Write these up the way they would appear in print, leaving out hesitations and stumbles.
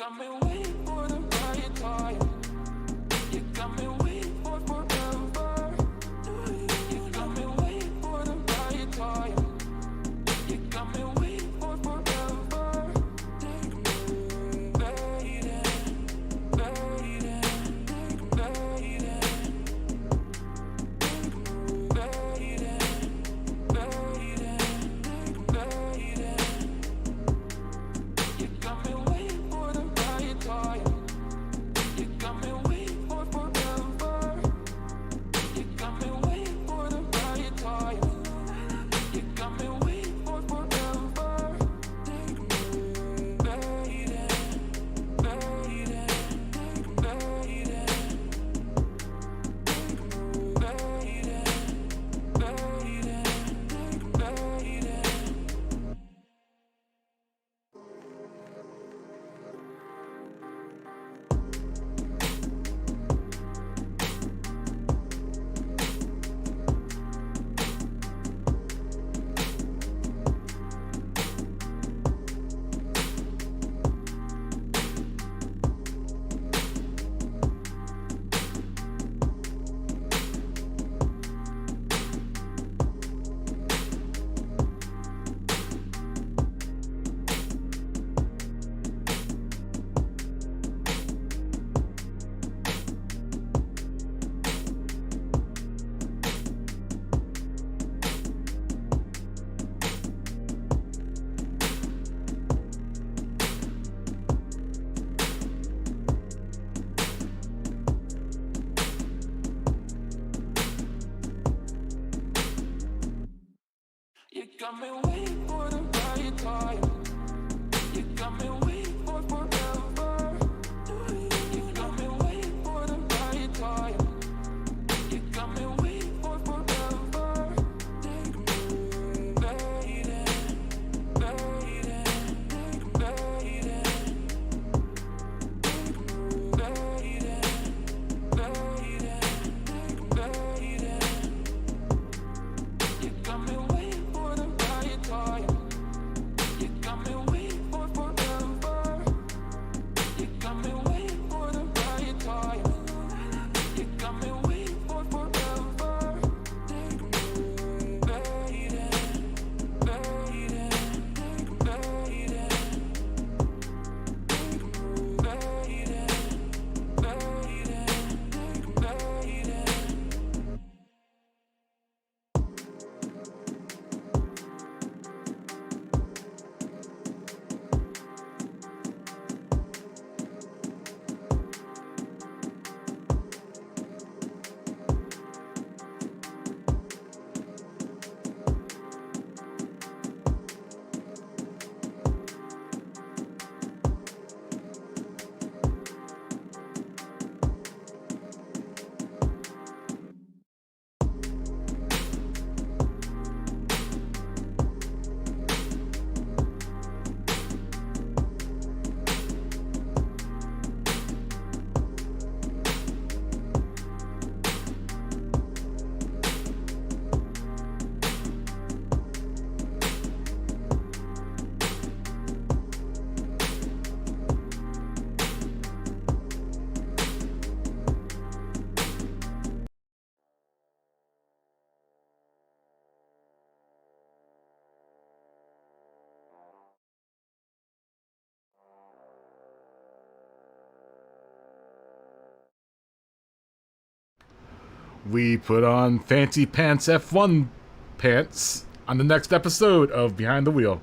got me waiting for the right time. You got me waiting for forever. You got me waiting for the right time. You got me waiting for forever. Take me, baby, baby, take me, baby, take me, baby, baby, take me, baby. You got me waiting for the right time. You got me waiting for forever. You got me waiting for the right time. You got me waiting for forever. Take me, baby, baby, take me, baby, take me, baby, baby, take me, baby. You got me waiting for the right time. You got me waiting for forever. You got me waiting for the right time. You got me waiting for forever. Take me, baby, baby, take me, baby, take me, baby, baby, take me, baby. You got me waiting for the right time. You got me waiting for forever. You got me waiting for the right time. You got me waiting for forever. Take me, baby, baby, take me, baby, take me, baby, baby, take me, baby. We put on fancy pants F1 pants on the next episode of Behind the Wheel.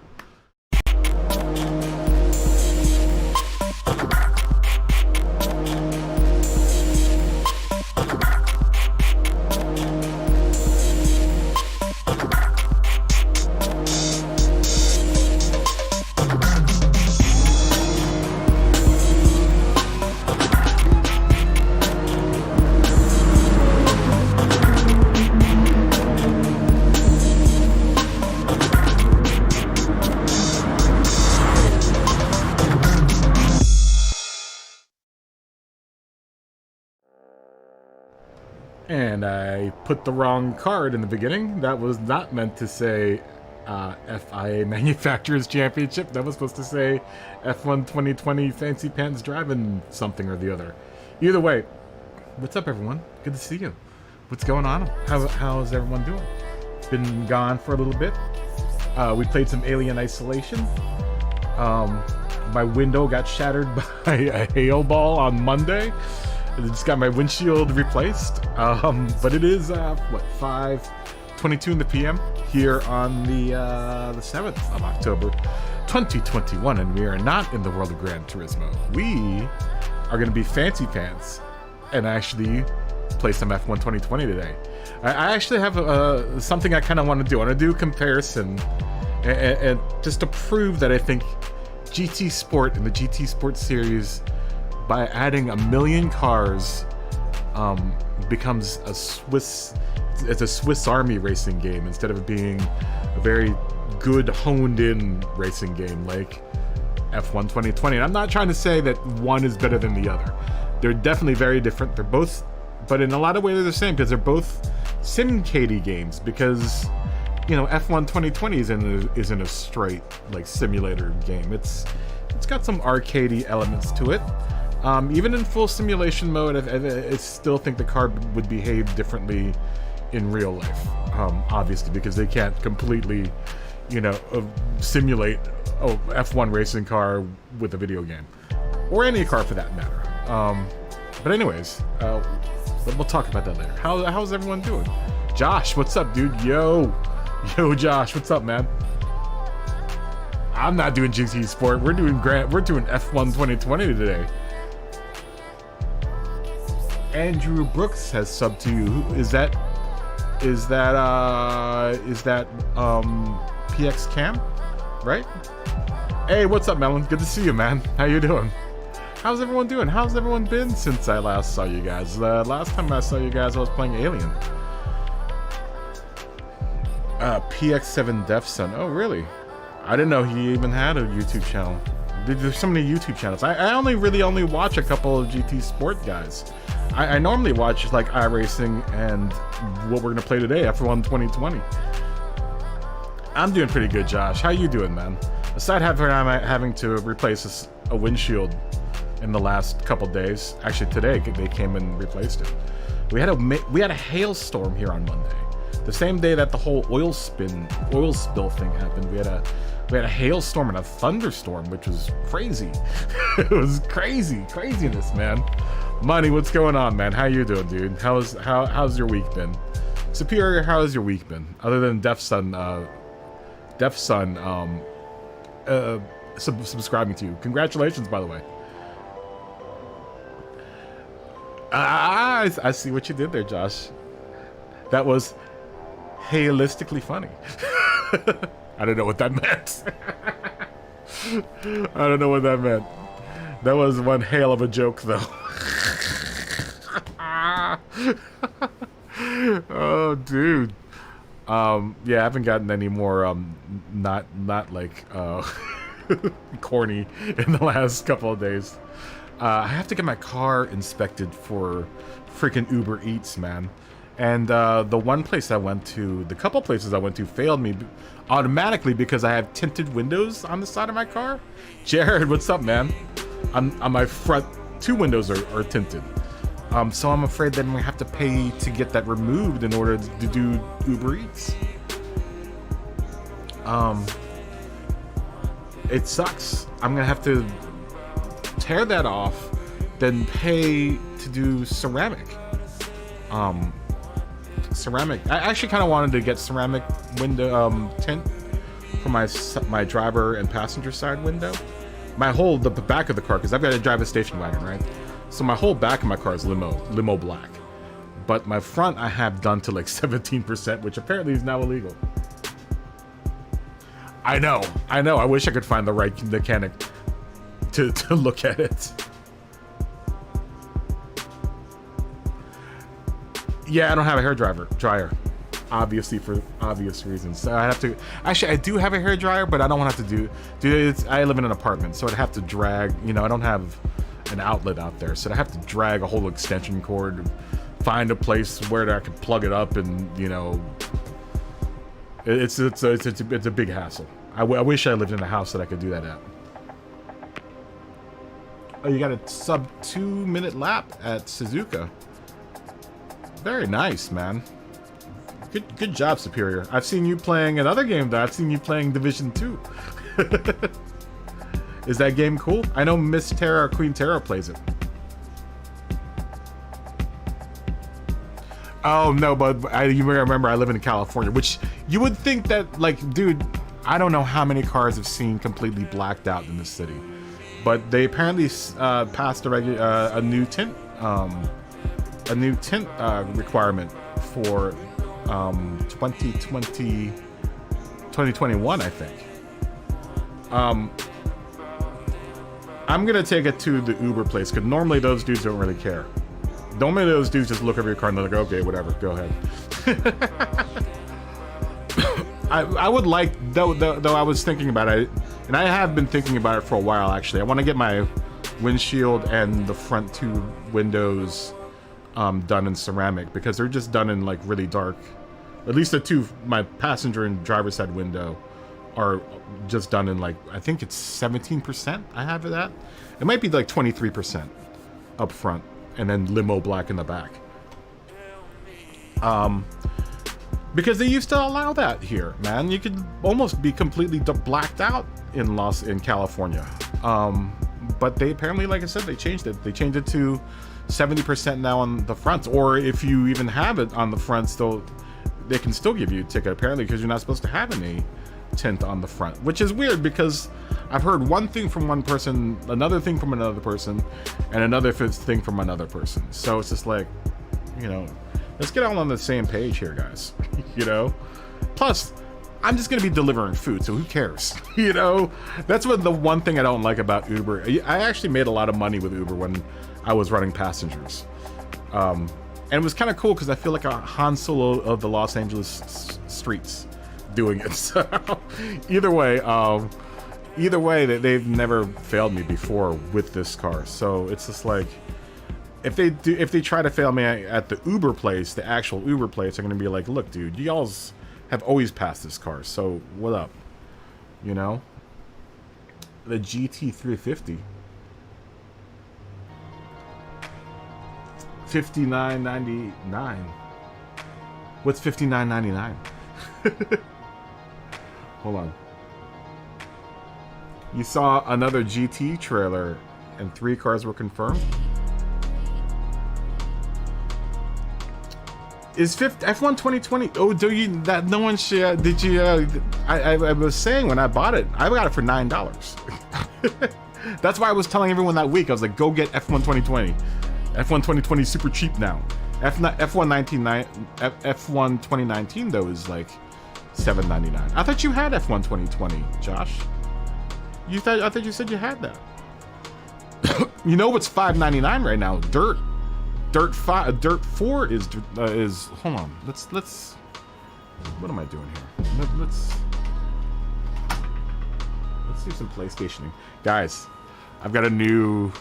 And I put the wrong card in the beginning. That was not meant to say FIA Manufacturers Championship. That was supposed to say F1 2020 Fancy Pants Driving something or the other. Either way, what's up, everyone? Good to see you. What's going on? How's everyone doing? Been gone for a little bit. We played some Alien Isolation. My window got shattered by a hail ball on Monday. I just got my windshield replaced. But it is, 5:22 in the PM here on the 7th of October, 2021, and we are not in the world of Gran Turismo. We are going to be fancy pants and actually play some F1 2020 today. I actually have something I kind of want to do. I want to do a comparison and just to prove that I think GT Sport and the GT Sport series, by adding 1 million cars, becomes a Swiss Army racing game instead of being a very good honed-in racing game like F1 2020. And I'm not trying to say that one is better than the other. They're definitely very different. They're both, but in a lot of ways they're the same because they're both sim-caddy games. Because F1 2020 isn't a straight like simulator game. It's got some arcadey elements to it. Even in full simulation mode, I still think the car would behave differently in real life, obviously, because they can't completely, simulate a F1 racing car with a video game, or any car for that matter. But anyways, we'll talk about that later. How's everyone doing? Josh, what's up, dude? Yo, Josh, what's up, man? I'm not doing GT Sport. We're doing F1 2020 today. Andrew Brooks has subbed to you. Is that PX Cam, right? Hey, what's up, Melon? Good to see you, man. How you doing? How's everyone doing? How's everyone been since I last saw you guys? Last time I saw you guys, I was playing Alien. PX7 Def Son. Oh, really? I didn't know he even had a YouTube channel. There's so many YouTube channels. I only watch a couple of GT Sport guys. I normally watch like iRacing and what we're gonna play today, F1 2020. I'm doing pretty good, Josh. How you doing, man? Aside having to replace a windshield in the last couple days. Actually, today they came and replaced it. We had a hailstorm here on Monday, the same day that the whole oil spill thing happened. We had a hailstorm and a thunderstorm, which was crazy. It was craziness, man. Money, what's going on, man? How you doing, dude? How's your week been? Superior, how's your week been? Other than Def Son subscribing to you. Congratulations, by the way. I see what you did there, Josh. That was haelistically funny. I don't know what that meant. I don't know what that meant. That was one hail of a joke, though. Oh, dude. Yeah, I haven't gotten any more not like corny in the last couple of days. I have to get my car inspected for freaking Uber Eats, man. And the couple places I went to failed me automatically because I have tinted windows on the side of my car. Jared, what's up, man? On my front, 2 windows are tinted. So I'm afraid that I'm gonna have to pay to get that removed in order to do Uber Eats. It sucks. I'm gonna have to tear that off, then pay to do ceramic. Ceramic. I actually kind of wanted to get ceramic window tint for my driver and passenger side window. The back of the car, because I've got to drive a station wagon, right? So my whole back of my car is limo black. But my front I have done to like 17%, which apparently is now illegal. I know. I wish I could find the right mechanic to look at it. Yeah, I don't have a hair dryer. Obviously, for obvious reasons. So I have to. Actually, I do have a hair dryer, but I don't want to have to do it. I live in an apartment, so I'd have to drag. I don't have an outlet out there, so I have to drag a whole extension cord, find a place where I can plug it up, and It's a big hassle. I wish I lived in a house that I could do that at. Oh, you got a sub 2-minute lap at Suzuka. Very nice, man. Good job, Superior. I've seen you playing another game though. I've seen you playing Division 2. Is that game cool? I know Miss Terra, Queen Terra plays it. Oh no, but you remember I live in California, which you would think that, like, dude, I don't know how many cars I've seen completely blacked out in this city, but they apparently passed a new tint requirement for 2021, I think. I'm gonna take it to the Uber place because normally those dudes don't really care. Normally those dudes just look over your car and they're like, okay, whatever, go ahead. I would like, though I was thinking about it, and I have been thinking about it for a while actually. I want to get my windshield and the front 2 windows done in ceramic because they're just done in like really dark. At least the 2, my passenger and driver's side window, are just done in like, I think it's 17%. I have it at. It might be like 23% up front, and then limo black in the back. Because they used to allow that here, man. You could almost be completely blacked out in California. But they apparently, like I said, they changed it. They changed it to 70% now on the fronts, or if you even have it on the front, still, they can still give you a ticket apparently because you're not supposed to have any tint on the front, which is weird because I've heard one thing from one person, another thing from another person, and another thing from another person. So it's just like, you know, let's get all on the same page here, guys. You know, plus I'm just gonna be delivering food, so who cares? You know, that's what the one thing I don't like about Uber. I actually made a lot of money with Uber when I was running passengers, and it was kind of cool because I feel like a Han Solo of the Los Angeles streets doing it. So either way, they've never failed me before with this car. So it's just like, if they try to fail me at the Uber place, the actual Uber place, I'm gonna be like, look, dude, y'all's have always passed this car, so what up? You know, the GT350, $59.99. What's $59.99? Hold on. You saw another GT trailer and 3 cars were confirmed? Is F1 2020? Oh, do you, that no one should, did you, I was saying when I bought it, I got it for $9. That's why I was telling everyone that week, I was like, go get F1 2020. F1 2020 is super cheap now. F1 2019 though is like $7.99. I thought you had F1 2020, Josh. I thought you said you had that. You know what's $5.99 right now? Dirt 4 is hold on. Let's what am I doing here? Let's do some PlayStationing. Guys, I've got a new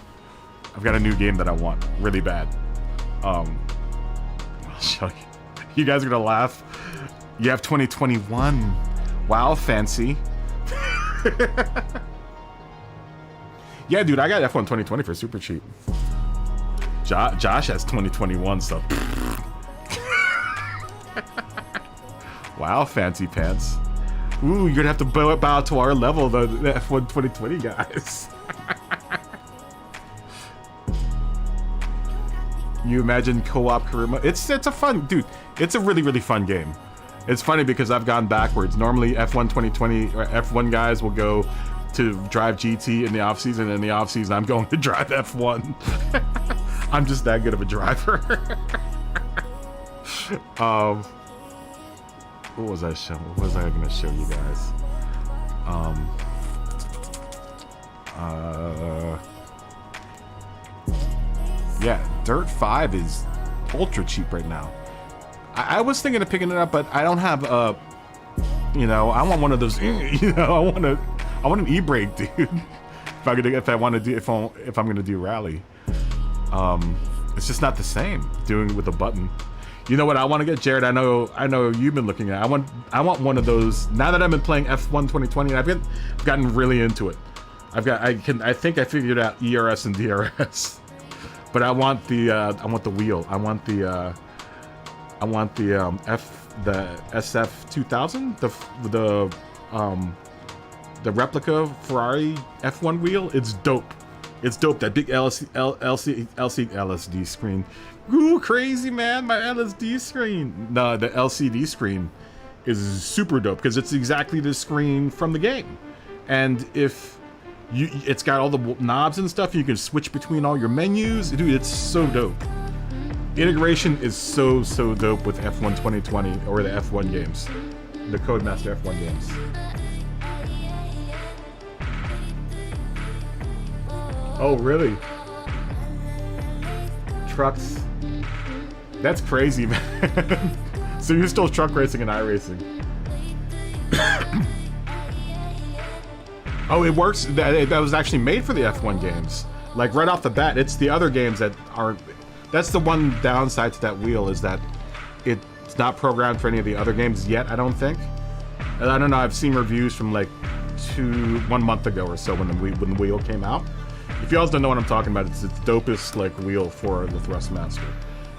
game that I want really bad. I'll show you. You guys are gonna laugh. You have 2021. Wow, fancy. Yeah, dude, I got F1 2020 for super cheap. Josh has 2021 stuff. Wow, fancy pants. Ooh, you're gonna have to bow to our level, the F1 2020 guys. You imagine co-op Karima? It's a fun, dude. It's a really fun game. It's funny because I've gone backwards. Normally F1 2020 or F1 guys will go to drive GT in the off season. In the off season, I'm going to drive F1. I'm just that good of a driver. What was I showing? What was I gonna show you guys? Yeah, Dirt 5 is ultra cheap right now. I was thinking of picking it up, but I don't have a, you know, I want one of those, you know, I want an e-brake, dude. if I'm gonna do rally. It's just not the same doing it with a button. You know what I want to get, Jared? I know you've been looking at. I want one of those. Now that I've been playing F1 2020, I've gotten really into it. I think I figured out ERS and DRS, but I want the wheel. I want the SF 2000, the replica Ferrari F1 wheel. It's dope. It's dope. That big LCD screen. Ooh, crazy, man. My LSD screen. No, the LCD screen is super dope because it's exactly the screen from the game. And it's got all the knobs and stuff. You can switch between all your menus. Dude, it's so dope. Integration is so dope with F1 2020 or the F1 games. The Codemaster F1 games. Oh, really? Trucks. That's crazy, man. So you're still truck racing and iRacing. Oh, it works. That was actually made for the F1 games. Like right off the bat, it's the other games that aren't. That's the one downside to that wheel, is that it's not programmed for any of the other games yet, I don't think. And I don't know, I've seen reviews from like 1 month ago or so when the wheel came out. If you all don't know what I'm talking about, it's the dopest like wheel for the Thrustmaster.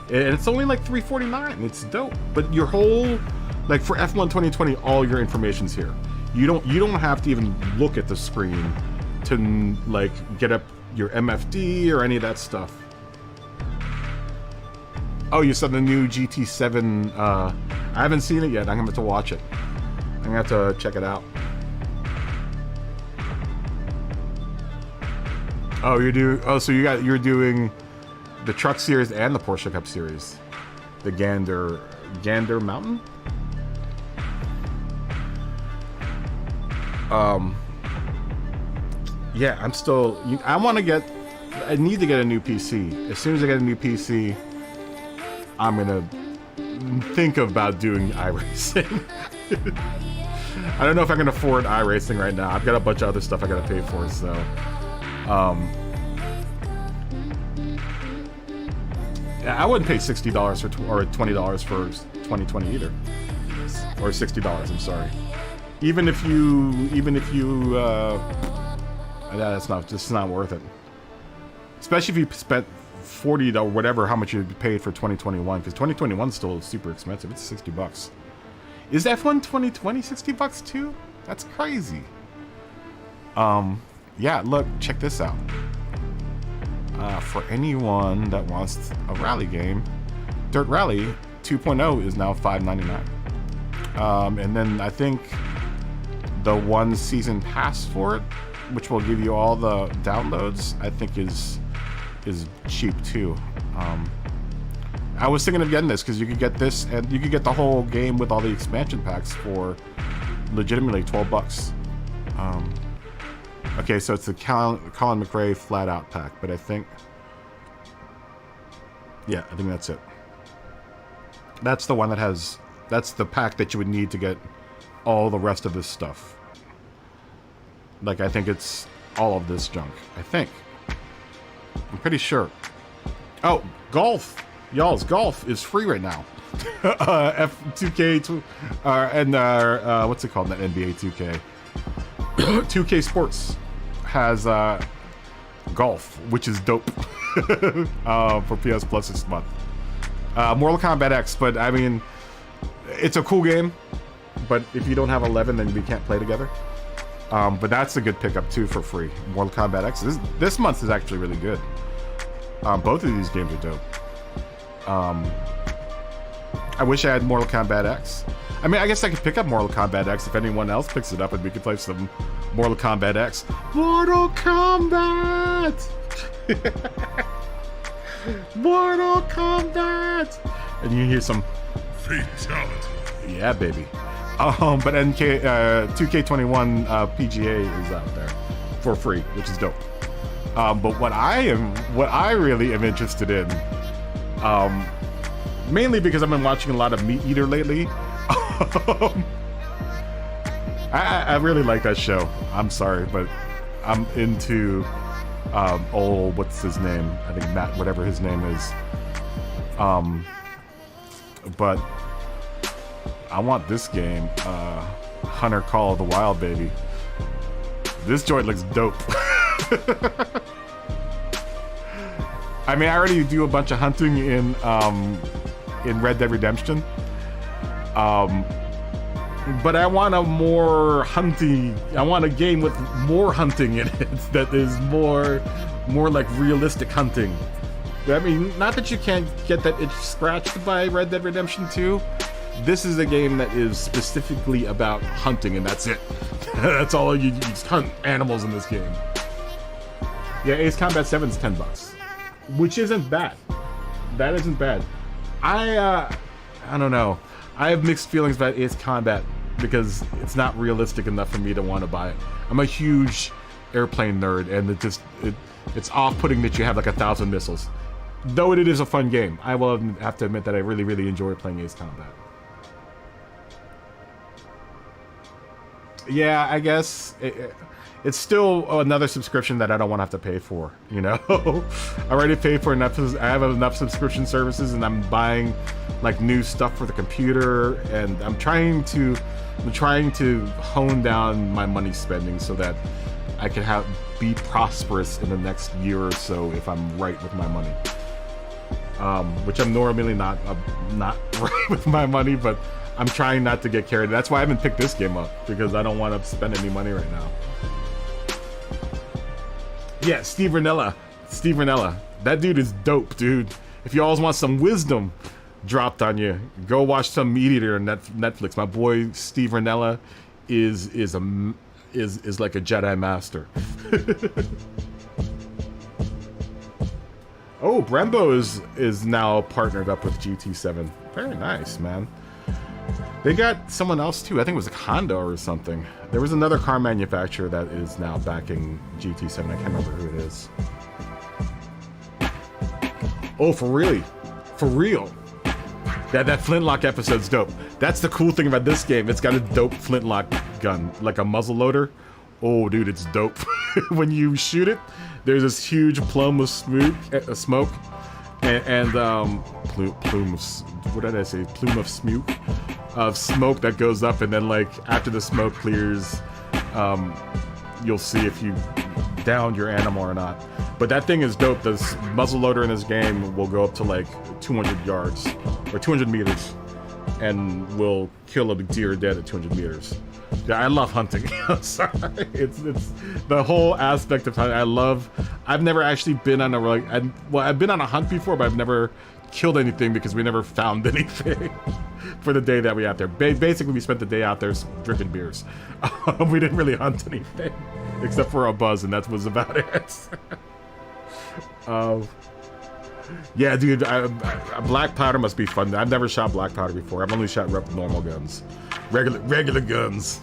And it's only like $349. It's dope. But your whole, like for F1 2020, all your information's here. You don't have to even look at the screen to like get up your MFD or any of that stuff. Oh, you saw the new GT7. I haven't seen it yet. I'm gonna have to watch it. I'm gonna have to check it out. Oh, so you're doing the Truck Series and the Porsche Cup Series. The Gander Mountain? Yeah, I need to get a new PC. As soon as I get a new PC, I'm gonna think about doing iRacing. I don't know if I can afford iRacing right now. I've got a bunch of other stuff I gotta pay for, so yeah, I wouldn't pay $60 or $20 for 2020 either, or $60. I'm sorry. Even if you, that's not worth it. Especially if you spent $40 or whatever, how much you paid for 2021, because 2021 is still super expensive. It's $60. Is F1 2020 $60 too? That's crazy. Yeah, look, check this out. For anyone that wants a rally game, Dirt Rally 2.0 is now $5.99. And then I think the 1 season pass for it, which will give you all the downloads, I think is cheap too. I was thinking of getting this because you could get this and you could get the whole game with all the expansion packs for legitimately $12. Okay, so it's the Colin McRae flat out pack, but I think that's it. That's the one that has, that's the pack that you would need to get all the rest of this stuff. Like, I think it's all of this junk. I think. I'm pretty sure. Oh, golf. Y'all's golf is free right now. F2K, and what's it called? That NBA 2K. 2K Sports has golf, which is dope for PS Plus this month. Mortal Kombat X, but I mean, it's a cool game, but if you don't have 11, then we can't play together. But that's a good pickup too for free. Mortal Kombat X. This month is actually really good. Both of these games are dope. I wish I had Mortal Kombat X. I mean, I guess I could pick up Mortal Kombat X if anyone else picks it up and we could play some Mortal Kombat X. Mortal Kombat! Mortal Kombat! And you hear some fatality. Yeah, baby. But 2K21 PGA is out there for free, which is dope. But what I really am interested in, mainly because I've been watching a lot of Meat Eater lately. I really like that show. I'm sorry, but I'm into what's his name? I think Matt, whatever his name is. but I want this game, Hunter Call of the Wild, baby. This joint looks dope. I mean, I already do a bunch of hunting in Red Dead Redemption. But I want a more hunting. I want a game with more hunting in it that is more like realistic hunting. I mean, not that you can't get that itch scratched by Red Dead Redemption 2. This is a game that is specifically about hunting, and that's it. That's all you just hunt animals in this game. Yeah, Ace Combat 7 is $10, which isn't bad. That isn't bad. I don't know. I have mixed feelings about Ace Combat because it's not realistic enough for me to want to buy it. I'm a huge airplane nerd, and it's off-putting that you have like 1,000 missiles. Though it is a fun game, I will have to admit that I really, really enjoy playing Ace Combat. Yeah, I guess it's still another subscription that I don't want to have to pay for, you know? I already paid for enough. I have enough subscription services, and I'm buying like new stuff for the computer, and I'm trying to hone down my money spending so that I can be prosperous in the next year or so if I'm right with my money. Which I'm normally not right with my money, but I'm trying not to get carried. That's why I haven't picked this game up, because I don't want to spend any money right now. Yeah, Steve Rinella. That dude is dope, dude. If you always want some wisdom dropped on you, go watch some Meat Eater on Netflix. My boy Steve Rinella is like a Jedi Master. Oh, Brembo is now partnered up with GT7. Very nice, man. They got someone else too. I think it was like Honda or something. There was another car manufacturer that is now backing GT7. I can't remember who it is. Oh, for real? For real? That flintlock episode's dope. That's the cool thing about this game. It's got a dope flintlock gun, like a muzzle loader. Oh, dude, it's dope. When you shoot it, there's this huge plume of smoke, and plume of, what did I say? Plume of smoke. Of smoke that goes up, and then like after the smoke clears, you'll see if you downed your animal or not. But that thing is dope. This muzzle loader in this game will go up to like 200 yards or 200 meters and will kill a deer dead at 200 meters. Yeah, I love hunting. I'm sorry. It's the whole aspect of hunting. I've never actually been on I've been on a hunt before, but I've never killed anything because we never found anything for the day that we out there. Basically, we spent the day out there drinking beers. We didn't really hunt anything except for a buzz, and that was about it. Yeah, dude, black powder must be fun. I've never shot black powder before. I've only shot normal guns, regular guns.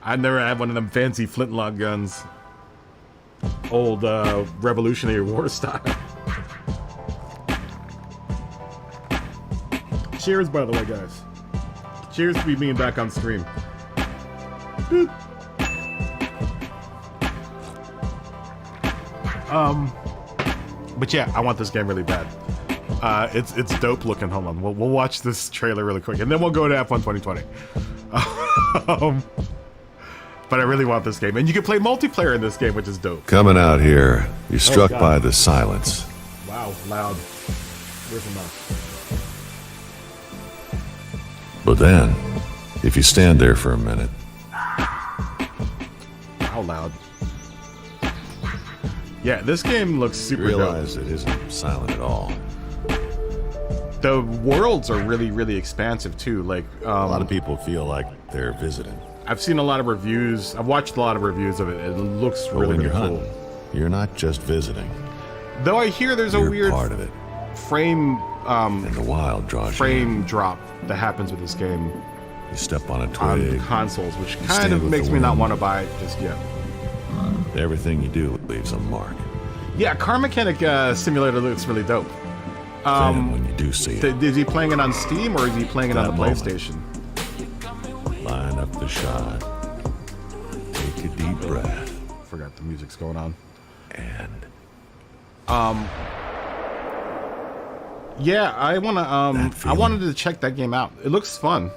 I never had one of them fancy flintlock guns, old Revolutionary War style. Cheers, by the way, guys. Cheers to me being back on stream. Boop. But yeah, I want this game really bad. It's dope looking. Hold on, we'll watch this trailer really quick, and then we'll go to F1 2020. But I really want this game, and you can play multiplayer in this game, which is dope. Coming out here, you're struck by the silence. Wow, loud. Where's the mouse? But then, if you stand there for a minute, how loud? Yeah, this game looks super realize dope. it isn't silent at all. The worlds are really, really expansive too. Like A lot of people feel like they're visiting. I've seen a lot of reviews. I've watched a lot of reviews of it. It looks But really, when really you're cool. hunting, you're not just visiting. Though I hear there's You're a weird part of it. frame And the wild draws you in. frame drop that happens with this game You step on a on twig. consoles, which kind stand of with makes the me not wind. want to buy it just yet. Everything you do leaves a mark. Yeah, Car Mechanic Simulator looks really dope. Then when you do see it, Is he playing it on Steam or is he playing it on the That moment. PlayStation? line up the shot. Take a deep breath. Forgot the music's going on. And Yeah, I wanted to check that game out. It looks fun.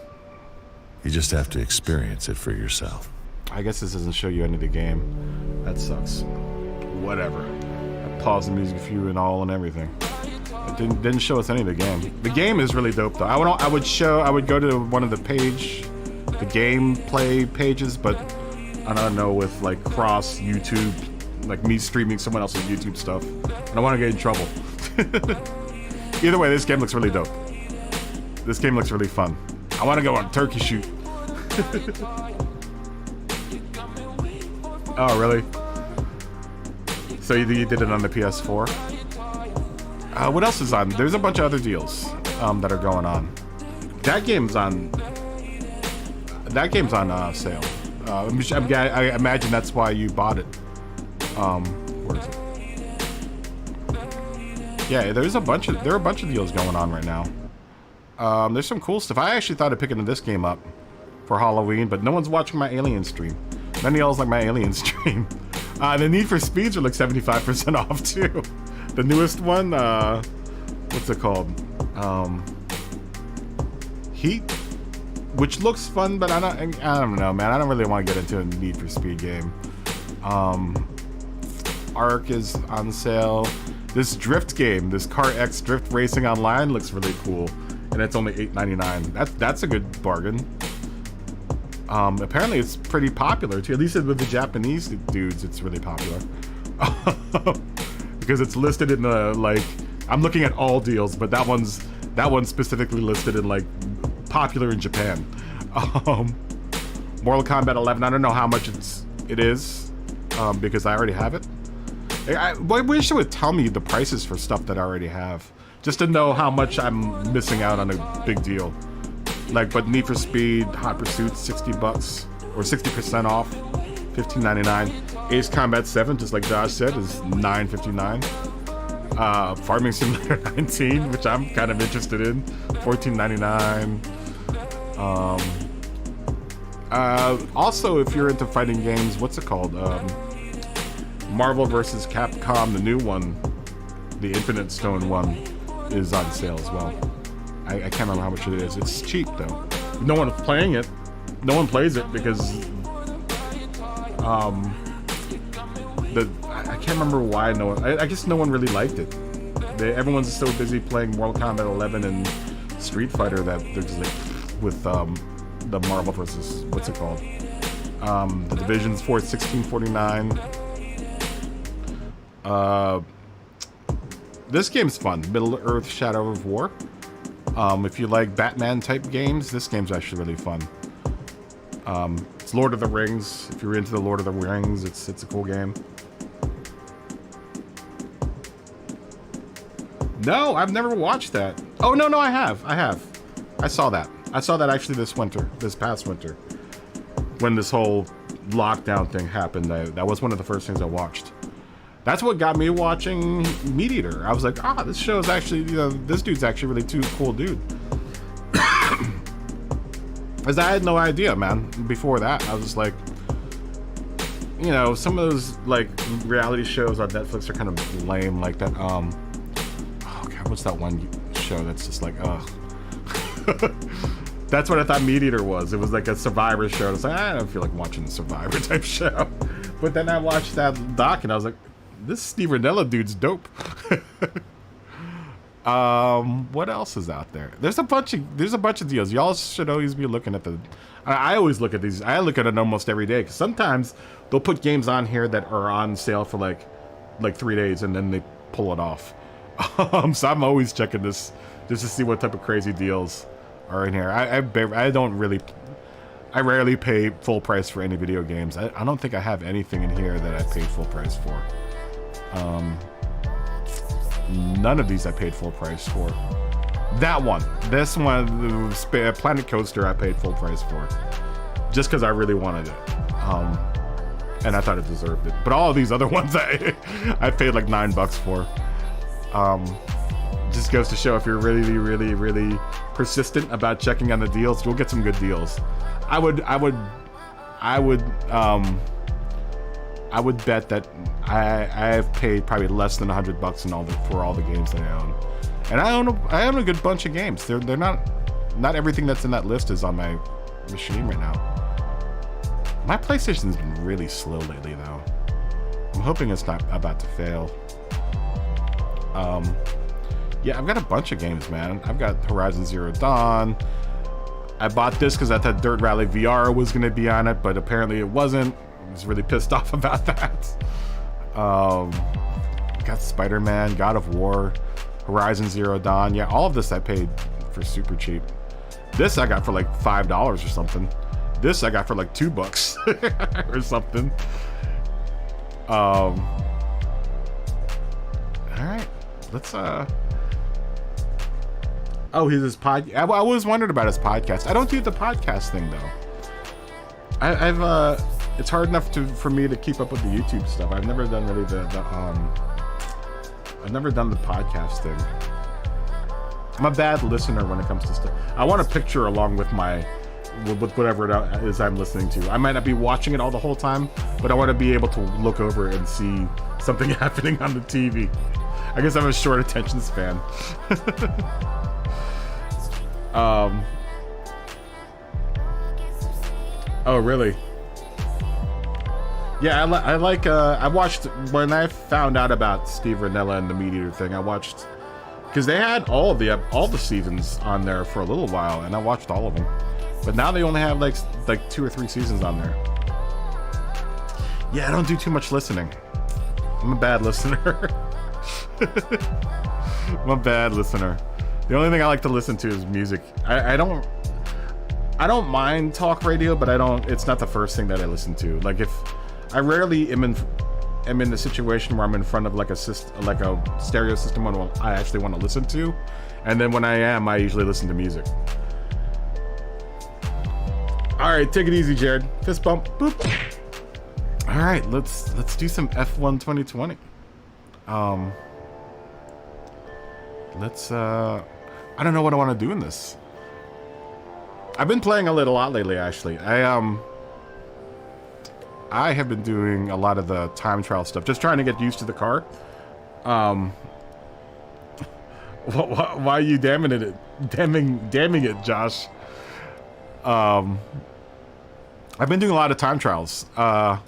You just have to experience it for yourself. I guess this doesn't show you any of the game. That sucks. Whatever. I paused the music for you and all and everything. It didn't show us any of the game. The game is really dope though. I would go to one of the gameplay pages, but I don't know, with like cross YouTube, like me streaming someone else's YouTube stuff. I don't want to get in trouble. Either way, this game looks really dope. This game looks really fun. I want to go on turkey shoot. Oh, really? So you did it on the PS4? What else is on? There's a bunch of other deals that are going on. That game's on sale. I imagine that's why you bought it. Where is it? Yeah, there are a bunch of deals going on right now. There's some cool stuff. I actually thought of picking this game up for Halloween, but no one's watching my Alien stream. None of y'all's like my Alien stream. The Need for Speeds are like 75% off too. The newest one, what's it called? Heat, which looks fun, but I don't know, man. I don't really want to get into a Need for Speed game. Ark is on sale. This drift game, this Car X Drift Racing Online, looks really cool, and it's only $8.99. That's a good bargain. Apparently it's pretty popular too. At least with the Japanese dudes, it's really popular. Because it's listed in the, like, I'm looking at all deals, but that one's specifically listed in like popular in Japan. Mortal Kombat 11. I don't know how much it is, because I already have it. I wish it would tell me the prices for stuff that I already have, just to know how much I'm missing out on a big deal. Like, but Need for Speed Hot Pursuit, $60 or 60% off, $15.99. Ace Combat 7, just like Josh said, is $9.59. Farming Simulator 19, which I'm kind of interested in, $14.99. Also, if you're into fighting games, what's it called? Marvel vs. Capcom, the new one, the Infinite Stone one, is on sale as well. I can't remember how much it is. It's cheap though. No one's playing it. No one plays it because I can't remember why no one. I guess no one really liked it. Everyone's so busy playing Mortal Kombat 11 and Street Fighter that they're just like with the Marvel versus, what's it called? The Division's for $16.49. This game's fun. Middle-earth: Shadow of War. If you like Batman type games, this game's actually really fun. It's Lord of the Rings. If you're into the Lord of the Rings, it's a cool game. No, I've never watched that. Oh, no, I have. I saw that. I saw that actually this past winter. When this whole lockdown thing happened, that was one of the first things I watched. That's what got me watching Meat Eater. I was like, this show is actually, this dude's actually really too cool dude. Because I had no idea, man. Before that, I was just like, some of those like reality shows on Netflix are kind of lame, like that. Oh God, what's that one show that's just like, That's what I thought Meat Eater was. It was like a Survivor show. I was like, I don't feel like watching a Survivor type show. But then I watched that doc and I was like, this Steve Rinella dude's dope. What else is out there? There's a bunch of deals. Y'all should always be looking at I always look at these. I look at it almost every day because sometimes they'll put games on here that are on sale for like 3 days and then they pull it off. So I'm always checking this just to see what type of crazy deals are in here. I rarely pay full price for any video games. I don't think I have anything in here that I paid full price for. None of these I paid full price for. This one, Planet Coaster, I paid full price for, just because I really wanted it, and I thought it deserved it. But all of these other ones, I paid like $9 for. Just goes to show if you're really, really, really persistent about checking on the deals, you'll get some good deals. I would bet that I've paid probably less than $100 for all the games that I own, And I own a good bunch of games. They're not everything that's in that list is on my machine right now. My PlayStation's been really slow lately, though. I'm hoping it's not about to fail. Yeah, I've got a bunch of games, man. I've got Horizon Zero Dawn. I bought this because I thought Dirt Rally VR was going to be on it, but apparently it wasn't. I was really pissed off about that. Got Spider-Man, God of War, Horizon Zero Dawn. Yeah, all of this I paid for super cheap. This I got for like $5 or something. This I got for like $2 or something. All right, let's oh, his pod. I always wondered about his podcast. I don't do the podcast thing though. I've it's hard enough for me to keep up with the YouTube stuff. I've never done really I've never done the podcast thing. I'm a bad listener when it comes to stuff. I want a picture along with with whatever it is I'm listening to. I might not be watching it all the whole time, but I want to be able to look over and see something happening on the TV. I guess I'm a short attention span. Oh really? Yeah, I like I watched when I found out about Steve Rinella and the Meat Eater thing. I watched because they had all the seasons on there for a little while, and I watched all of them. But now they only have like 2 or 3 seasons on there. Yeah, I don't do too much listening. I'm a bad listener. I'm a bad listener. The only thing I like to listen to is music. I don't mind talk radio, but it's not the first thing that I listen to. Like if I rarely am in the situation where I'm in front of like a stereo system I actually want to listen to, and then when I am, I usually listen to music. All right, take it easy, Jared. Fist bump. Boop. All right, let's do some F1 2020. I don't know what I want to do in this. I've been playing a lot lately, actually. I have been doing a lot of the time trial stuff, just trying to get used to the car. Why are you damning it, Josh? I've been doing a lot of time trials. I've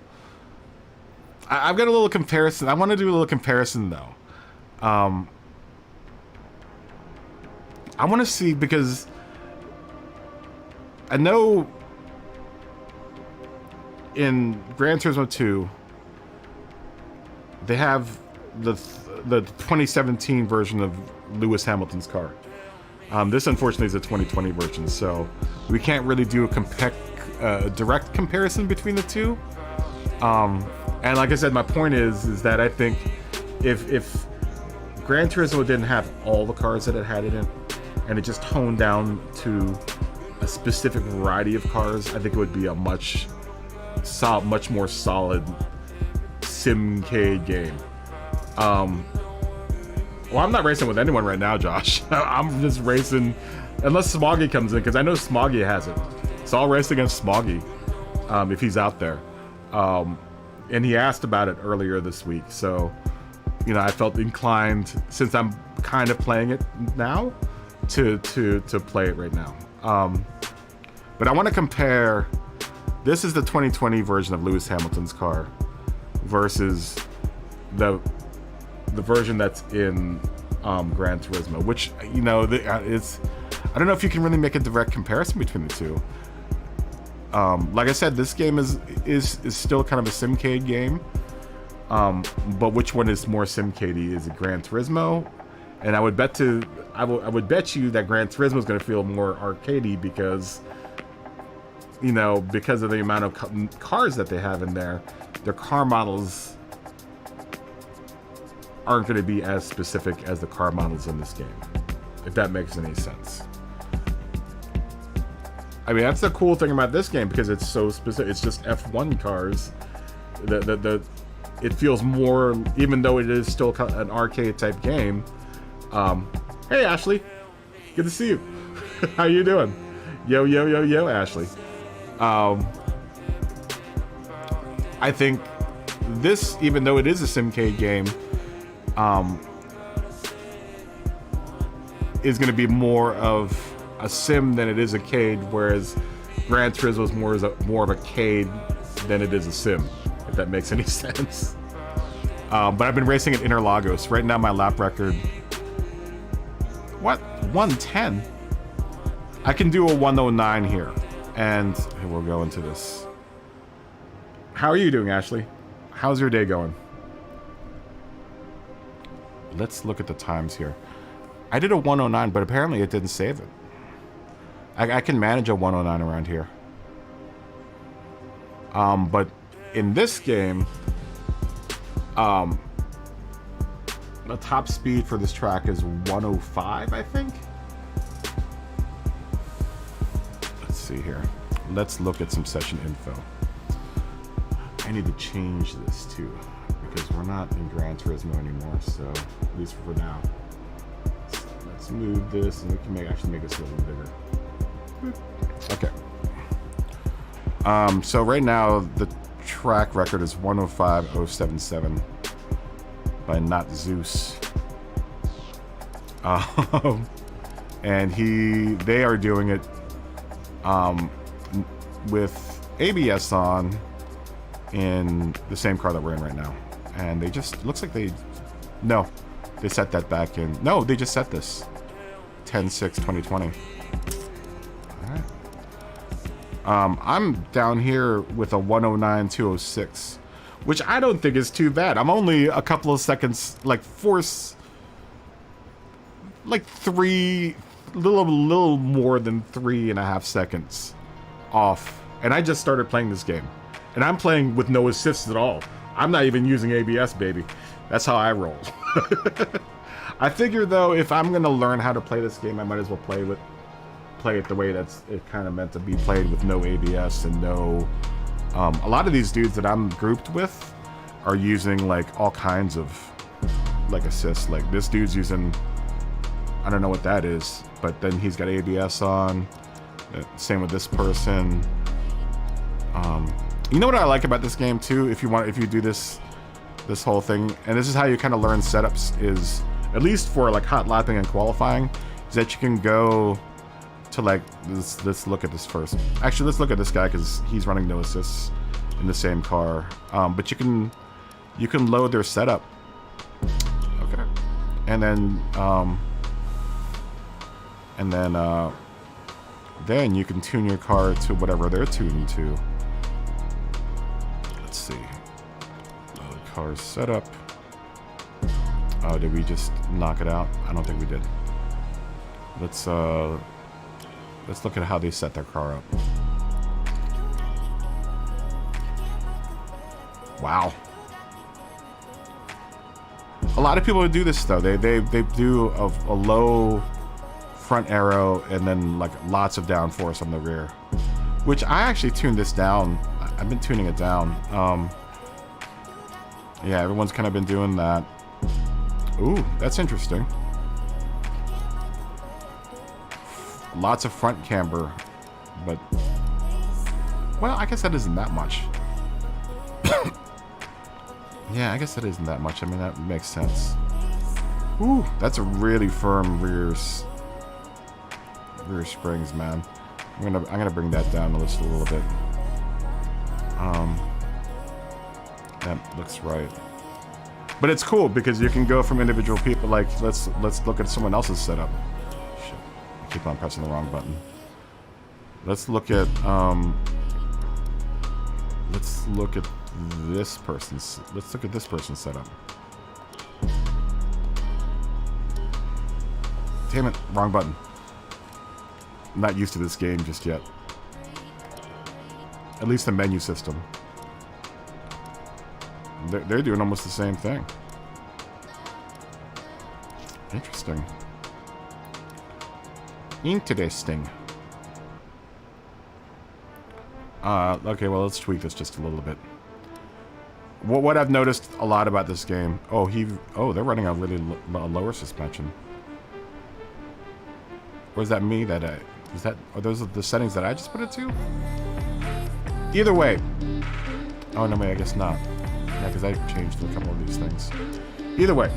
got a little comparison. I want to do a little comparison though. I want to see, because I know in Gran Turismo 2 they have the 2017 version of Lewis Hamilton's car. This unfortunately is a 2020 version, so we can't really do a direct comparison between the two. And like I said, my point is that I think if Gran Turismo didn't have all the cars that it had in it, and it just honed down to a specific variety of cars, I think it would be a much more solid Simcade game. Well, I'm not racing with anyone right now, Josh. I'm just racing, unless Smoggy comes in, because I know Smoggy has it. So I'll race against Smoggy if he's out there. And he asked about it earlier this week, so I felt inclined, since I'm kind of playing it now, to play it right now. But I want to compare. This is the 2020 version of Lewis Hamilton's car versus the version that's in Gran Turismo, which it's, I don't know if you can really make a direct comparison between the two. Like I said, this game is still kind of a Simcade game, but which one is more Simcade-y? Is it Gran Turismo? And I would bet you that Gran Turismo is going to feel more arcadey because of the amount of cars that they have in there. Their car models aren't going to be as specific as the car models in this game, if that makes any sense. I mean, that's the cool thing about this game, because it's so specific. It's just F1 cars. It feels more, even though it is still an arcade type game. Hey Ashley, good to see you. How you doing? Yo, Ashley. I think this, even though it is a Simcade game, is going to be more of a sim than it is a cade, whereas Gran Turismo is more of a cade than it is a sim, if that makes any sense. But I've been racing at Interlagos. Right now my lap record, what, 110? I can do a 109 here, and we'll go into this. How are you doing, Ashley? How's your day going? Let's look at the times here. I did a 109, but apparently it didn't save it. I can manage a 109 around here. But in this game, the top speed for this track is 105, I think. Let's see here. Let's look at some session info. I need to change this too, because we're not in Gran Turismo anymore, so at least for now. Let's move this, and we can actually make this a little bigger. Okay. So right now the track record is 105.077 by Not Zeus. And they are doing it with ABS on in the same car that we're in right now. And they just, looks like they set that back in. No, they just set this 10/6/2020. Alright. I'm down here with a 109.206, which I don't think is too bad. I'm only a couple of seconds, like little more than 3.5 seconds off. And I just started playing this game. And I'm playing with no assists at all. I'm not even using ABS, baby. That's how I roll. I figure though, if I'm gonna learn how to play this game, I might as well play it the way it kind of meant to be played, with no ABS and no. A lot of these dudes that I'm grouped with are using like all kinds of like assists. Like this dude's using, I don't know what that is, but then he's got ABS on. Same with this person. You know what I like about this game too? If you do this whole thing, and this is how you kind of learn setups, is at least for like hot lapping and qualifying, is that you can go to like this. Let's look at this first. Actually, let's look at this guy because he's running no assists in the same car. But you can load their setup. Okay, and then you can tune your car to whatever they're tuned to. Let's see. Car setup. Oh, did we just knock it out? I don't think we did. Let's look at how they set their car up. Wow. A lot of people do this though. They do a low front aero and then like lots of downforce on the rear, which I actually tuned this down. I've been tuning it down. Yeah, everyone's kind of been doing that. Ooh, that's interesting. Lots of front camber, but well, I guess that isn't that much. Yeah, I guess that isn't that much. I mean, that makes sense. Ooh, that's a really firm rear springs, man. I'm gonna bring that down just a little bit. That looks right. But it's cool because you can go from individual people. Like let's look at someone else's setup. Shit, I keep on pressing the wrong button. Let's look at this person's. Let's look at this person's setup. Damn it, wrong button. I'm not used to this game just yet. At least the menu system. They're doing almost the same thing. Interesting. Interesting. Okay, well, let's tweak this just a little bit. What I've noticed a lot about this game... Oh, they're running a really lower suspension. Or is that me that are those the settings that I just put it to? Either way. Oh, no, wait, I guess not. Yeah, because I changed a couple of these things. Either way.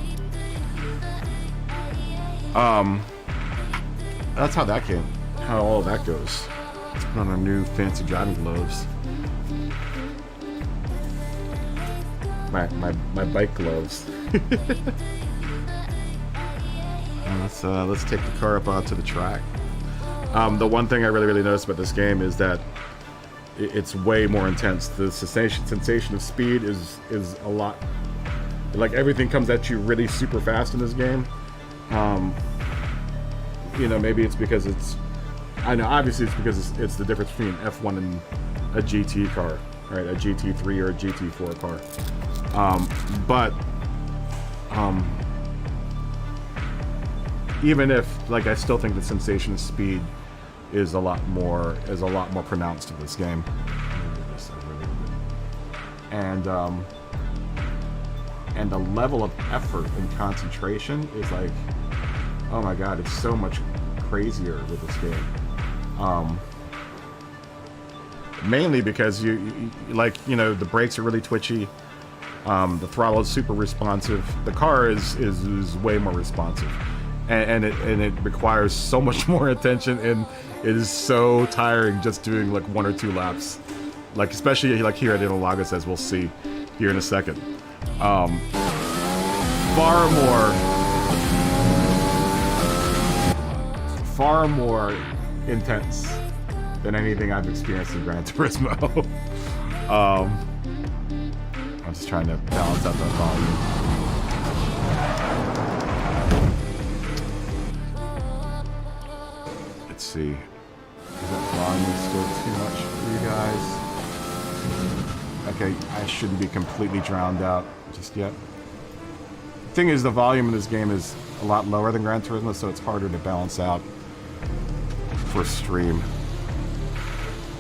That's how that came. How all of that goes. Let's put on our new fancy driving gloves. My bike gloves. Let's take the car up onto the track. The one thing I really noticed about this game is that it's way more intense. The sensation of speed is a lot. Like everything comes at you really super fast in this game. You know, maybe it's because I know obviously it's because it's the difference between F1 and a GT car, right? A GT3 or a GT4 car. Even if, like, I still think the sensation of speed is a lot more pronounced in this game. And the level of effort and concentration is like, oh my god, it's so much crazier with this game. Mainly because you like, you know, the brakes are really twitchy. The throttle is super responsive. The car is way more responsive, and it requires so much more attention, and it is so tiring just doing like 1 or 2 laps. Like especially like here at Interlagos, as we'll see here in a second. Far more intense than anything I've experienced in Gran Turismo. I'm just trying to balance out that volume. Let's see. Is that volume still too much for you guys? Okay, I shouldn't be completely drowned out just yet. The thing is, the volume in this game is a lot lower than Gran Turismo, so it's harder to balance out for stream.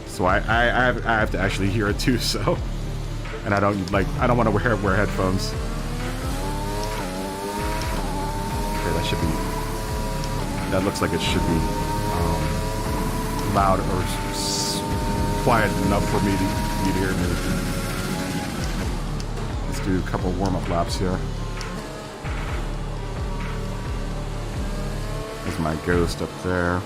So I have to actually hear it too, so. And I don't want to wear headphones. Okay, that looks like it should be loud or quiet enough for me to hear me. Let's do a couple warm-up laps here. There's my Ghost up there.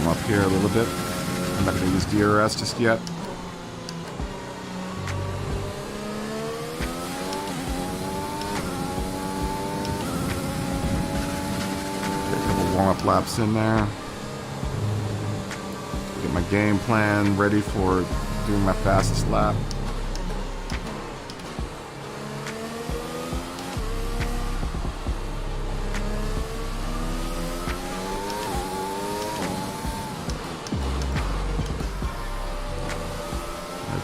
Up here a little bit. I'm not going to use DRS just yet. Get a couple warm-up laps in there. Get my game plan ready for doing my fastest lap.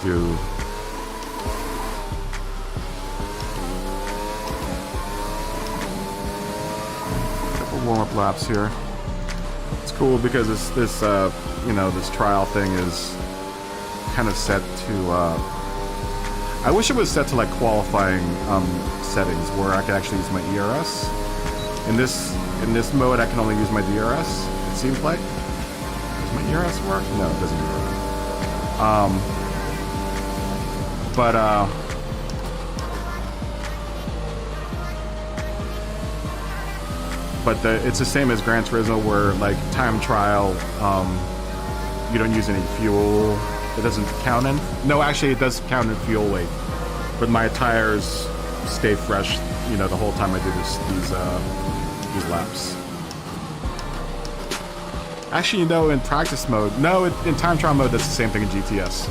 Do a couple warm-up laps here. It's cool because this you know, this trial thing is kind of set to I wish it was set to like qualifying settings where I could actually use my ERS. In this mode I can only use my DRS, it seems like. Does my ERS work? No, it doesn't work. But it's the same as Gran Turismo, where like time trial, you don't use any fuel. It doesn't count in. No, actually, it does count in fuel weight. But my tires stay fresh, you know, the whole time I do these laps. Actually, you know, in practice mode, no, in time trial mode, that's the same thing in GTS,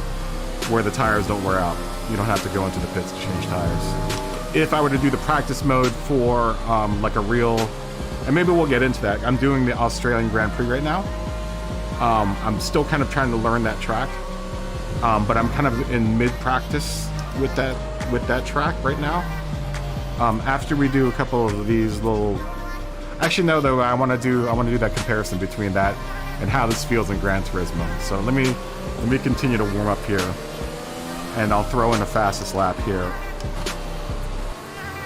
where the tires don't wear out. You don't have to go into the pits to change tires. If I were to do the practice mode for like a real, and maybe we'll get into that. I'm doing the Australian Grand Prix right now. I'm still kind of trying to learn that track, but I'm kind of in mid-practice with that track right now. After we do a couple of these little, actually no, though I want to do that comparison between that and how this feels in Gran Turismo. So let me continue to warm up here. And I'll throw in the fastest lap here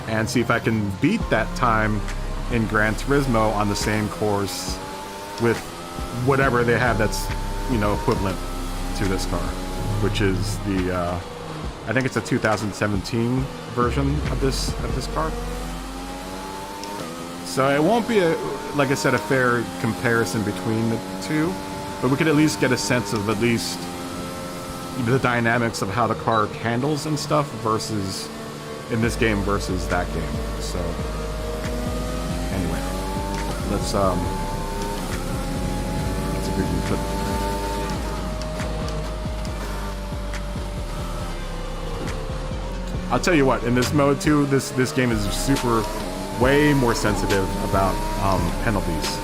and see if I can beat that time in Gran Turismo on the same course with whatever they have that's, you know, equivalent to this car, which is the I think it's a 2017 version of this car. So it won't be like I said, a fair comparison between the two, but we could at least get a sense of at least the dynamics of how the car handles and stuff versus in this game versus that game. So anyway, let's see if we can put. I'll tell you what, in this mode too, this game is super, way more sensitive about penalties.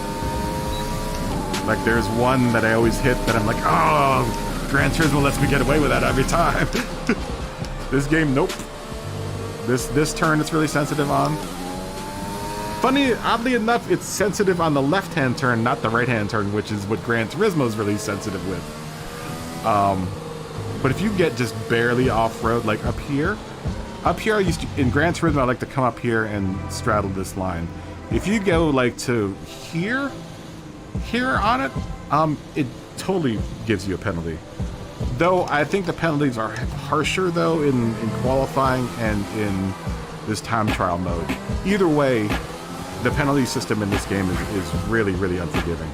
Like there's one that I always hit that I'm like, oh, Gran Turismo lets me get away with that every time. This game, nope. This turn it's really sensitive on. Oddly enough, it's sensitive on the left-hand turn, not the right-hand turn, which is what Gran Turismo is really sensitive with. But if you get just barely off-road, like up here I used to, in Gran Turismo, I like to come up here and straddle this line. If you go like to here on it, it totally gives you a penalty. Though I think the penalties are harsher though in qualifying and in this time trial mode. Either way, the penalty system in this game is really, really unforgiving.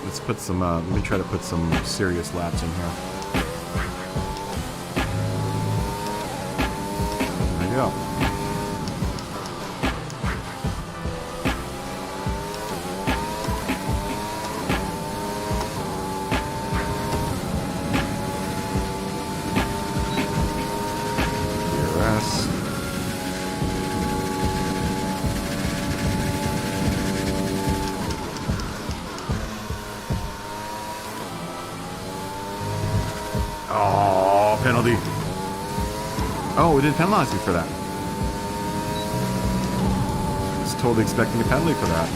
Let's put some, let me try to put some serious laps in here. There you go. Oh, penalty. Oh, it didn't penalize me for that. I was totally expecting a penalty for that.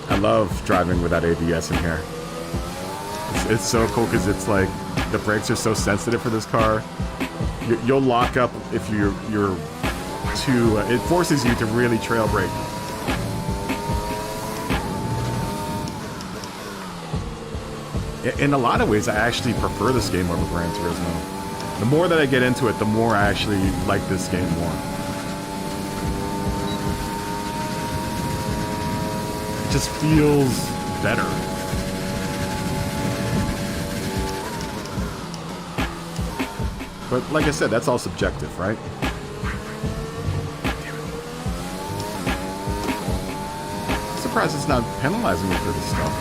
I love driving without ABS in here. It's so cool because it's like the brakes are so sensitive for this car. You'll lock up if you're too. It forces you to really trail brake. In a lot of ways, I actually prefer this game over Gran Turismo. The more that I get into it, the more I actually like this game more. It just feels better. But like I said, that's all subjective, right? I'm surprised it's not penalizing me for this stuff.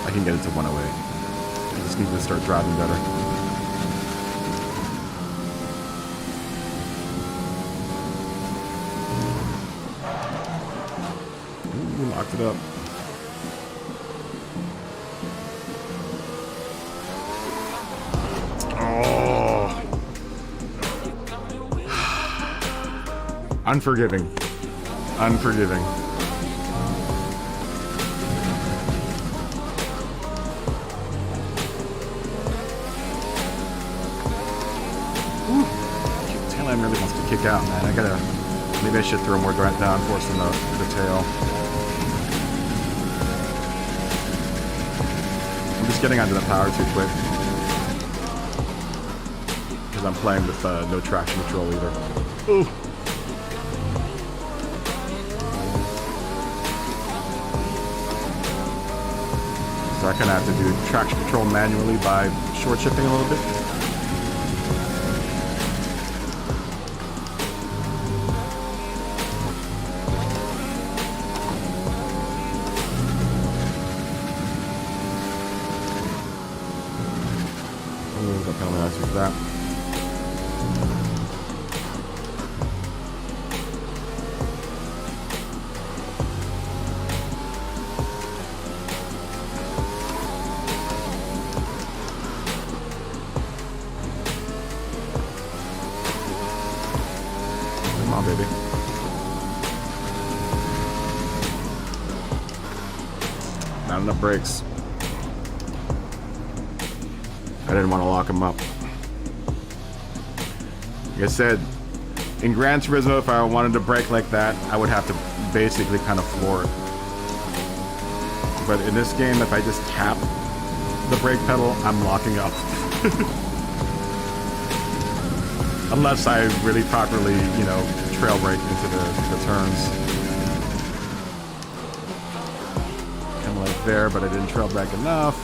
I can get it to 108. I just need to start driving better. Ooh, locked it up. Oh. Unforgiving. Unforgiving. Really wants to kick out, man. Maybe I should throw more down force in the tail. I'm just getting onto the power too quick. Because I'm playing with no traction control either. Ooh. So I kind of have to do traction control manually by short shifting a little bit. That. Not enough brakes. I didn't want to lock him up. Like I said, in Gran Turismo, if I wanted to brake like that, I would have to basically kind of floor it. But in this game, if I just tap the brake pedal, I'm locking up. Unless I really properly, you know, trail brake into the turns. Kind of like there, but I didn't trail brake enough.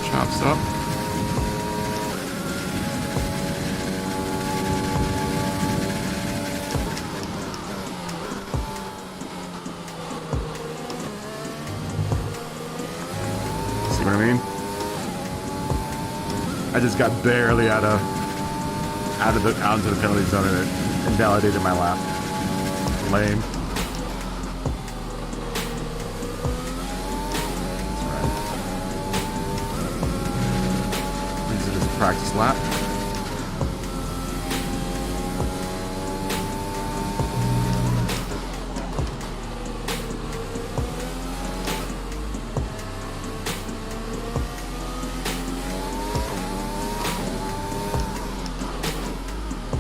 Chops up. See what I mean? I just got barely out into the penalty zone and it invalidated my lap. Lame. Practice lap.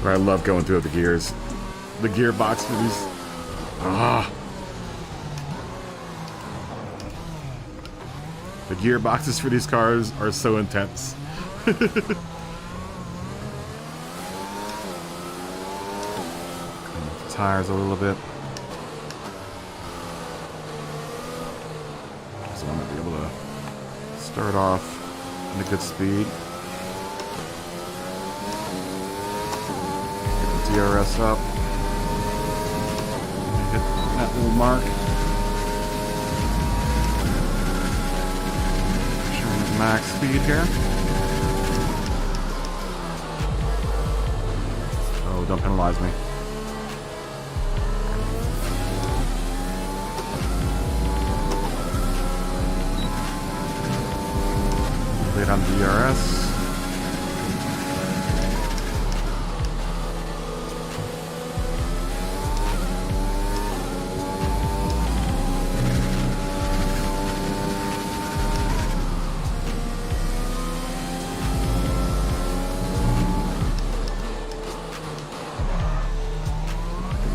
I love going through the gears. The gearbox for these. The gearboxes for these cars are so intense. Tires a little bit. So I'm gonna be able to start off at a good speed. Get the DRS up. Hit that little mark. Showing the max speed here. Oh, don't penalize me. Wait on DRS.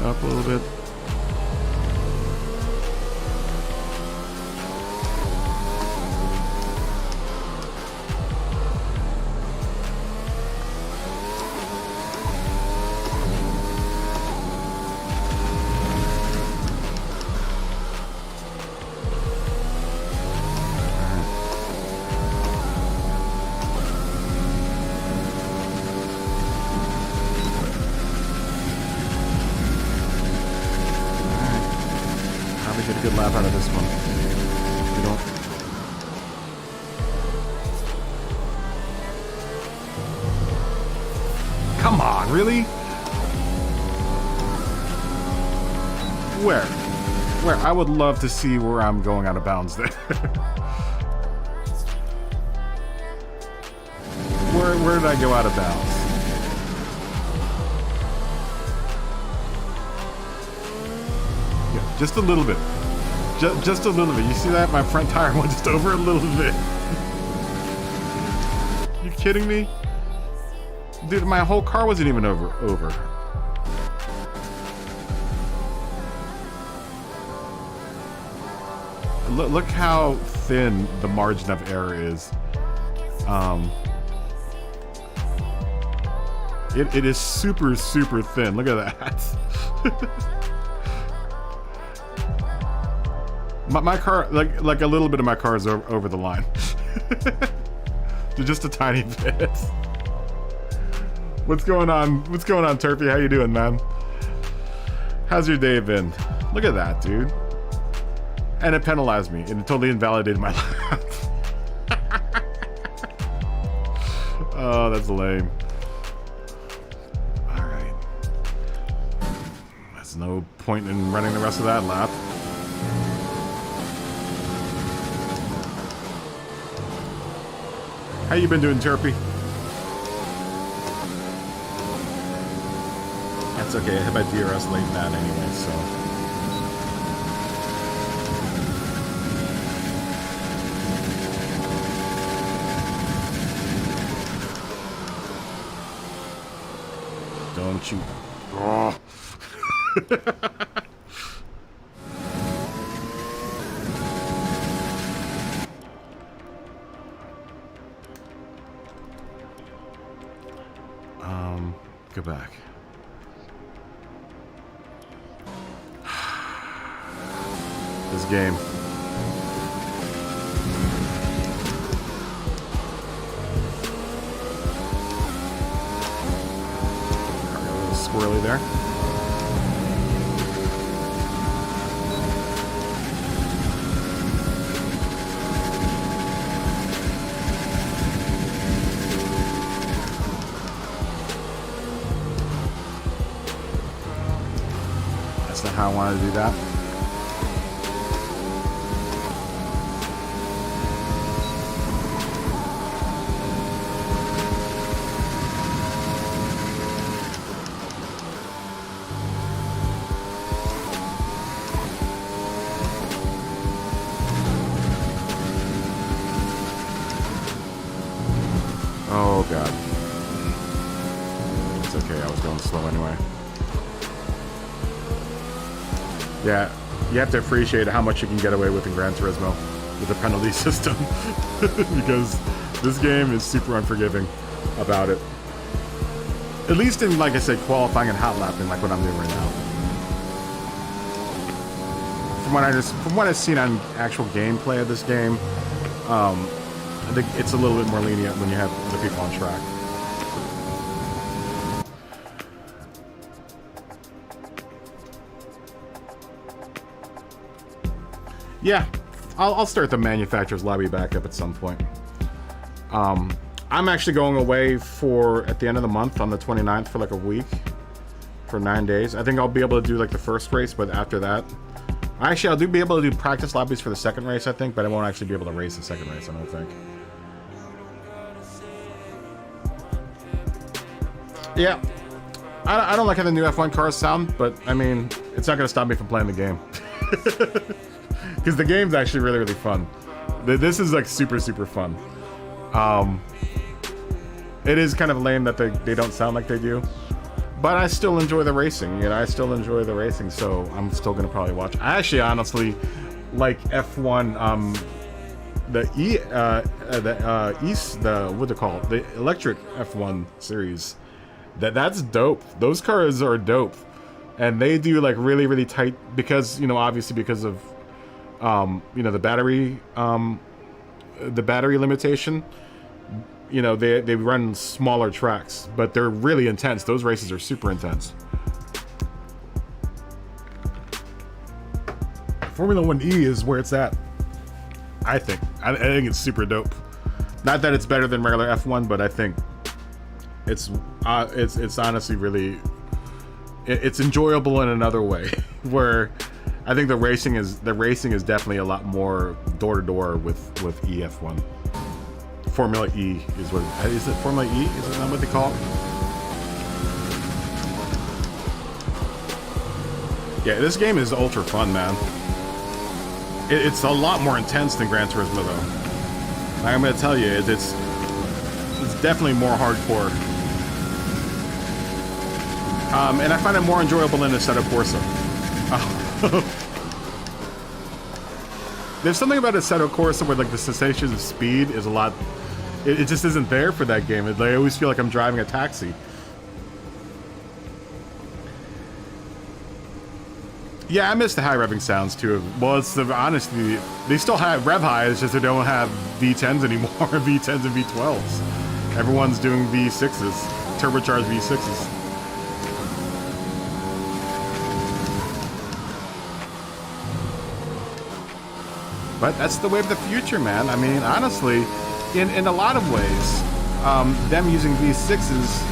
Up a little bit. Get a good lap out of this one. We don't. Come on, really? Where? Where? I would love to see where I'm going out of bounds there. Where did I go out of bounds? Yeah, just a little bit. Just a little bit. You see that? My front tire went just over a little bit. You kidding me? Dude, my whole car wasn't even over. look how thin the margin of error is. It is super, super thin. Look at that. my car, like a little bit of my car is over the line. Just a tiny bit. What's going on? What's going on, Turpy? How you doing, man? How's your day been? Look at that, dude. And it penalized me. It totally invalidated my laugh. Oh, that's lame. Alright. There's no point in running the rest of that lap. How you been doing, Turpy? That's okay. I had my DRS late in that anyway, so. Don't you? Oh. Go back. This game. A little squirrely there. That's not how I wanted to do that. Oh god. It's okay, I was going slow anyway. Yeah, you have to appreciate how much you can get away with in Gran Turismo with the penalty system. Because this game is super unforgiving about it. At least in, like I said, qualifying and hot lapping, like what I'm doing right now. From what I've seen on actual gameplay of this game, I think it's a little bit more lenient when you have other people on track. Yeah, I'll start the manufacturer's lobby back up at some point. I'm actually going away at the end of the month on the 29th for like a week, for 9 days. I think I'll be able to do like the first race, but after that, actually I'll be able to do practice lobbies for the second race, I think, but I won't actually be able to race the second race, I don't think. Yeah, I don't like how the new F1 cars sound, but I mean, it's not going to stop me from playing the game. Because the game's actually really, really fun. This is like super, super fun. It is kind of lame that they don't sound like they do, but I still enjoy the racing. You know, I still enjoy the racing, so I'm still going to probably watch. I actually honestly like F1, what they call it, the electric F1 series. That's dope. Those cars are dope, and they do like really, really tight, because, you know, obviously because of you know, the battery limitation. You know, they run smaller tracks, but they're really intense. Those races are super intense. Formula 1E is where it's at, I think. I think it's super dope. Not that it's better than regular F1, but I think it's honestly really, it's enjoyable in another way. Where I think the racing is definitely a lot more door to door with EF1. Formula E is what is it? Formula E, is that what they call it? Yeah, this game is ultra fun, man. It's a lot more intense than Gran Turismo, though. I'm gonna tell you, it's definitely more hardcore. And I find it more enjoyable than Assetto Corsa. There's something about Assetto Corsa where like the sensation of speed is a lot. It just isn't there for that game. I always feel like I'm driving a taxi. Yeah, I miss the high revving sounds too. Well, it's honestly, they still have rev high. It's just they don't have V10s anymore. V10s and V12s. Everyone's doing V6s, turbocharged V6s. But that's the way of the future, man. I mean, honestly, in a lot of ways, them using V6s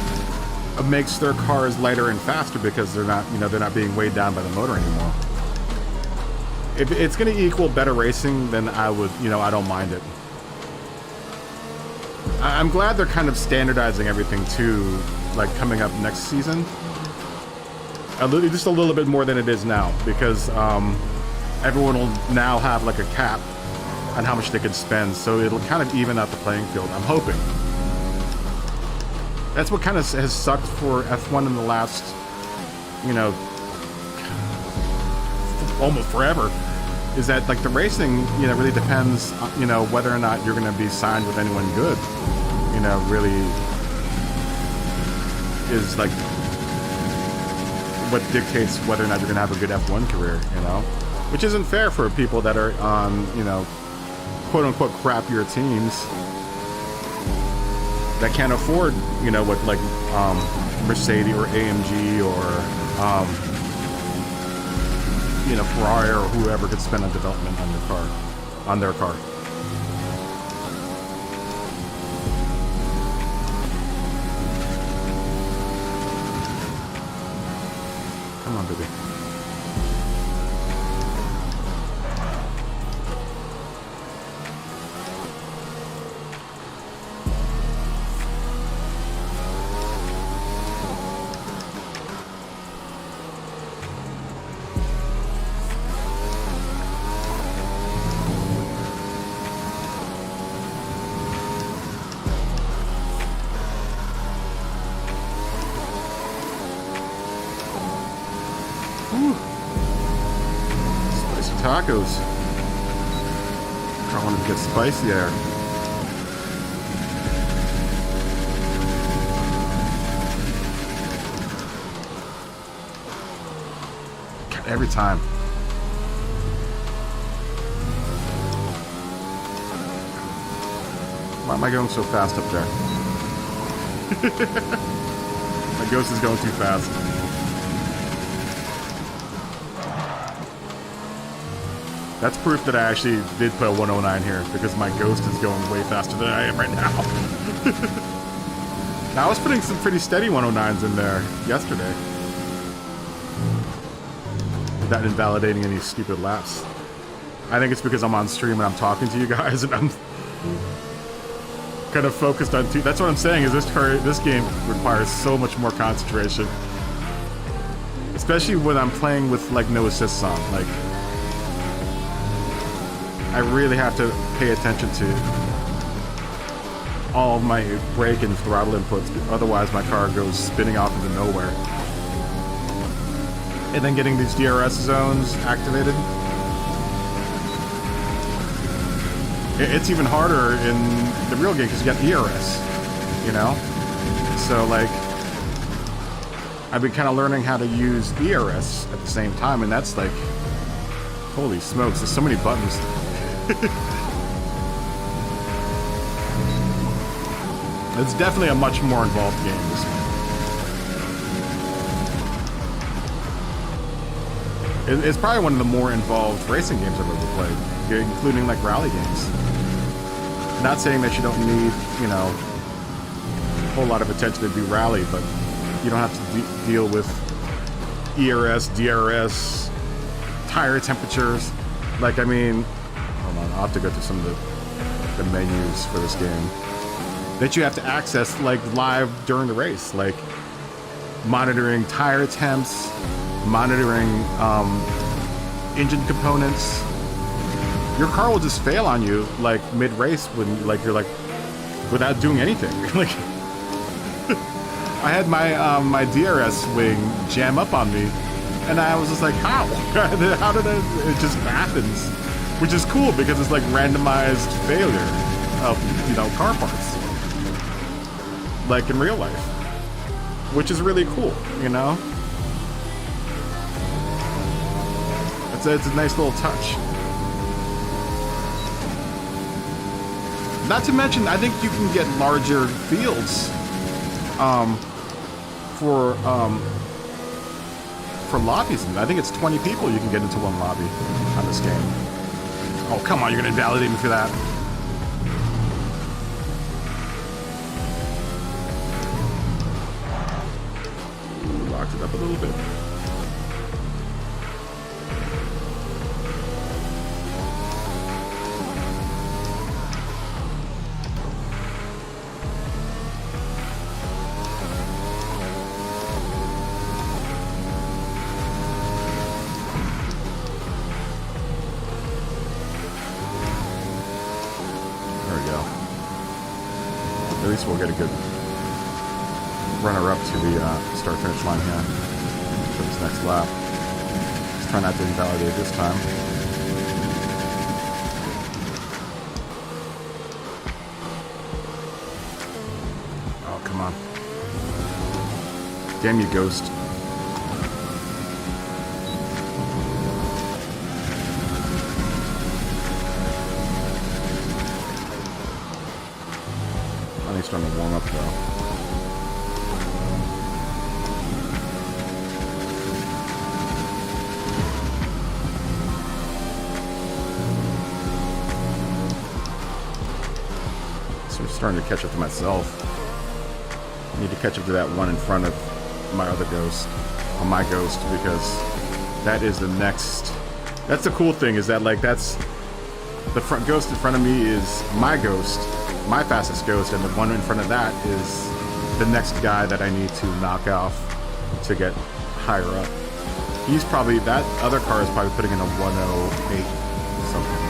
makes their cars lighter and faster because they're not being weighed down by the motor anymore. If it's going to equal better racing, then I don't mind it. I'm glad they're kind of standardizing everything too, like coming up next season. Just a little bit more than it is now, because everyone will now have like a cap on how much they can spend, so it'll kind of even out the playing field. I'm hoping. That's what kind of has sucked for F1 in the last, almost forever, is that like the racing, really depends, whether or not you're going to be signed with anyone good. Really is like what dictates whether or not you're going to have a good F1 career, which isn't fair for people that are on, quote unquote crappier teams that can't afford, what like Mercedes or AMG or Ferrari or whoever could spend on development on their car. Come on, baby. Tacos. I wanted to get spicy there. God, every time. Why am I going so fast up there? My ghost is going too fast. That's proof that I actually did put a 109 here, because my ghost is going way faster than I am right now. Now, I was putting some pretty steady 109s in there yesterday, without invalidating any stupid laps. I think it's because I'm on stream and I'm talking to you guys, and I'm kind of focused on that's what I'm saying, is this game requires so much more concentration. Especially when I'm playing with like no assists on. Like, I really have to pay attention to all of my brake and throttle inputs, otherwise my car goes spinning off into nowhere. And then getting these DRS zones activated. It's even harder in the real game because you got ERS, So like, I've been kind of learning how to use ERS at the same time, and that's like, holy smokes, there's so many buttons. It's definitely a much more involved game, this one. It's probably one of the more involved racing games I've ever played, including like rally games. Not saying that you don't need, a whole lot of attention to do rally, but you don't have to deal with ERS, DRS, tire temperatures. Like, I mean, hold on, I'll have to go through some of the menus for this game that you have to access like live during the race, like monitoring tire temps, monitoring engine components. Your car will just fail on you like mid-race when like you're like without doing anything. Like I had my my DRS wing jam up on me, and I was just like, how? How did it just happens? which is cool because it's like randomized failure of, you know, car parts, like in real life, which is really cool, you know. It's a nice little touch. Not to mention, I think you can get larger fields for lobbies. I think it's 20 people you can get into one lobby on this game. Oh, come on, you're gonna invalidate me for that. Ooh, locked it up a little bit. At least we'll get a good runner-up to the start-finish line here for this next lap. Just try not to invalidate this time. Oh, come on. Damn you, Ghost. Starting to warm up though. So I'm starting to catch up to myself. I need to catch up to that one in front of my other ghost, or my ghost, because that is the next. That's the cool thing, is that like that's the front ghost in front of me is my ghost. My fastest ghost, and the one in front of that is the next guy that I need to knock off to get higher up. He's probably, that other car is probably putting in a 108 something.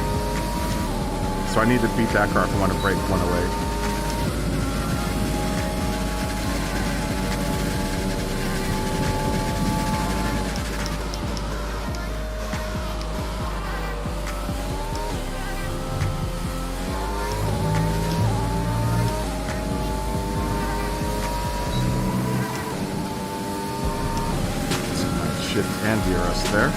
So I need to beat that car if I want to break 108. And DRS there.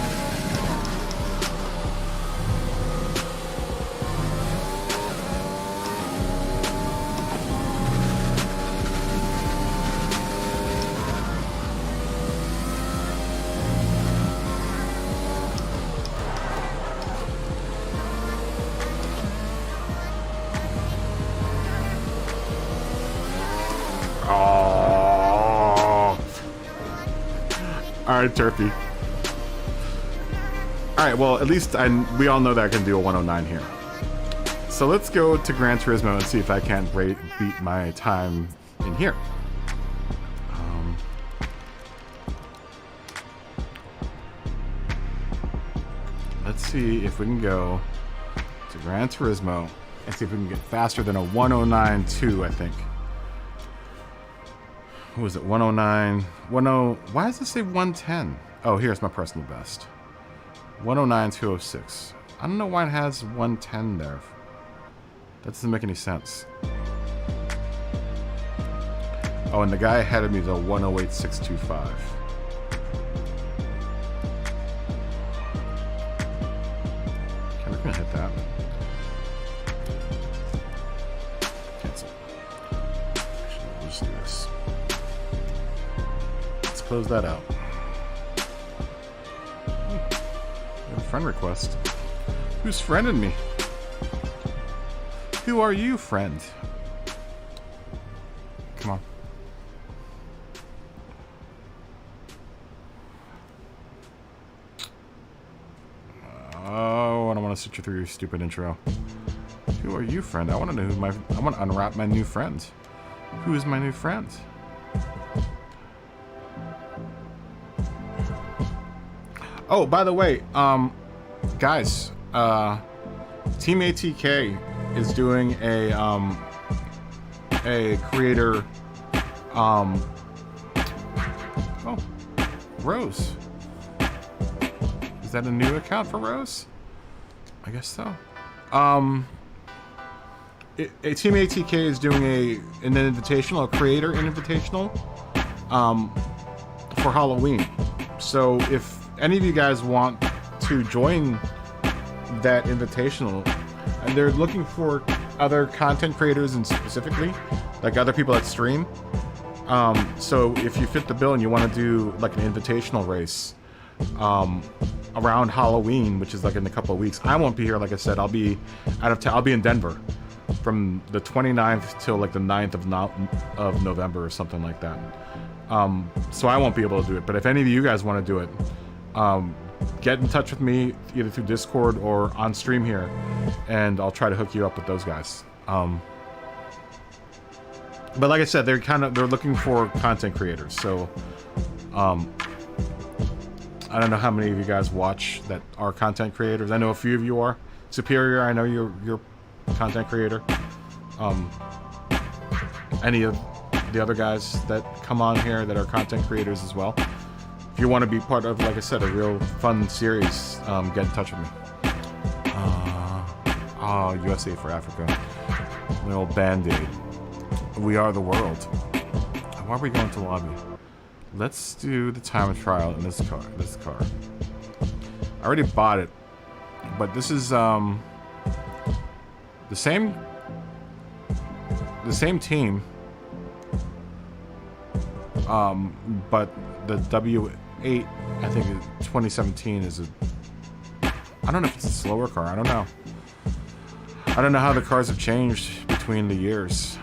Oh. All right, Turpy. Alright, well, at least we all know that I can do a 109 here. So let's go to Gran Turismo and see if I can't beat my time in here. Let's see if we can go to Gran Turismo and see if we can get faster than a 109.2, I think. What was it? 109... 10... Why does it say 110? Oh, here's my personal best. 109.206. I don't know why it has 110 there. That doesn't make any sense. Oh, and the guy ahead of me is a 108.625. Okay, we're gonna hit that. Cancel. Actually, we'll just do this. Let's close that out. Friend request. Who's friending me? Who are you, friend? Come on. Oh, I don't want to sit you through your stupid intro. Who are you, friend? I want to know who I want to unwrap my new friend. Who is my new friend? Oh, by the way, guys, Team ATK is doing a creator, oh, Rose. Is that a new account for Rose? I guess so. Team ATK is doing an invitational, a creator invitational, for Halloween. So if any of you guys want to join that invitational, and they're looking for other content creators and specifically, like other people that stream. So if you fit the bill and you want to do like an invitational race, around Halloween, which is like in a couple of weeks. I won't be here, like I said. I'll be out of town. I'll be in Denver from the 29th till like the 9th of November or something like that. So I won't be able to do it. But if any of you guys want to do it, get in touch with me either through Discord or on stream here, and I'll try to hook you up with those guys. But like I said, they're looking for content creators. So I don't know how many of you guys watch that are content creators. I know a few of you are. Superior, I know you're a content creator. Any of the other guys that come on here that are content creators as well. If you want to be part of, like I said, a real fun series, get in touch with me. USA for Africa. The old Band-Aid. We are the world. Why are we going to lobby? Let's do the time trial in this car. I already bought it, but this is the same team. But the W8, I think 2017 is I don't know if it's a slower car. I don't know how the cars have changed between the years.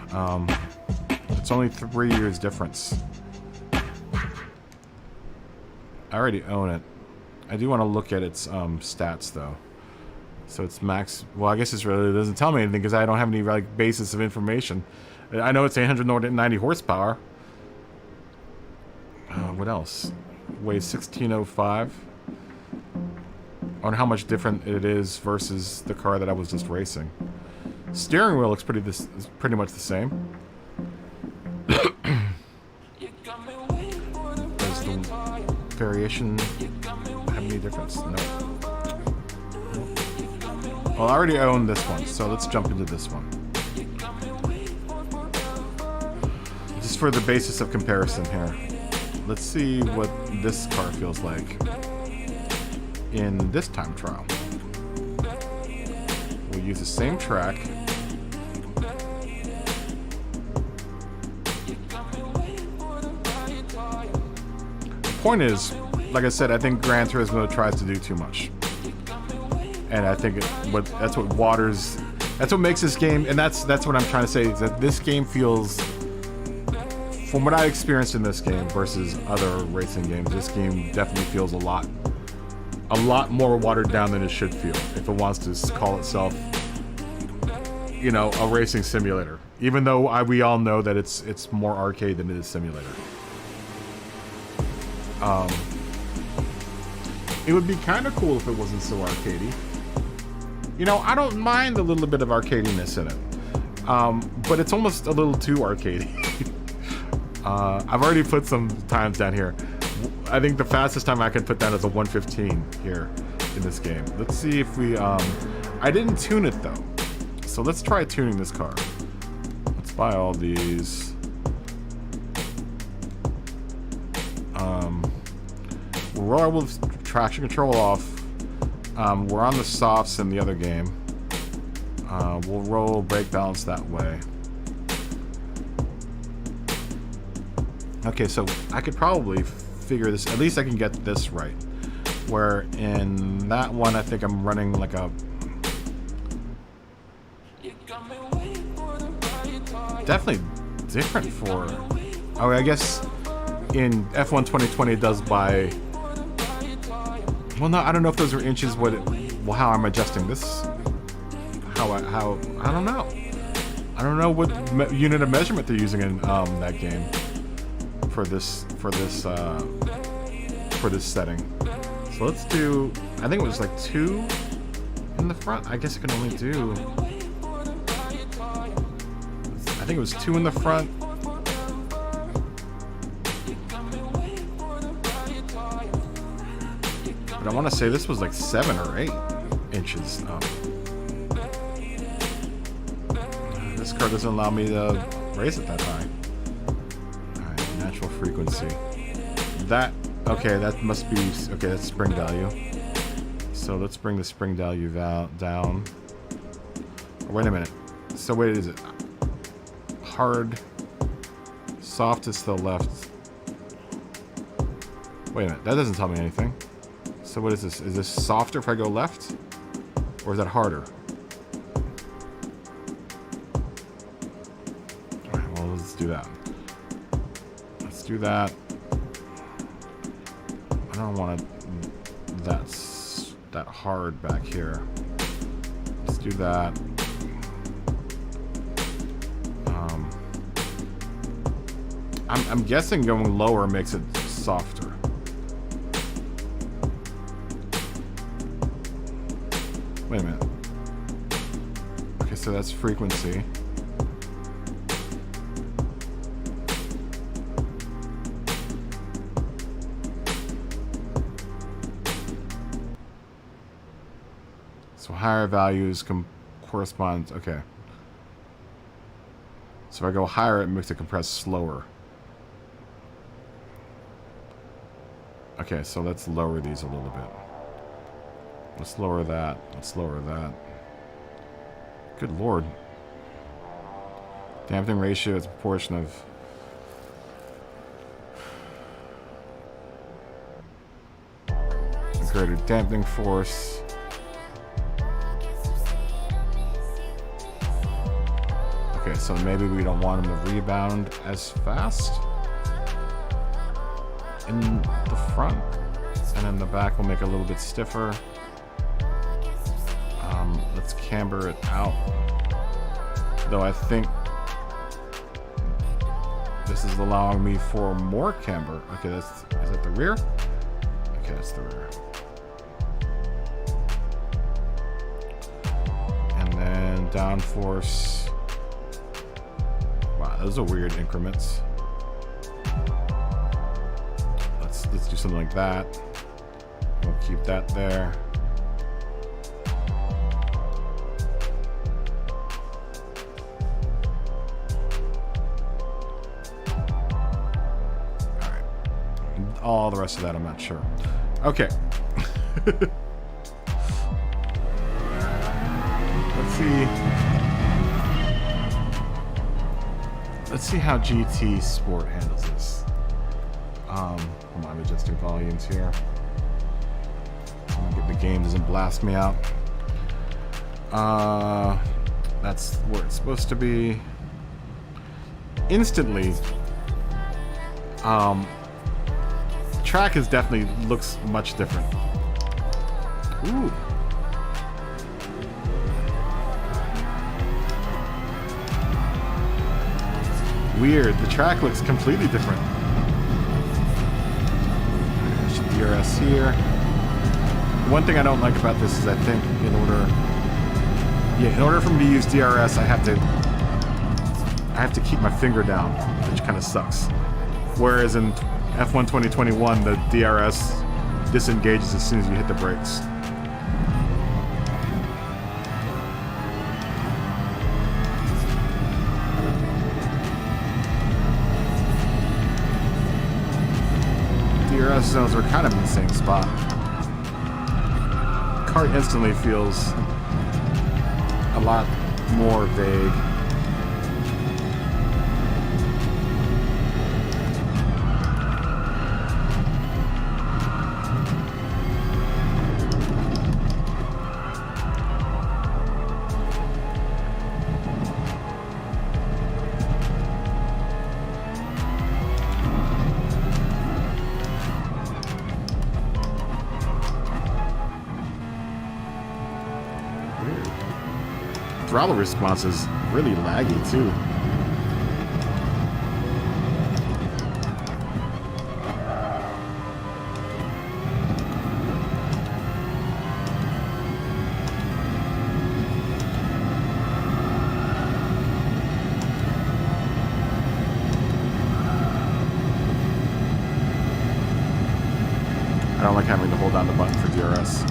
It's only 3 years difference. I already own it. I do want to look at its stats though. So it's max. Well, I guess it really doesn't tell me anything because I don't have any like basis of information. I know it's 890 horsepower. What else? Weighs 1605. I wonder how much different it is versus the car that I was just racing. Steering wheel looks pretty much the same. Does the variation have any difference? No. Well, I already own this one, so let's jump into this one. Just for the basis of comparison here. Let's see what this car feels like in this time trial. We'll use the same track. The point is, like I said, I think Gran Turismo tries to do too much. And I think that's what makes this game, and that's what I'm trying to say, is that this game feels, from what I experienced in this game versus other racing games, this game definitely feels a lot more watered down than it should feel if it wants to call itself, you know, a racing simulator. Even though we all know that it's more arcade than it is simulator. It would be kind of cool if it wasn't so arcadey. You know, I don't mind a little bit of arcadiness in it, but it's almost a little too arcadey. I've already put some times down here. I think the fastest time I can put down is a 115 here in this game. Let's see if we, I didn't tune it though. So let's try tuning this car. Let's buy all these. We'll roll with traction control off. We're on the softs in the other game. We'll roll brake balance that way. Okay, so I could probably figure this, at least I can get this right. Where in that one, I think I'm running like a... Definitely different for... Oh, I guess in F1 2020 it does by... Well, no, I don't know if those are inches, how I'm adjusting this. I don't know. I don't know what unit of measurement they're using in that game. For this setting. So let's do, I think it was like 2 in the front. I guess I can only do, I think it was 2 in the front. But I want to say this was like 7 or 8. inches up. This card doesn't allow me to raise it that high. Alright, natural frequency. That, okay, that must be, okay, that's spring value. So let's bring the spring value down. Oh, wait a minute. So wait, is it hard? Soft is to the left. Wait a minute, that doesn't tell me anything. So what is this? Is this softer if I go left? Or is that harder? Alright, well, let's do that. Let's do that. I don't want that hard back here. Let's do that. I'm guessing going lower makes it softer. Wait a minute. Okay, so that's frequency. So higher values correspond. Okay. So if I go higher, it makes it compress slower. Okay, so let's lower these a little bit. Let's lower that. Let's lower that. Good lord. Dampening ratio is a proportion of... greater dampening force. Okay, so maybe we don't want them to rebound as fast. In the front, and then the back will make it a little bit stiffer. Let's camber it out. Though I think this is allowing me for more camber. Okay, is that the rear? Okay, that's the rear. And then downforce. Wow, those are weird increments. Let's do something like that. We'll keep that there. Alright. All the rest of that I'm not sure. Okay. Let's see how GT Sport handles this. Hold on, I'm adjusting volumes here. The game doesn't blast me out. That's where it's supposed to be. Instantly, track is definitely looks much different. Ooh. Weird. The track looks completely different. DRS here. One thing I don't like about this is I think in order for me to use DRS, I have to keep my finger down, which kind of sucks. Whereas in F1 2021, the DRS disengages as soon as you hit the brakes. DRS zones are kind of in the same spot. Car instantly feels a lot more vague. Throttle response is really laggy too. I don't like having to hold down the button for DRS.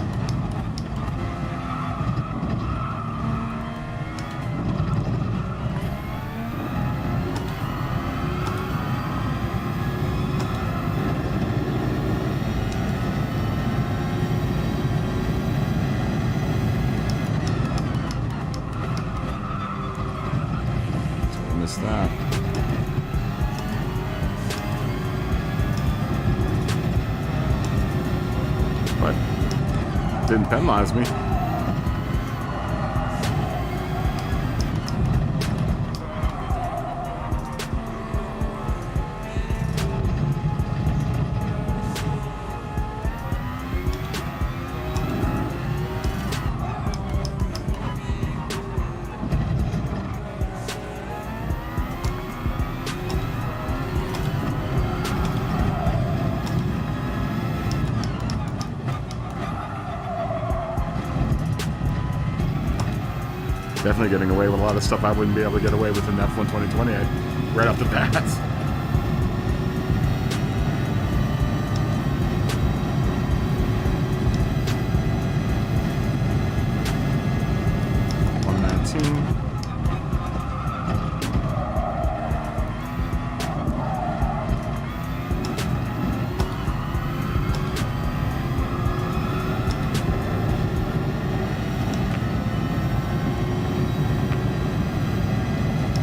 missed that. But didn't penalize me. Definitely getting away with a lot of stuff I wouldn't be able to get away with in F1 2020 right off the bat.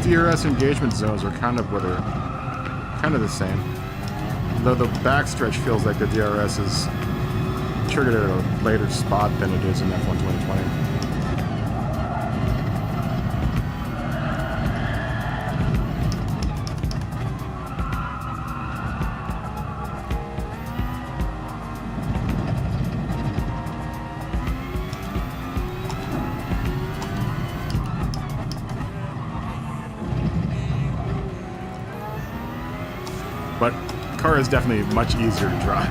DRS engagement zones are kind of the same. Though the backstretch feels like the DRS is triggered at a later spot than it is in F1 2020. But car is definitely much easier to drive.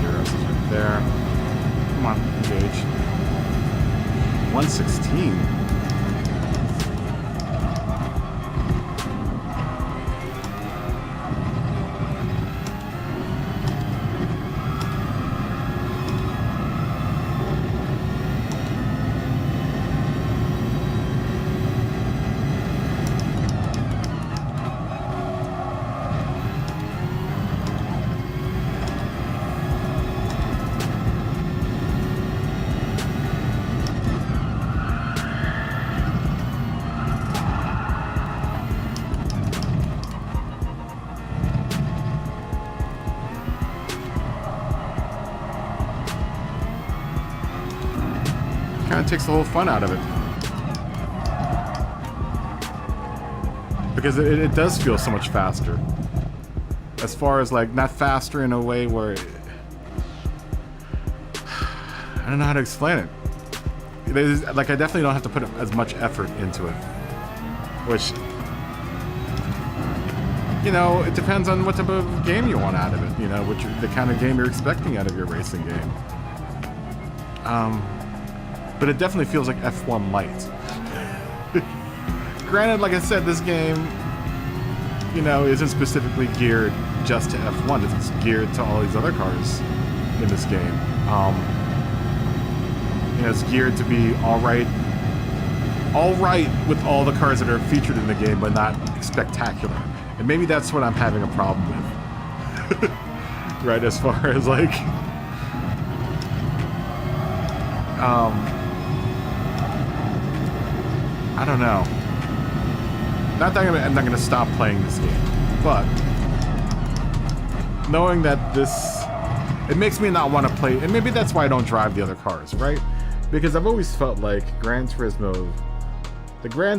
DRS is right there. Come on, engage. 116. Kind of takes the whole fun out of it, because it does feel so much faster. As far as like not faster in a way where I don't know how to explain it. It is, like I definitely don't have to put as much effort into it, which, you know, it depends on what type of game you want out of it. You know, the kind of game you're expecting out of your racing game. But it definitely feels like F1 light. Granted, like I said, this game, you know, isn't specifically geared just to F1. It's geared to all these other cars in this game. You know, it's geared to be all right with all the cars that are featured in the game, but not spectacular. And maybe that's what I'm having a problem with. Right, as far as like, I don't know. Not that I'm not going to stop playing this game, but knowing that it makes me not want to play, and maybe that's why I don't drive the other cars, right? Because I've always felt like the Gran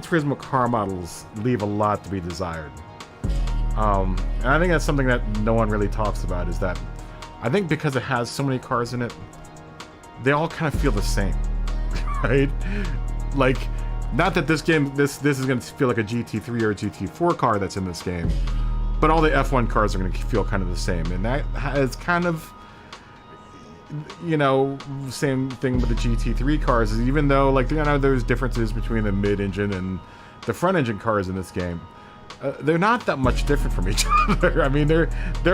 Turismo car models leave a lot to be desired. And I think that's something that no one really talks about, is that I think because it has so many cars in it, they all kind of feel the same, right? Like, not that this game, this is going to feel like a GT3 or a GT4 car that's in this game, but all the F1 cars are going to feel kind of the same. And that is kind of, you know, same thing with the GT3 cars, is even though, like, you know, there's differences between the mid-engine and the front-engine cars in this game, they're not that much different from each other. I mean, there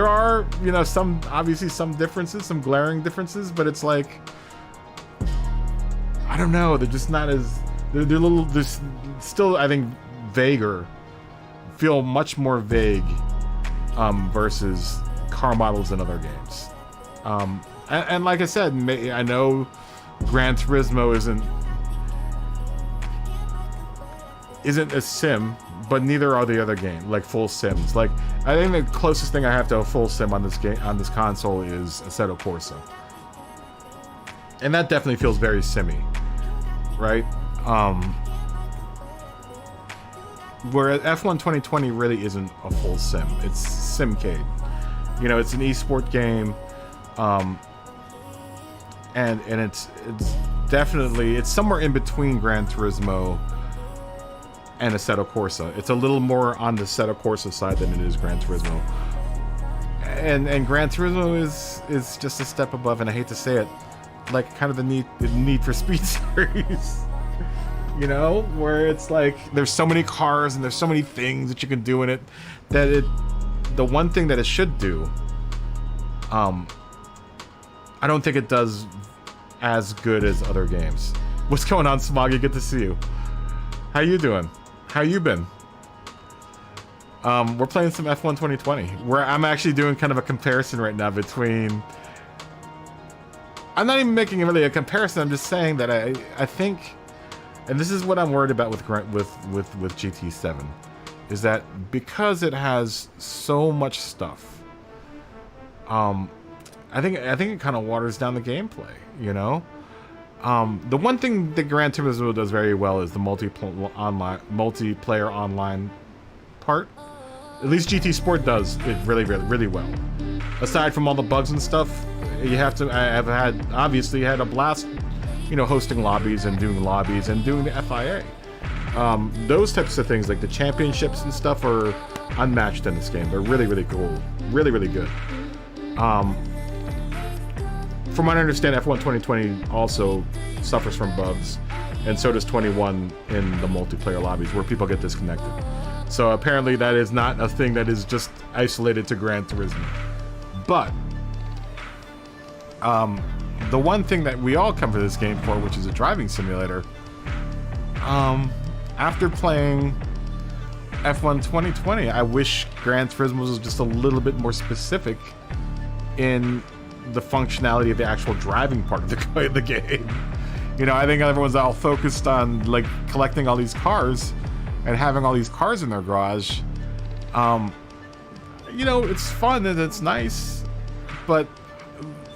are, you know, obviously some differences, some glaring differences, but it's like, I don't know, they're just not as... They're still, I think, feel much more vague versus car models in other games. And like I said, I know Gran Turismo isn't a sim, but neither are the other games, like full sims. Like, I think the closest thing I have to a full sim on this game, on this console, is Assetto Corsa, and that definitely feels very simmy, right? Whereas F1 2020 really isn't a full sim; it's simcade. You know, it's an esport game, and it's definitely, it's somewhere in between Gran Turismo and Assetto Corsa. It's a little more on the Assetto Corsa side than it is Gran Turismo. And Gran Turismo is just a step above, and I hate to say it, like kind of the Need for Speed series. You know, where it's like there's so many cars and there's so many things that you can do in it that the one thing that it should do, I don't think it does as good as other games. What's going on, Smoggy? Good to see you. How you doing? How you been? We're playing some F1 2020, where I'm actually doing kind of a comparison right now between... I'm not even making really a comparison, I'm just saying that I think, and this is what I'm worried about with GT7, is that because it has so much stuff, I think it kind of waters down the gameplay, you know? The one thing that Gran Turismo does very well is the multiplayer online part. At least GT Sport does it really, really, really well. Aside from all the bugs and stuff, I've had a blast, you know, hosting lobbies and doing the FIA. Those types of things, like the championships and stuff, are unmatched in this game. They're really, really cool. Really, really good. From what I understand, F1 2020 also suffers from bugs, and so does 21 in the multiplayer lobbies, where people get disconnected. So apparently that is not a thing that is just isolated to Gran Turismo. But the one thing that we all come to this game for, which is a driving simulator, after playing F1 2020, I wish Gran Turismo was just a little bit more specific in the functionality of the actual driving part of the game. You know, I think everyone's all focused on like collecting all these cars and having all these cars in their garage. You know, it's fun and it's nice, but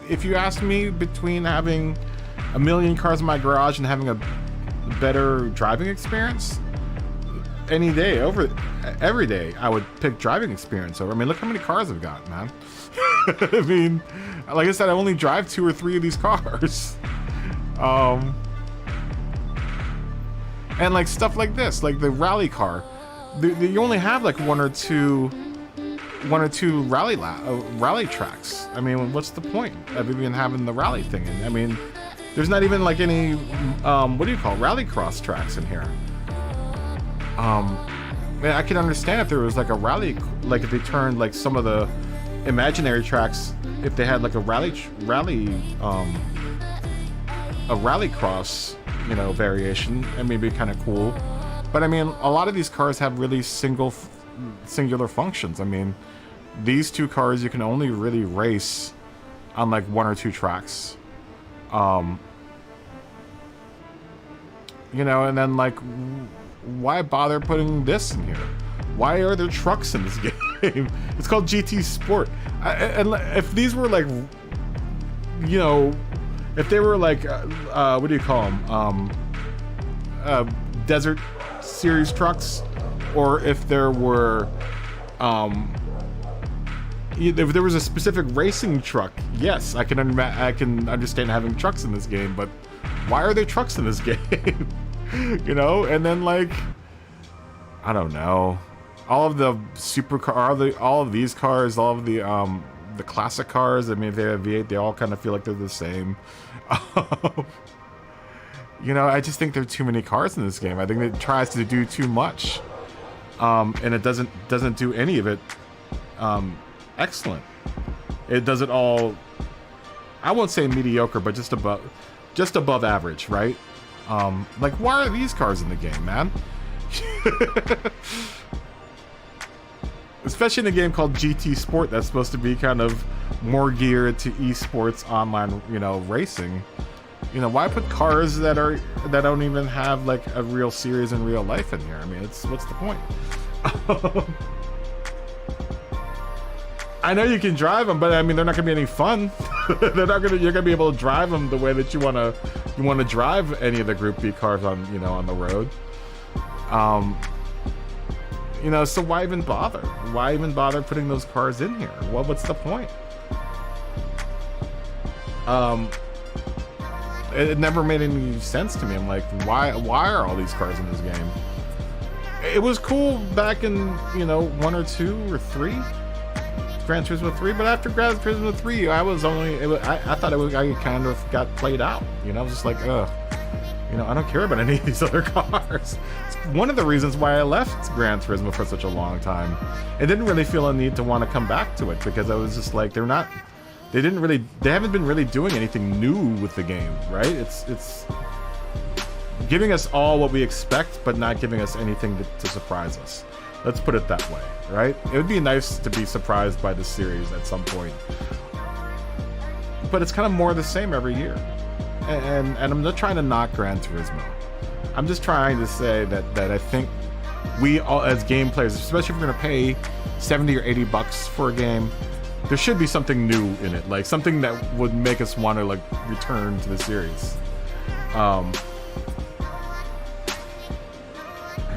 if you ask me, between having a million cars in my garage and having a better driving experience, every day I would pick driving experience over. I mean, look how many cars I've got, man. I mean, like I said, I only drive 2 or 3 of these cars. And like stuff like this, like the rally car, you only have like one or two rally tracks. I mean, what's the point of even having the rally thing? And I mean, there's not even like any rallycross tracks in here. I could understand if there was like a rally, like if they turned like some of the imaginary tracks, if they had like a rallycross, you know, variation, and maybe kind of cool. But I mean, a lot of these cars have really singular functions. I mean, these 2 cars you can only really race on like 1 or 2 tracks. You know, and then like, why bother putting this in here? Why are there trucks in this game? It's called GT Sport. And if these were like, you know, if they were like, what do you call them? Desert series trucks, or if there were, if there was a specific racing truck, yes, I can understand having trucks in this game. But why are there trucks in this game? You know, and then like, I don't know, all of the supercar, all of these cars, all of the classic cars. I mean, if they have V8, they all kind of feel like they're the same. You know, I just think there are too many cars in this game. I think it tries to do too much, and it doesn't do any of it excellent. It does it all, I won't say mediocre, but just above average, right? Like, why are these cars in the game, man? Especially in a game called GT Sport that's supposed to be kind of more geared to esports online, you know, racing. You know, why put cars that don't even have like a real series in real life in here? I mean, what's the point? I know you can drive them, but I mean, they're not gonna be any fun. You're gonna be able to drive them the way that you wanna drive any of the Group B cars on, you know, on the road. You know, so why even bother? Why even bother putting those cars in here? Well, what's the point? It never made any sense to me. I'm like, why are all these cars in this game? It was cool back in, you know, 1 or 2 or 3, Gran Turismo 3, but after Gran Turismo 3, I thought I kind of got played out. You know, I was just like, ugh. You know, I don't care about any of these other cars. It's one of the reasons why I left Gran Turismo for such a long time. I didn't really feel a need to want to come back to it because I was just like, they haven't been really doing anything new with the game, right? It's giving us all what we expect, but not giving us anything to surprise us. Let's put it that way, right? It would be nice to be surprised by the series at some point. But it's kind of more the same every year. And I'm not trying to knock Gran Turismo. I'm just trying to say that I think we all, as game players, especially if we're gonna pay 70 or 80 bucks for a game, there should be something new in it, like something that would make us want to like return to the series. Have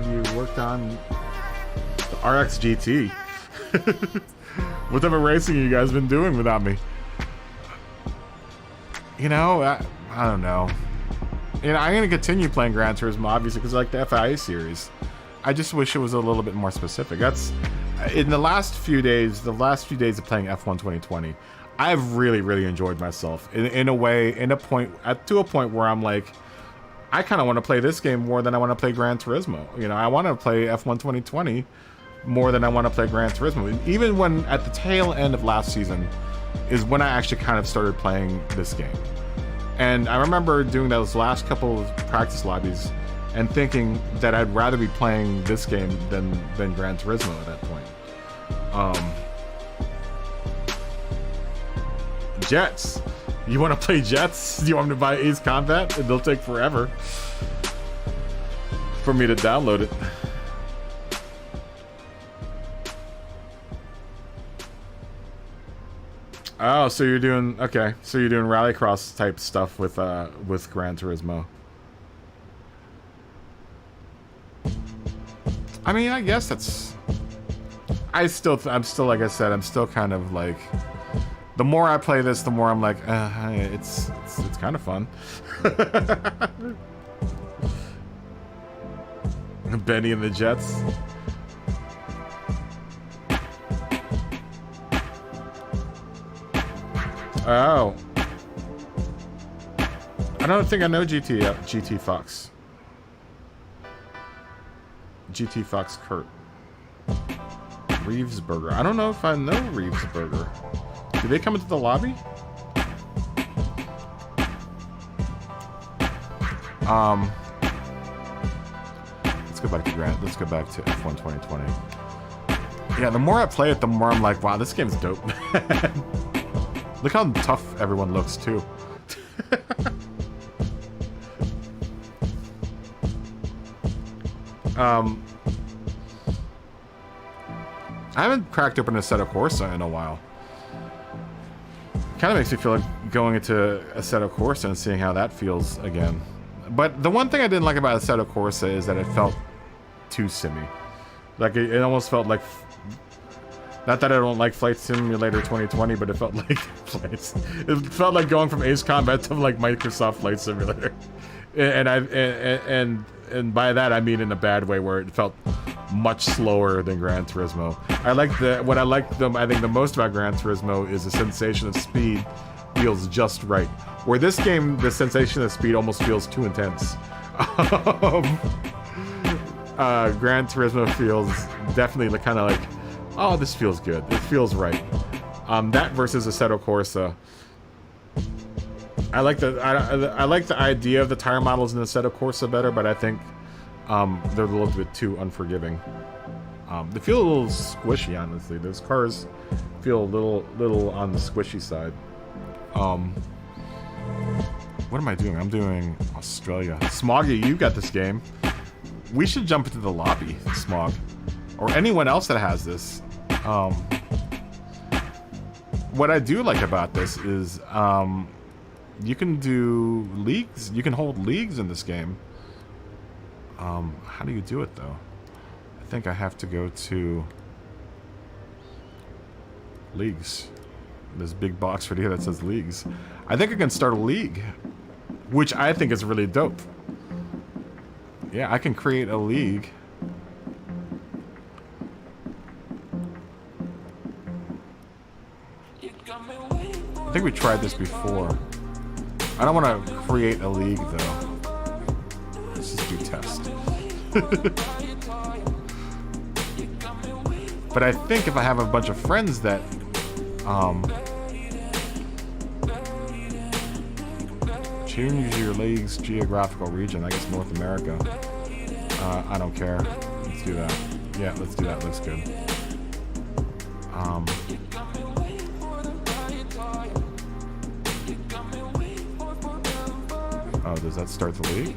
you worked on the RX GT? What type of racing have you guys been doing without me? You know, I don't know. You know, I'm gonna continue playing Gran Turismo, obviously, because I like the FIA series. I just wish it was a little bit more specific. That's in the last few days of playing F1 2020. I've really enjoyed myself to a point where I'm like, I kind of want to play this game more than I want to play Gran Turismo. You know, I want to play F1 2020 more than I want to play Gran Turismo. Even when at the tail end of last season is when I actually kind of started playing this game. And I remember doing those last couple of practice lobbies and thinking that I'd rather be playing this game than Gran Turismo at that point. Jets. You want to play Jets? Do you want me to buy Ace Combat? It'll take forever for me to download it. Oh, so you're doing rallycross type stuff with Gran Turismo. I mean, I guess that's. I'm still like I said, I'm still kind of like. The more I play this, the more I'm like, it's kind of fun. Benny and the Jets. Oh. I don't think I know GT Fox. GT Fox Kurt. Reeves Burger. I don't know if I know Reeves Burger. Do they come into the lobby? Let's go back to F1 2020. Yeah, the more I play it, the more I'm like, wow, this game's dope. Look how tough everyone looks, too. I haven't cracked open Assetto Corsa in a while. Kind of makes me feel like going into Assetto Corsa and seeing how that feels again. But the one thing I didn't like about Assetto Corsa is that it felt too simmy. Like, it almost felt like... Not that I don't like Flight Simulator 2020, but it felt like flights. It felt like going from Ace Combat to like Microsoft Flight Simulator, and by that I mean in a bad way, where it felt much slower than Gran Turismo. I think the most about Gran Turismo is the sensation of speed feels just right. Where this game, the sensation of speed almost feels too intense. Gran Turismo feels definitely kind of like, oh, this feels good. It feels right. That versus Assetto Corsa. I like the idea of the tire models in Assetto Corsa better, but I think they're a little bit too unforgiving. They feel a little squishy, honestly. Those cars feel a little on the squishy side. What am I doing? I'm doing Australia. Smoggy, you got this game. We should jump into the lobby, Smog. Or anyone else that has this. What I do like about this is you can do leagues. You can hold leagues in this game. How do you do it, though? I think I have to go to leagues. This big box right here that says leagues. I think I can start a league, which I think is really dope. Yeah, I can create a league. I think we tried this before. I don't want to create a league, though. Let's just do test. But I think if I have a bunch of friends that change your league's geographical region, I guess North America. I don't care. Let's do that. Yeah, let's do that. Looks good. Oh, does that start the league?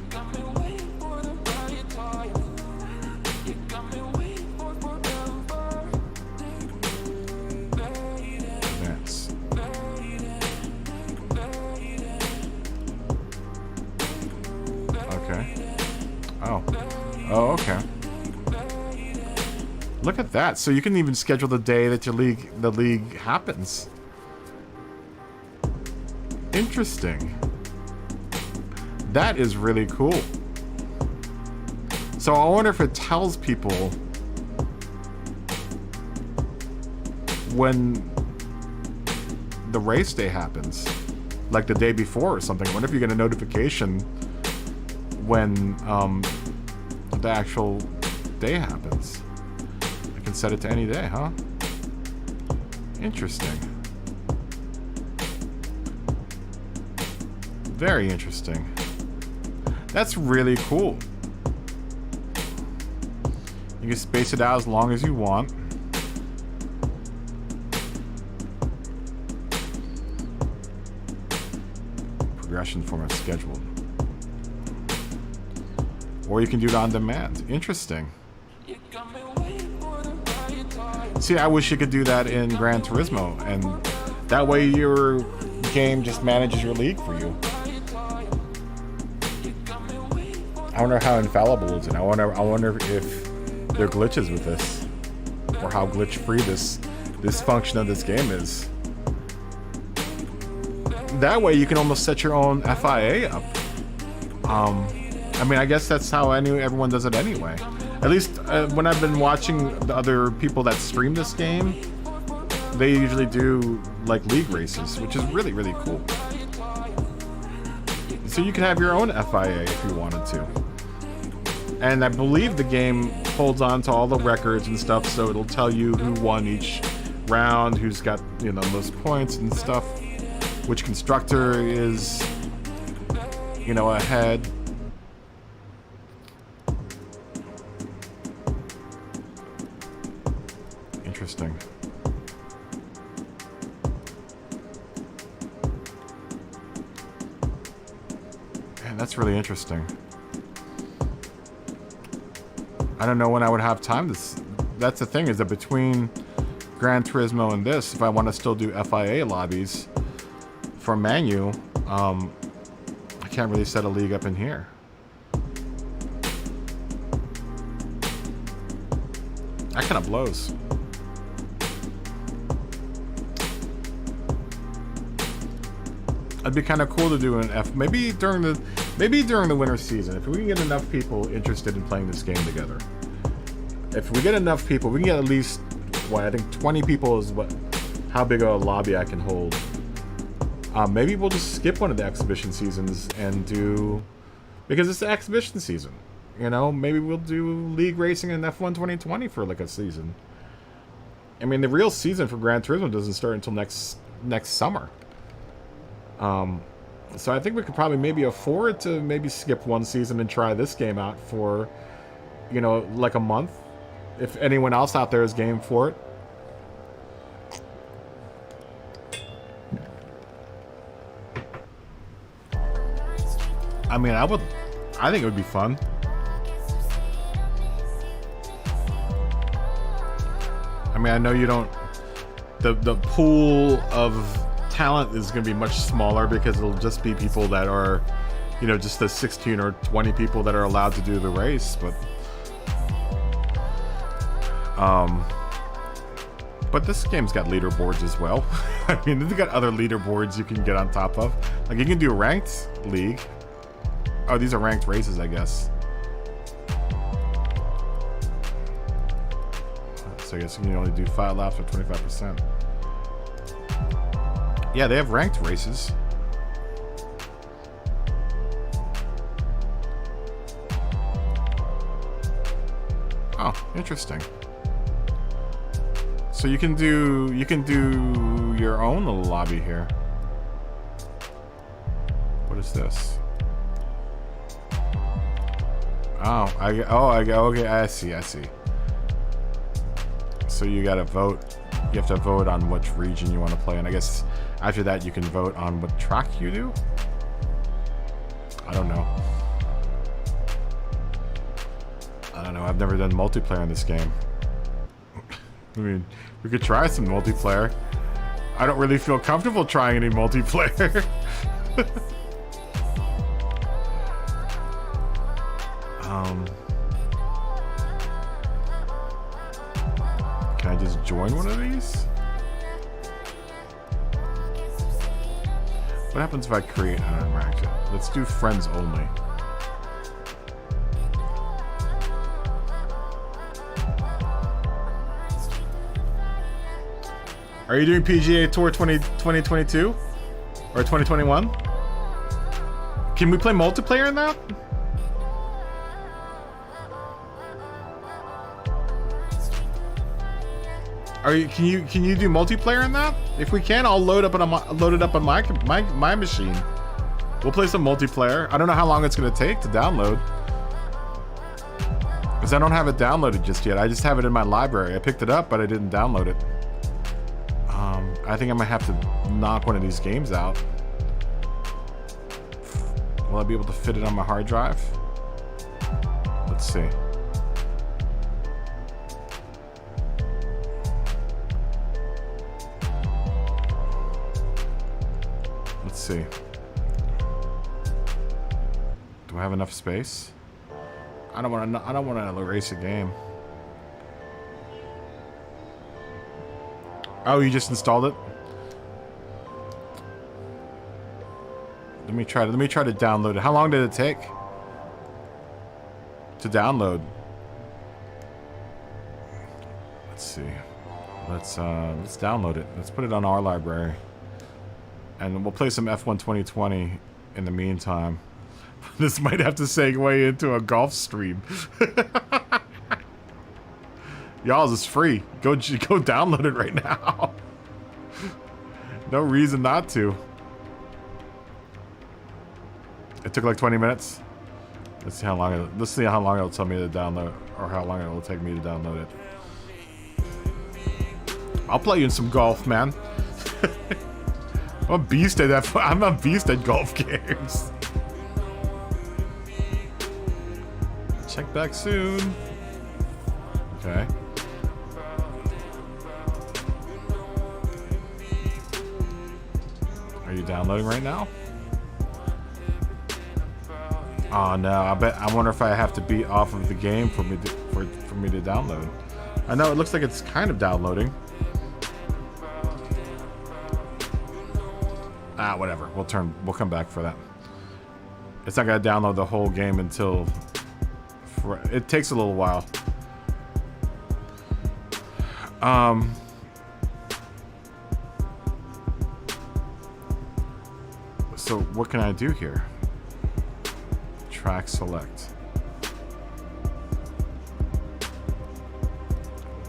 Advance. Okay. Oh. Oh, okay. Look at that. So you can even schedule the day that the league happens. Interesting. That is really cool. So I wonder if it tells people when the race day happens, like the day before or something. I wonder if you get a notification when the actual day happens. I can set it to any day, huh? Interesting. Very interesting. That's really cool. You can space it out as long as you want. Progression format scheduled. Or you can do it on demand. Interesting. See, I wish you could do that in Gran Turismo, and that way your game just manages your league for you. I wonder how infallible is it. I wonder if there are glitches with this, or how glitch-free this function of this game is. That way, you can almost set your own FIA up. I mean, I guess that's how everyone does it anyway. At least when I've been watching the other people that stream this game, they usually do like league races, which is really, really cool. So you can have your own FIA if you wanted to. And I believe the game holds on to all the records and stuff, so it'll tell you who won each round, who's got, you know, most points and stuff, which constructor is, you know, ahead. Interesting. Man, that's really interesting. I don't know when I would have time. That's the thing, is that between Gran Turismo and this, if I want to still do FIA lobbies for Manu, I can't really set a league up in here. That kind of blows. It'd be kind of cool to do an maybe during the winter season, if we can get enough people interested in playing this game together. If we get enough people, we can get at least, what, I think 20 people is how big of a lobby I can hold. Maybe we'll just skip one of the exhibition seasons and do, because it's the exhibition season, you know. Maybe we'll do league racing in F1 2020 for like a season. I mean, the real season for Gran Turismo doesn't start until next summer. So I think we could probably maybe afford to maybe skip one season and try this game out for you know, like a month. If anyone else out there is game for it. I mean, I think it would be fun. I mean, I know you don't, the pool of talent is going to be much smaller because it'll just be people that are, you know, just the 16 or 20 people that are allowed to do the race, but this game's got leaderboards as well. I mean, they've got other leaderboards you can get on top of. Like, you can do a ranked league. Oh, these are ranked races, I guess. So I guess you can only do 5 laps for 25%. Yeah, they have ranked races. Oh, interesting. So you can do your own little lobby here. What is this? Okay, I see. So you gotta vote. You have to vote on which region you want to play, and I guess after that you can vote on what track you do. I don't know. I've never done multiplayer in this game. I mean, we could try some multiplayer. I don't really feel comfortable trying any multiplayer. Can I just join one of these? What happens if I create an interaction? Let's do friends only. Are you doing PGA Tour 2022 or 2021? Can we play multiplayer in that? Can you do multiplayer in that? If we can, I'll load it up on my machine. We'll play some multiplayer. I don't know how long it's gonna take to download, because I don't have it downloaded just yet. I just have it in my library. I picked it up, but I didn't download it. I think I might have to knock one of these games out. Will I be able to fit it on my hard drive? Let's see. Let's see. Do I have enough space? I don't want to erase a game. Oh, you just installed it? Let me try to download it. How long did it take to download? Let's see. Let's download it. Let's put it on our library. And we'll play some F1 2020 in the meantime. This might have to segue into a golf stream. Y'all's is free. Go download it right now. No reason not to. It took like 20 minutes. Let's see how long it'll tell me to download, or how long it will take me to download it. I'll play you in some golf, man. I'm a beast at that. I'm a beast at golf games. Check back soon. Okay. Are you downloading right now? Oh no! I wonder if I have to be off of the game for me to download. I know it looks like it's kind of downloading. Whatever. We'll come back for that. It's not gonna download the whole game until. It takes a little while. So what can I do here? Track select.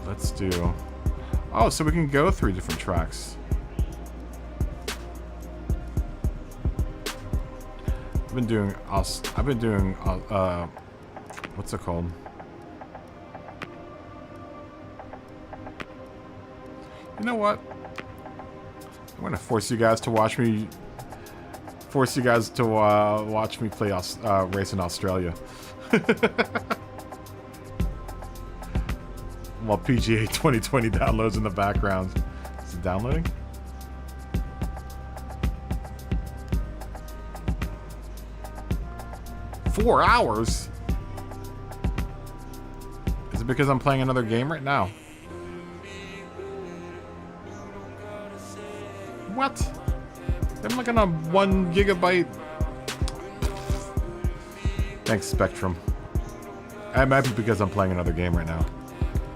Let's do. Oh, so we can go through different tracks. I've been doing what's it called? You know what? I'm gonna force you guys to watch me. Force you guys to watch me play race in Australia. While PGA 2020 downloads in the background. Is it downloading? Four hours? Is it because I'm playing another game right now? What? I'm like on a 1 gigabyte. Thanks, Spectrum. It might be because I'm playing another game right now.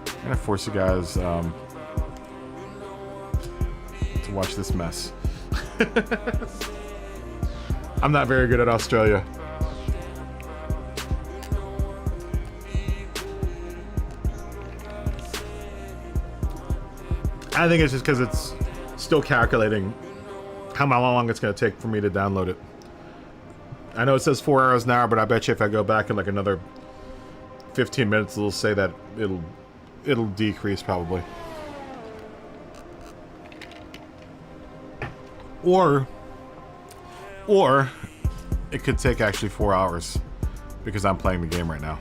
I'm gonna force you guys to watch this mess. I'm not very good at Australia. I think it's just because it's still calculating how long it's going to take for me to download it. I know it says 4 hours an hour, but I bet you if I go back in like another 15 minutes, it'll say that it'll decrease probably. Or it could take actually 4 hours because I'm playing the game right now.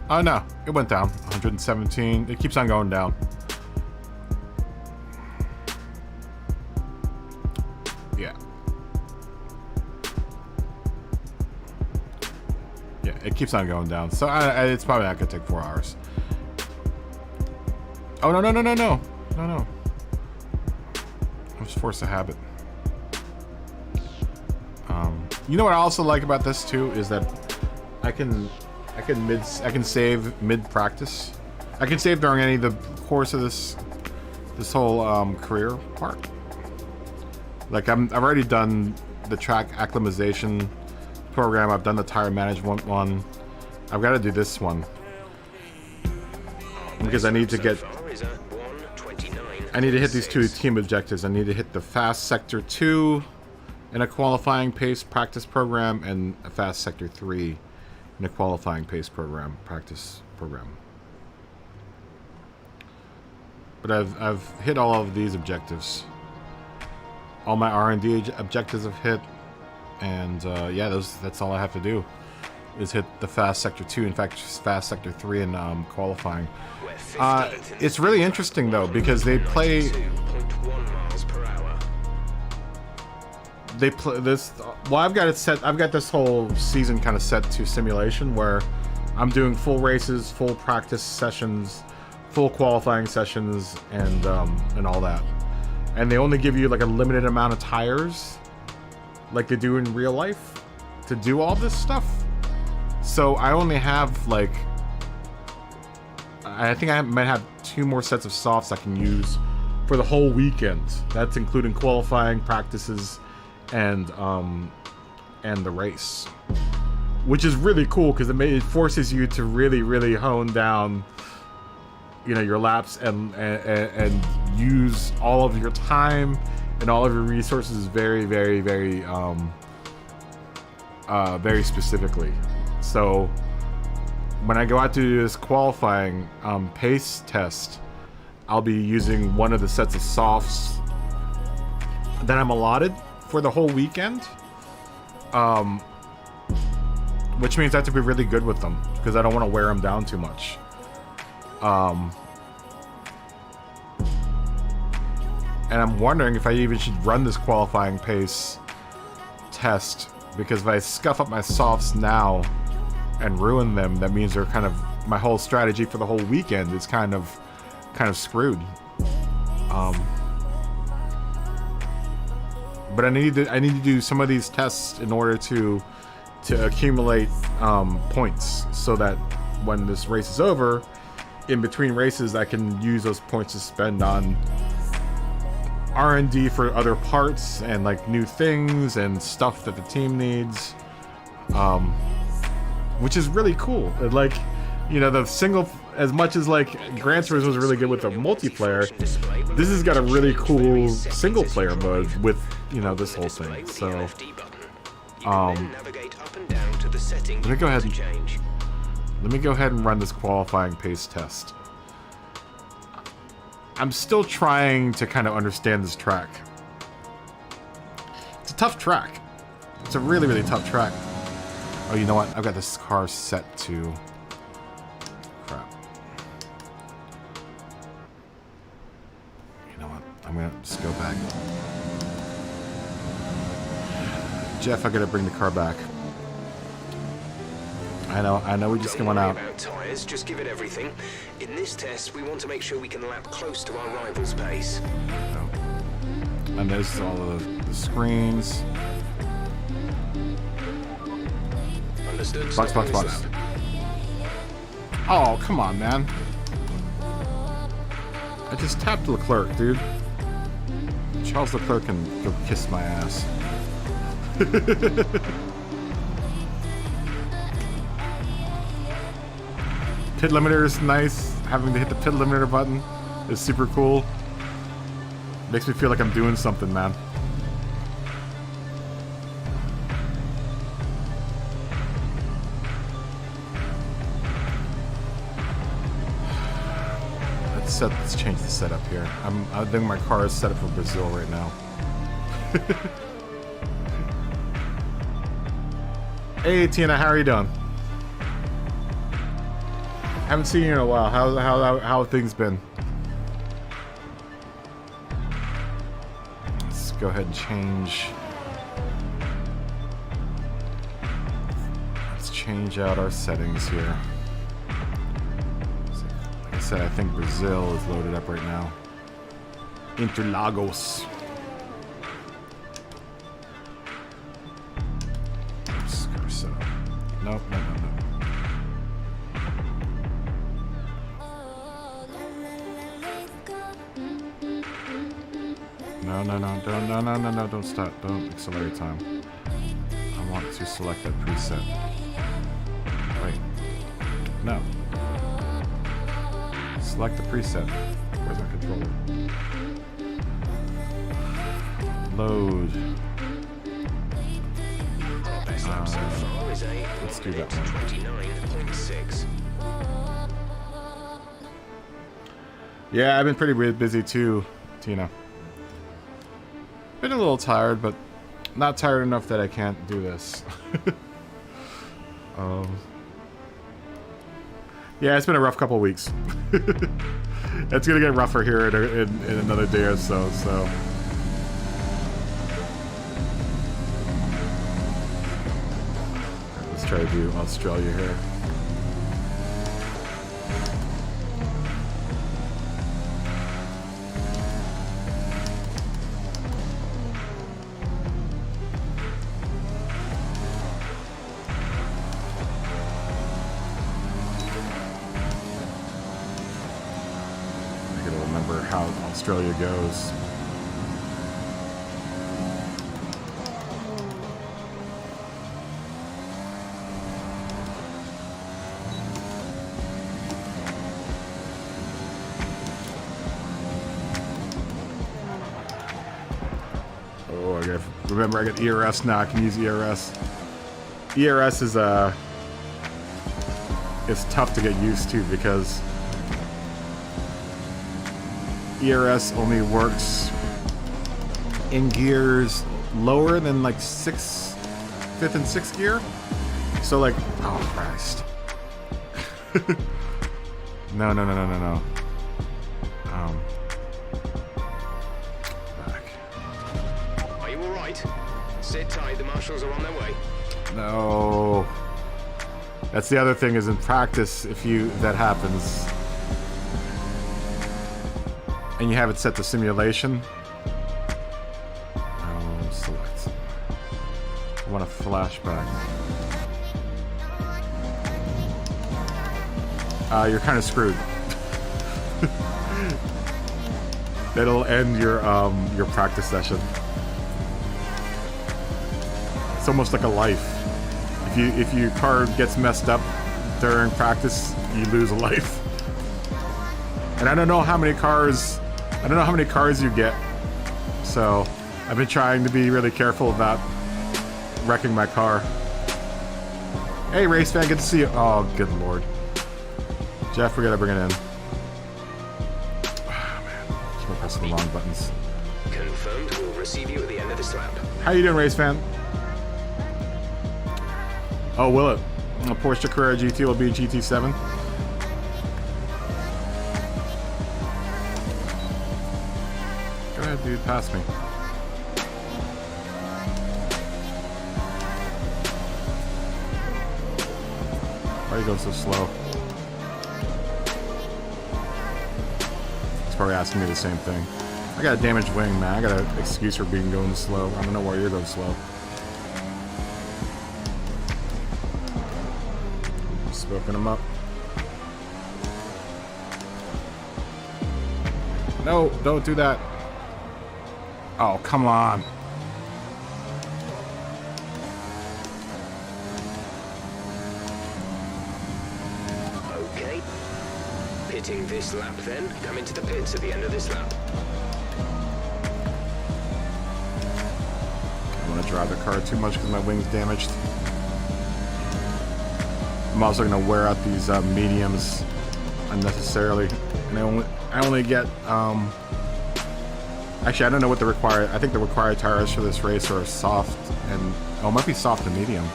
Oh no, it went down. 117. It keeps on going down. Yeah. Yeah, it keeps on going down. So it's probably not gonna take 4 hours. Oh no. I was forced to habit. You know what I also like about this too is that I can save mid practice. I can save during any of the course of this whole career part. Like I've already done the track acclimatization program. I've done the tire management one. I've got to do this one because I need to hit these 2 team objectives. I need to hit the fast sector 2 in a qualifying pace practice program and a fast sector 3 in a qualifying pace program practice program. But I've hit all of these objectives. All my R&D objectives have hit, and yeah, that's all I have to do is hit the fast sector 2. In fact, just fast sector 3 in qualifying. It's really interesting though because they play this. Well, I've got it set. I've got this whole season kind of set to simulation where I'm doing full races, full practice sessions, full qualifying sessions, and all that. And they only give you like a limited amount of tires, like they do in real life, to do all this stuff. So I only have like, I think I might have 2 more sets of softs I can use for the whole weekend. That's including qualifying, practices, and the race, which is really cool because it forces you to really hone down, you know, your laps and use all of your time and all of your resources very specifically. So when I go out to do this qualifying pace test, I'll be using one of the sets of softs that I'm allotted for the whole weekend, which means I have to be really good with them because I don't want to wear them down too much. And I'm wondering if I even should run this qualifying pace test, because if I scuff up my softs now and ruin them, that means they're kind of, my whole strategy for the whole weekend is kind of screwed. But I need to do some of these tests in order to accumulate points, so that when this race is over, in between races, I can use those points to spend on R&D for other parts and like new things and stuff that the team needs, which is really cool. And, like, you know, the single, as much as like Gran Turismo was really good with the multiplayer, this has got a really cool single player mode with, you know, this whole thing. So let me go ahead and run this qualifying pace test. I'm still trying to kind of understand this track. It's a tough track. It's a really, really tough track. Oh, you know what? I've got this car set to... Crap. You know what? I'm gonna just go back. Jeff, I gotta bring the car back. I know we just went out. About tires, just give it everything. In this test, we want to make sure we can lap close to our rival's pace. And there's all of the screens. Understood. Box. Oh, come on, man. I just tapped Leclerc, dude. Charles Leclerc can go kiss my ass. Pit limiter is nice. Having to hit the pit limiter button is super cool. Makes me feel like I'm doing something, man. Let's change the setup here. I think my car is set up for Brazil right now. Hey Tina, how are you doing? Haven't seen you in a while. How have things been? Let's go ahead and change. Let's change out our settings here. Like I said, I think Brazil is loaded up right now. Interlagos. Nope. No, don't stop. Don't accelerate time. I want to select that preset. Wait. No. Select the preset. Where's my controller? Load. Let's do that one. 29.6. Yeah, I've been pretty busy too, Tina. Been a little tired, but not tired enough that I can't do this. Yeah, it's been a rough couple weeks. It's gonna get rougher here in another day or so. Let's try to do Australia here. Australia goes. Oh, I got ERS now. I can use ERS. ERS is it's tough to get used to because ERS only works in gears lower than like 5th and 6th gear. So like, oh Christ. No. Back. Are you alright? Sit tight, the marshals are on their way. No. That's the other thing is in practice, if that happens, and you have it set to simulation. Select. I want a flashback. You're kind of screwed. That'll end your practice session. It's almost like a life. If your car gets messed up during practice, you lose a life. And I don't know how many cars you get, so I've been trying to be really careful about wrecking my car. Hey, race fan, good to see you. Oh, good lord. Jeff, we gotta bring it in. Oh, man. I'm pressing the wrong buttons. Confirmed. We'll receive you at the end of this lap. How you doing, race fan? Oh, will it? A Porsche Carrera GT will be GT7. Go ahead, dude. Pass me. Why are you going so slow? He's probably asking me the same thing. I got a damaged wing, man. I got an excuse for being going slow. I don't know why you're going slow. Smoking him up. No, don't do that. Oh, come on. Okay. Pitting this lap then. Come into the pits at the end of this lap. I don't want to drive the car too much because my wing's damaged. I'm also going to wear out these mediums unnecessarily. And I only get... Actually, I don't know what the required... I think the required tires for this race are soft and... Oh, it might be soft and medium.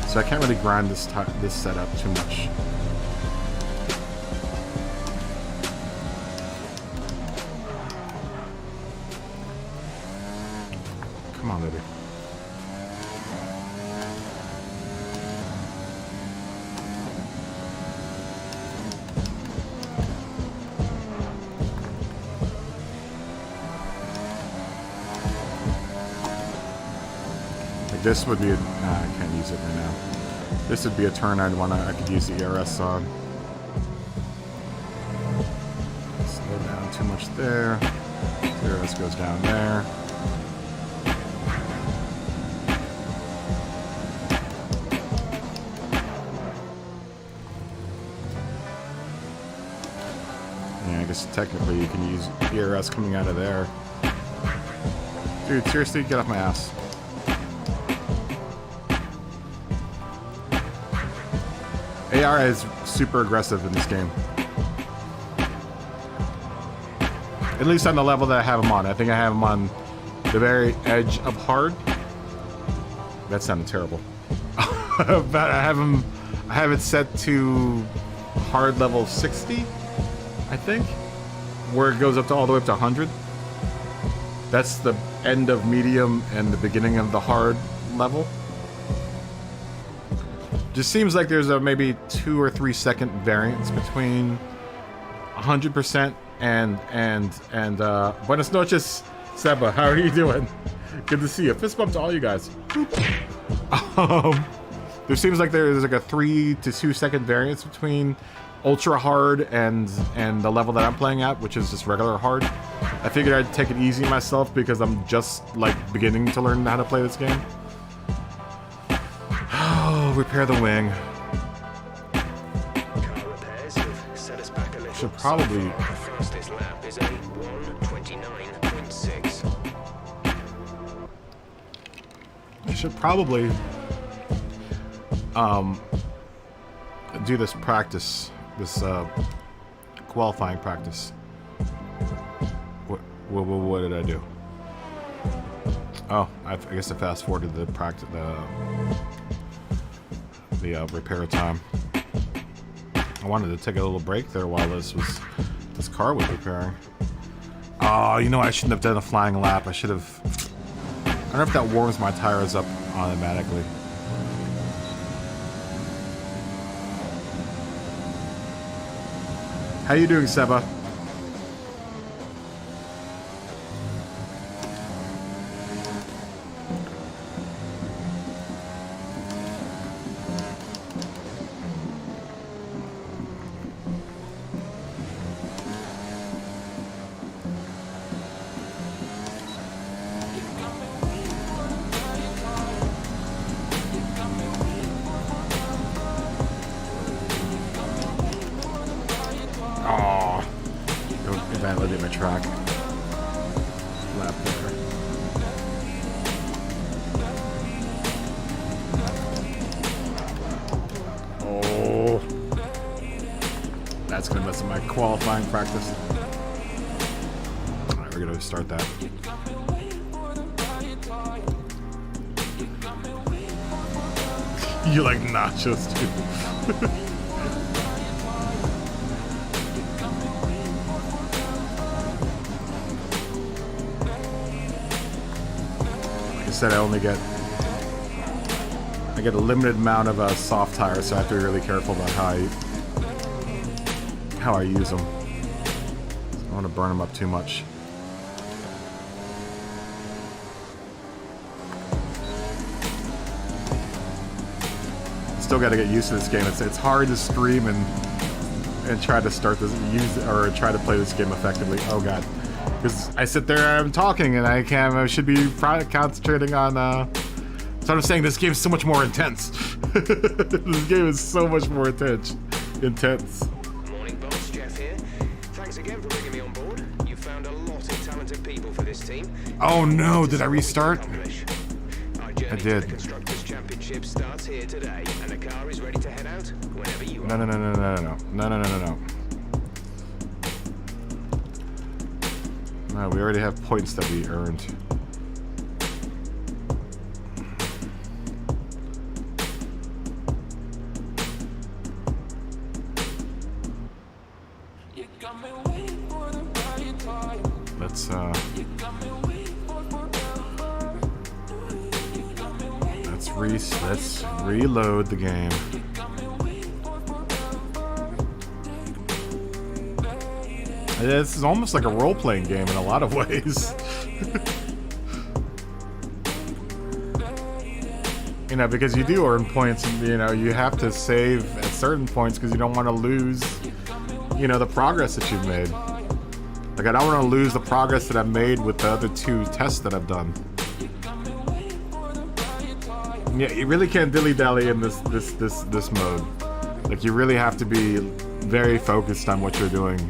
So I can't really grind this setup too much. Come on, baby. Like this would be a... I can't use it right now. This would be a turn I could use the ERS on. Slow down too much there. The ERS goes down there. Yeah, I guess technically you can use ERS coming out of there. Dude, seriously, get off my ass. AR is super aggressive in this game. At least on the level that I have him on. I think I have him on the very edge of hard. That sounded terrible. But I have it set to hard level 60, I think, where it goes up to all the way up to 100. That's the end of medium and the beginning of the hard level. Just seems like there's a maybe 2 or 3 second variance between 100% and Buenas noches, Seba. How are you doing? Good to see you. Fist bump to all you guys. There seems like there's like a 3 to 2 second variance between ultra hard and the level that I'm playing at, which is just regular hard. I figured I'd take it easy myself because I'm just like beginning to learn how to play this game. Oh, repair the wing. Car repairs have set us back a little. Should probably... The fastest lap is a 1:29.6. I should probably do this practice, this qualifying practice. What did I do? Oh, I guess I fast forwarded the practice, the repair time. I wanted to take a little break there while this car was repairing. Oh, you know, I shouldn't have done a flying lap. I should have. I don't know if that warms my tires up automatically. How you doing, Seba? Invalidate my track. Lap there. Oh. That's gonna mess with my qualifying practice. Alright, We're gonna start that. You got me waiting for the right time. You got me waiting for You like nachos too. Like I said, I get a limited amount of soft tires, so I have to be really careful about how I use them. I don't want to burn them up too much. Still got to get used to this game. It's hard to stream and try to start this try to play this game effectively. Oh god, because I sit there, I'm talking, and I should be concentrating on. So I'm saying this game is so much more intense. This game is so much more intense. Morning, boss. Jeff here. Thanks again for bringing me on board. You found a lot of talented people for this team. Oh no! Did I restart? Our journey I to did. the Constructors' Championship starts here today, and the car is ready to head out whenever you are. No. No, we already have points that we earned. You got me waiting for the right time. Let's You got me waiting for forever. You got me waiting. let's reload the game. You got me waiting for forever. This is almost like a role-playing game in a lot of ways. You know, because you do earn points, and you know you have to save at certain points because you don't want to lose, you know, the progress that you've made. Like I don't want to lose the progress that I've made with the other 2 tests that I've done. Yeah, you really can't dilly-dally in this mode. Like you really have to be very focused on what you're doing.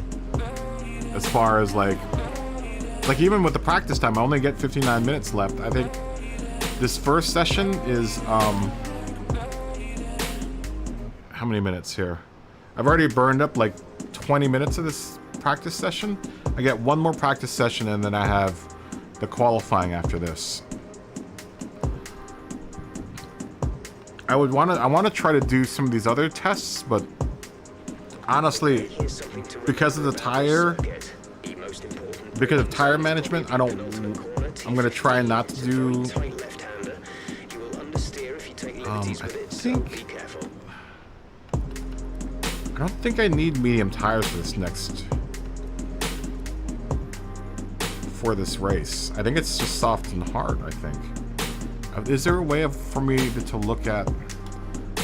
As far as like even with the practice time, I only get 59 minutes left. I think this first session is how many minutes here? I've already burned up like 20 minutes of this practice session. I get one more practice session and then I have the qualifying after this. I want to try to do some of these other tests, but honestly, because of the tire management, I'm gonna try not to do. I don't think I need medium tires for this race. I think it's just soft and hard. I think. Is there a way for me to look at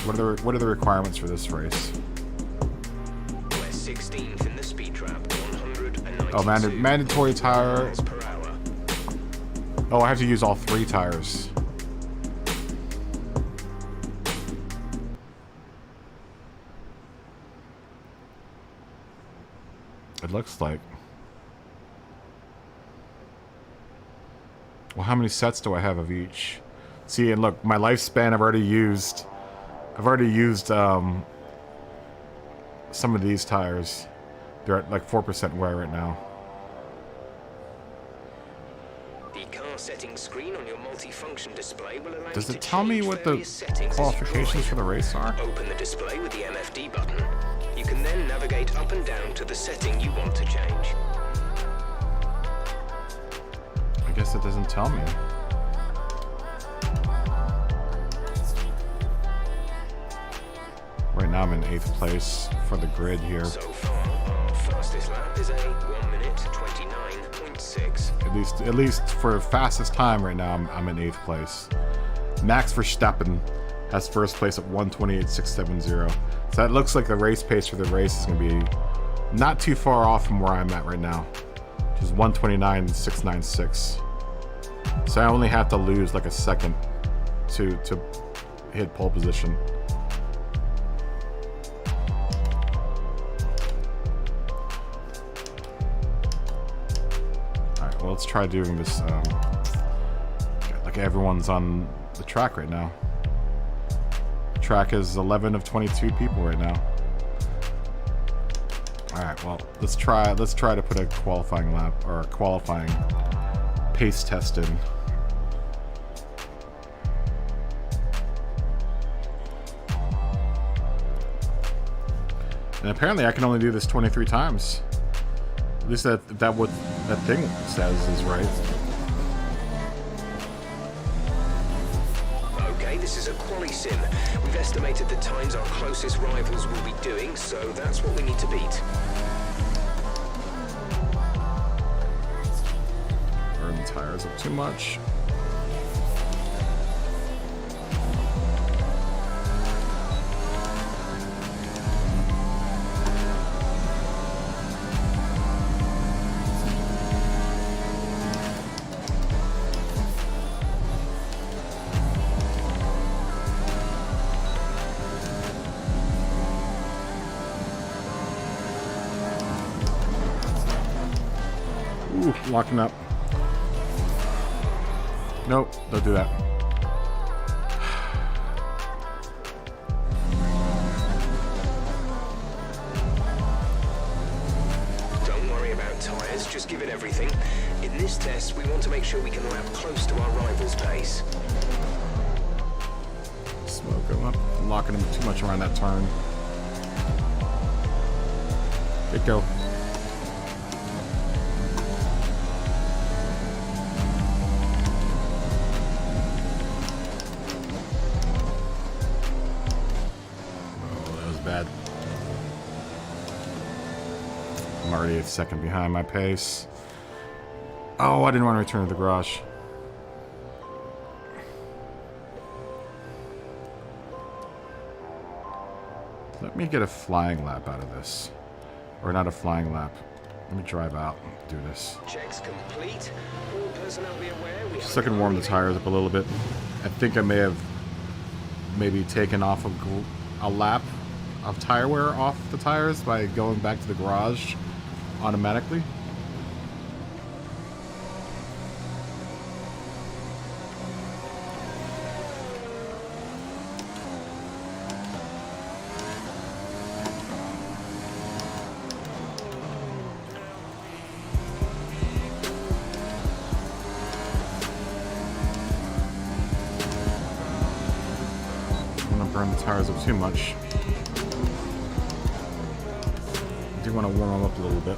what are the requirements for this race? We're 16th in the speed trap, 192 Oh, mandatory tire. miles per hour. Oh, I have to use all 3 tires. It looks like. Well, how many sets do I have of each? See, and look, my lifespan I've already used some of these tires. They're at like 4% wear right now. The car settings screen on your multifunction display will allow Does you it to tell me change what the various settings as you qualifications drive. for the race are? Open the display with the MFD button. You can then navigate up and down to the setting you want to change. I guess it doesn't tell me. Right now I'm in 8th place for the grid here. So far, our fastest lap is a 1 minute 29.6. At least for fastest time right now, I'm in 8th place. Max Verstappen has first place at 1:28.670. So that looks like the race pace for the race is going to be not too far off from where I'm at right now, which is 1:29.696. So I only have to lose like a second to hit pole position. Alright, well, let's try doing this. Like everyone's on the track right now. The track is 11 of 22 people right now. All right, well, let's try to put a qualifying lap or a qualifying pace test in. And apparently I can only do this 23 times. At least that what that thing says is right. Okay, this is a quali sim. We've estimated the times our closest rivals will be doing, so that's what we need to beat. Burn the tires up too much. Ooh, locking up. Nope, don't do that. Don't worry about tires, just give it everything. In this test, we want to make sure we can lap close to our rival's pace. Smoke him up. Locking him too much around that turn. Get go. Bad. I'm already a second behind my pace. Oh, I didn't want to return to the garage. Let me get a flying lap out of this. Or not a flying lap. Let me drive out and do this. Checks complete. All personnel be aware we So I can warm the tires up a little bit. I think I may have maybe taken off a lap of tire wear off the tires by going back to the garage automatically. I don't want to burn the tires up too much. I do want to warm them up a little bit.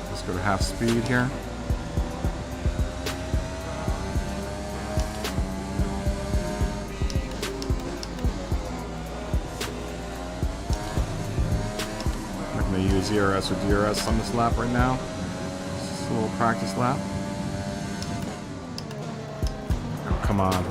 Let's go to half speed here. I'm going to use ERS or DRS on this lap right now. Just a little practice lap. Oh, come on.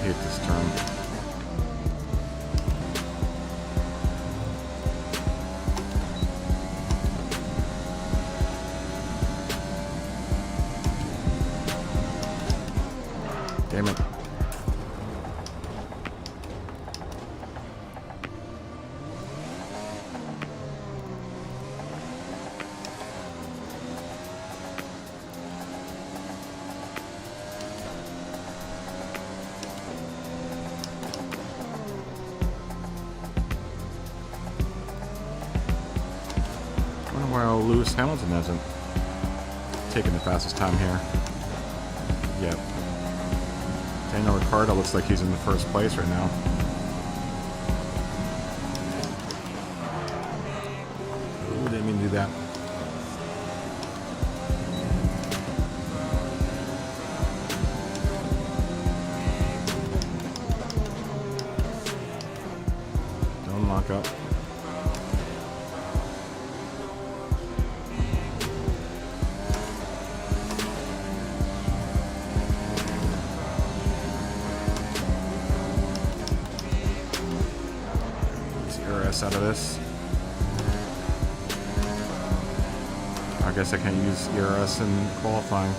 Hate this turn. Damn it. I wonder why Lewis Hamilton hasn't taken the fastest time here. Yep. Daniel Ricciardo looks like he's in the first place right now. Ooh, didn't mean to do that. Don't lock up. Out of this. I guess I can't use ERS in qualifying.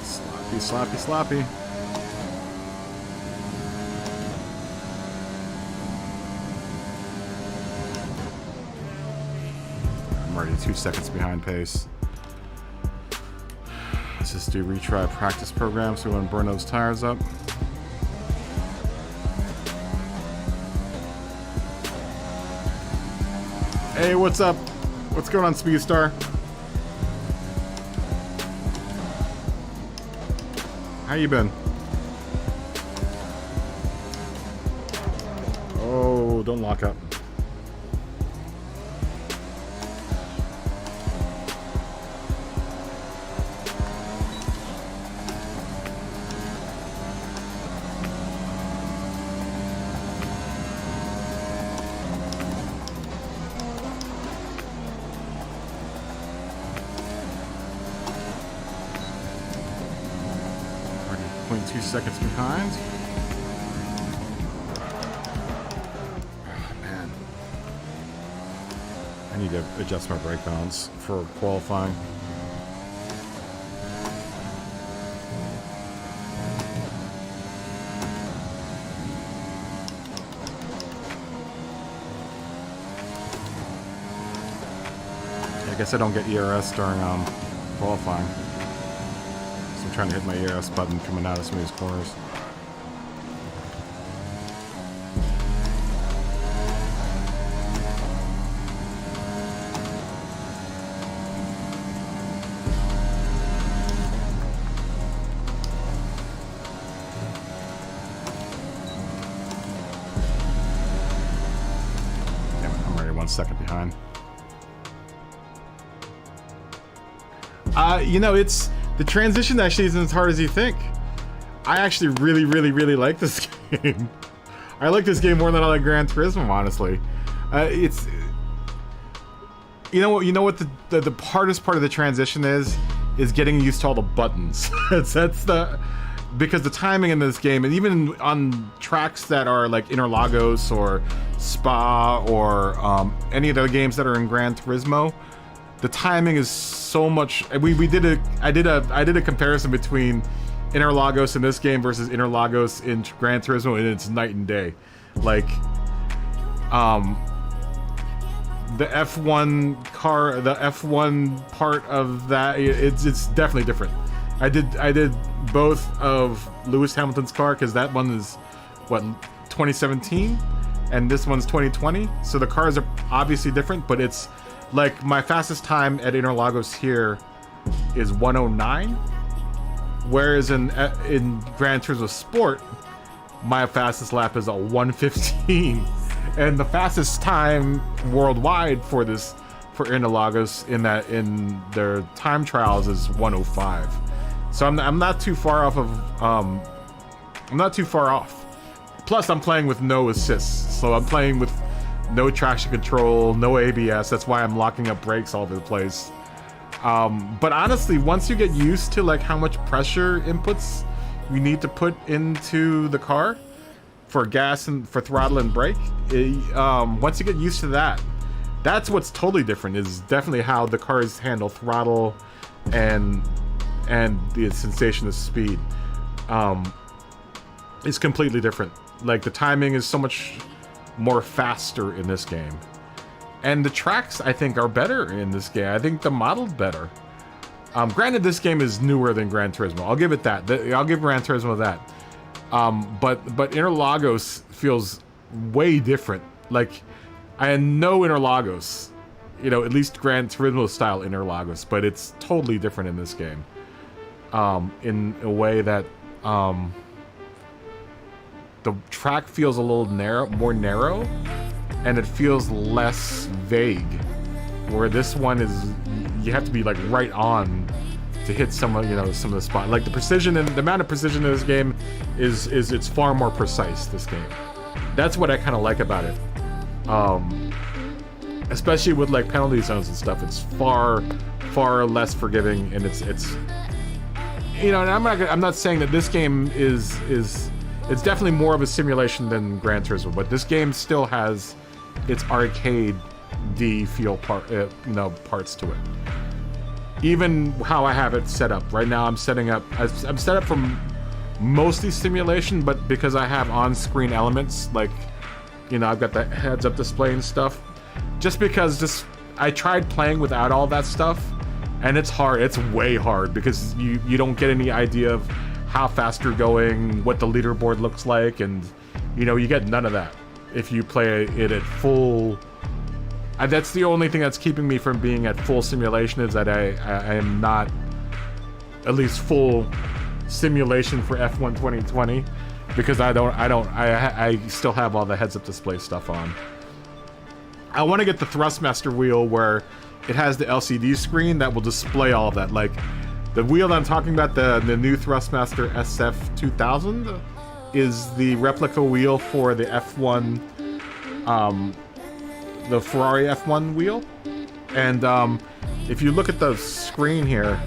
Slide Sloppy, sloppy. I'm already 2 seconds behind pace. Let's just do retry practice program so we want to burn those tires up. Hey, what's up? What's going on, Speedstar? How you been? Oh, don't lock up. Already 0.2 seconds behind. Oh, man. I need to adjust my brake balance for qualifying. I guess I don't get ERS during qualifying. So I'm trying to hit my ERS button coming out of some of these corners. Damn it, I'm already 1 second behind. You know, it's the transition actually isn't as hard as you think. I actually really like this game. I like this game more than I like Gran Turismo, honestly. It's you know what the hardest part of the transition is getting used to all the buttons. that's the because the timing in this game, and even on tracks that are like Interlagos or Spa or any of the games that are in Gran Turismo, the timing is so much. I did a comparison between Interlagos in this game versus Interlagos in Gran Turismo, and it's night and day. Like, the F1 car, the F1 part of that, it's definitely different. I did both of Lewis Hamilton's car because that one is what 2017, and this one's 2020. So the cars are obviously different, but it's like my fastest time at Interlagos here is 109, whereas in Gran Turismo Sport, my fastest lap is a 115, and the fastest time worldwide for Interlagos in their time trials is 105. So I'm not too far off of I'm not too far off. Plus I'm playing with no assists, so I'm playing with no traction control, no ABS. That's why I'm locking up brakes all over the place. But honestly, once you get used to like how much pressure inputs you need to put into the car for gas and for throttle and brake, once you get used to that, that's what's totally different. Is definitely how the cars handle throttle and the sensation of speed. Is completely different. Like the timing is so much more faster in this game, and the tracks I think are better in this game. I think the model's better. Granted, this game is newer than Gran Turismo. I'll give it that. I'll give Gran Turismo that. But Interlagos feels way different. Like I know Interlagos, you know, at least Gran Turismo style Interlagos, but it's totally different in this game. In a way that the track feels a little more narrow, and it feels less vague. Where this one is, you have to be like right on to hit some of the spot. Like the precision and the amount of precision in this game is it's far more precise. This game, that's what I kind of like about it. Especially with like penalty zones and stuff, it's far less forgiving, and it's you know. And I'm not saying that this game is. It's definitely more of a simulation than Gran Turismo, but this game still has its arcade-y feel parts to it. even how I have it set up right now, I'm set up from mostly simulation, but because I have on-screen elements, like, you know, I've got the heads-up display and stuff, just because I tried playing without all that stuff, and it's hard. It's way hard because you don't get any idea of how fast you're going, what the leaderboard looks like, and, you know, you get none of that if you play it at full. That's the only thing that's keeping me from being at full simulation, is that I am not at least full simulation for F1 2020, because I still have all the heads-up display stuff on. I want to get the Thrustmaster wheel where it has the LCD screen that will display all of that. Like the wheel that I'm talking about, the new Thrustmaster SF2000 is the replica wheel for the F1, the Ferrari F1 wheel. And if you look at the screen here,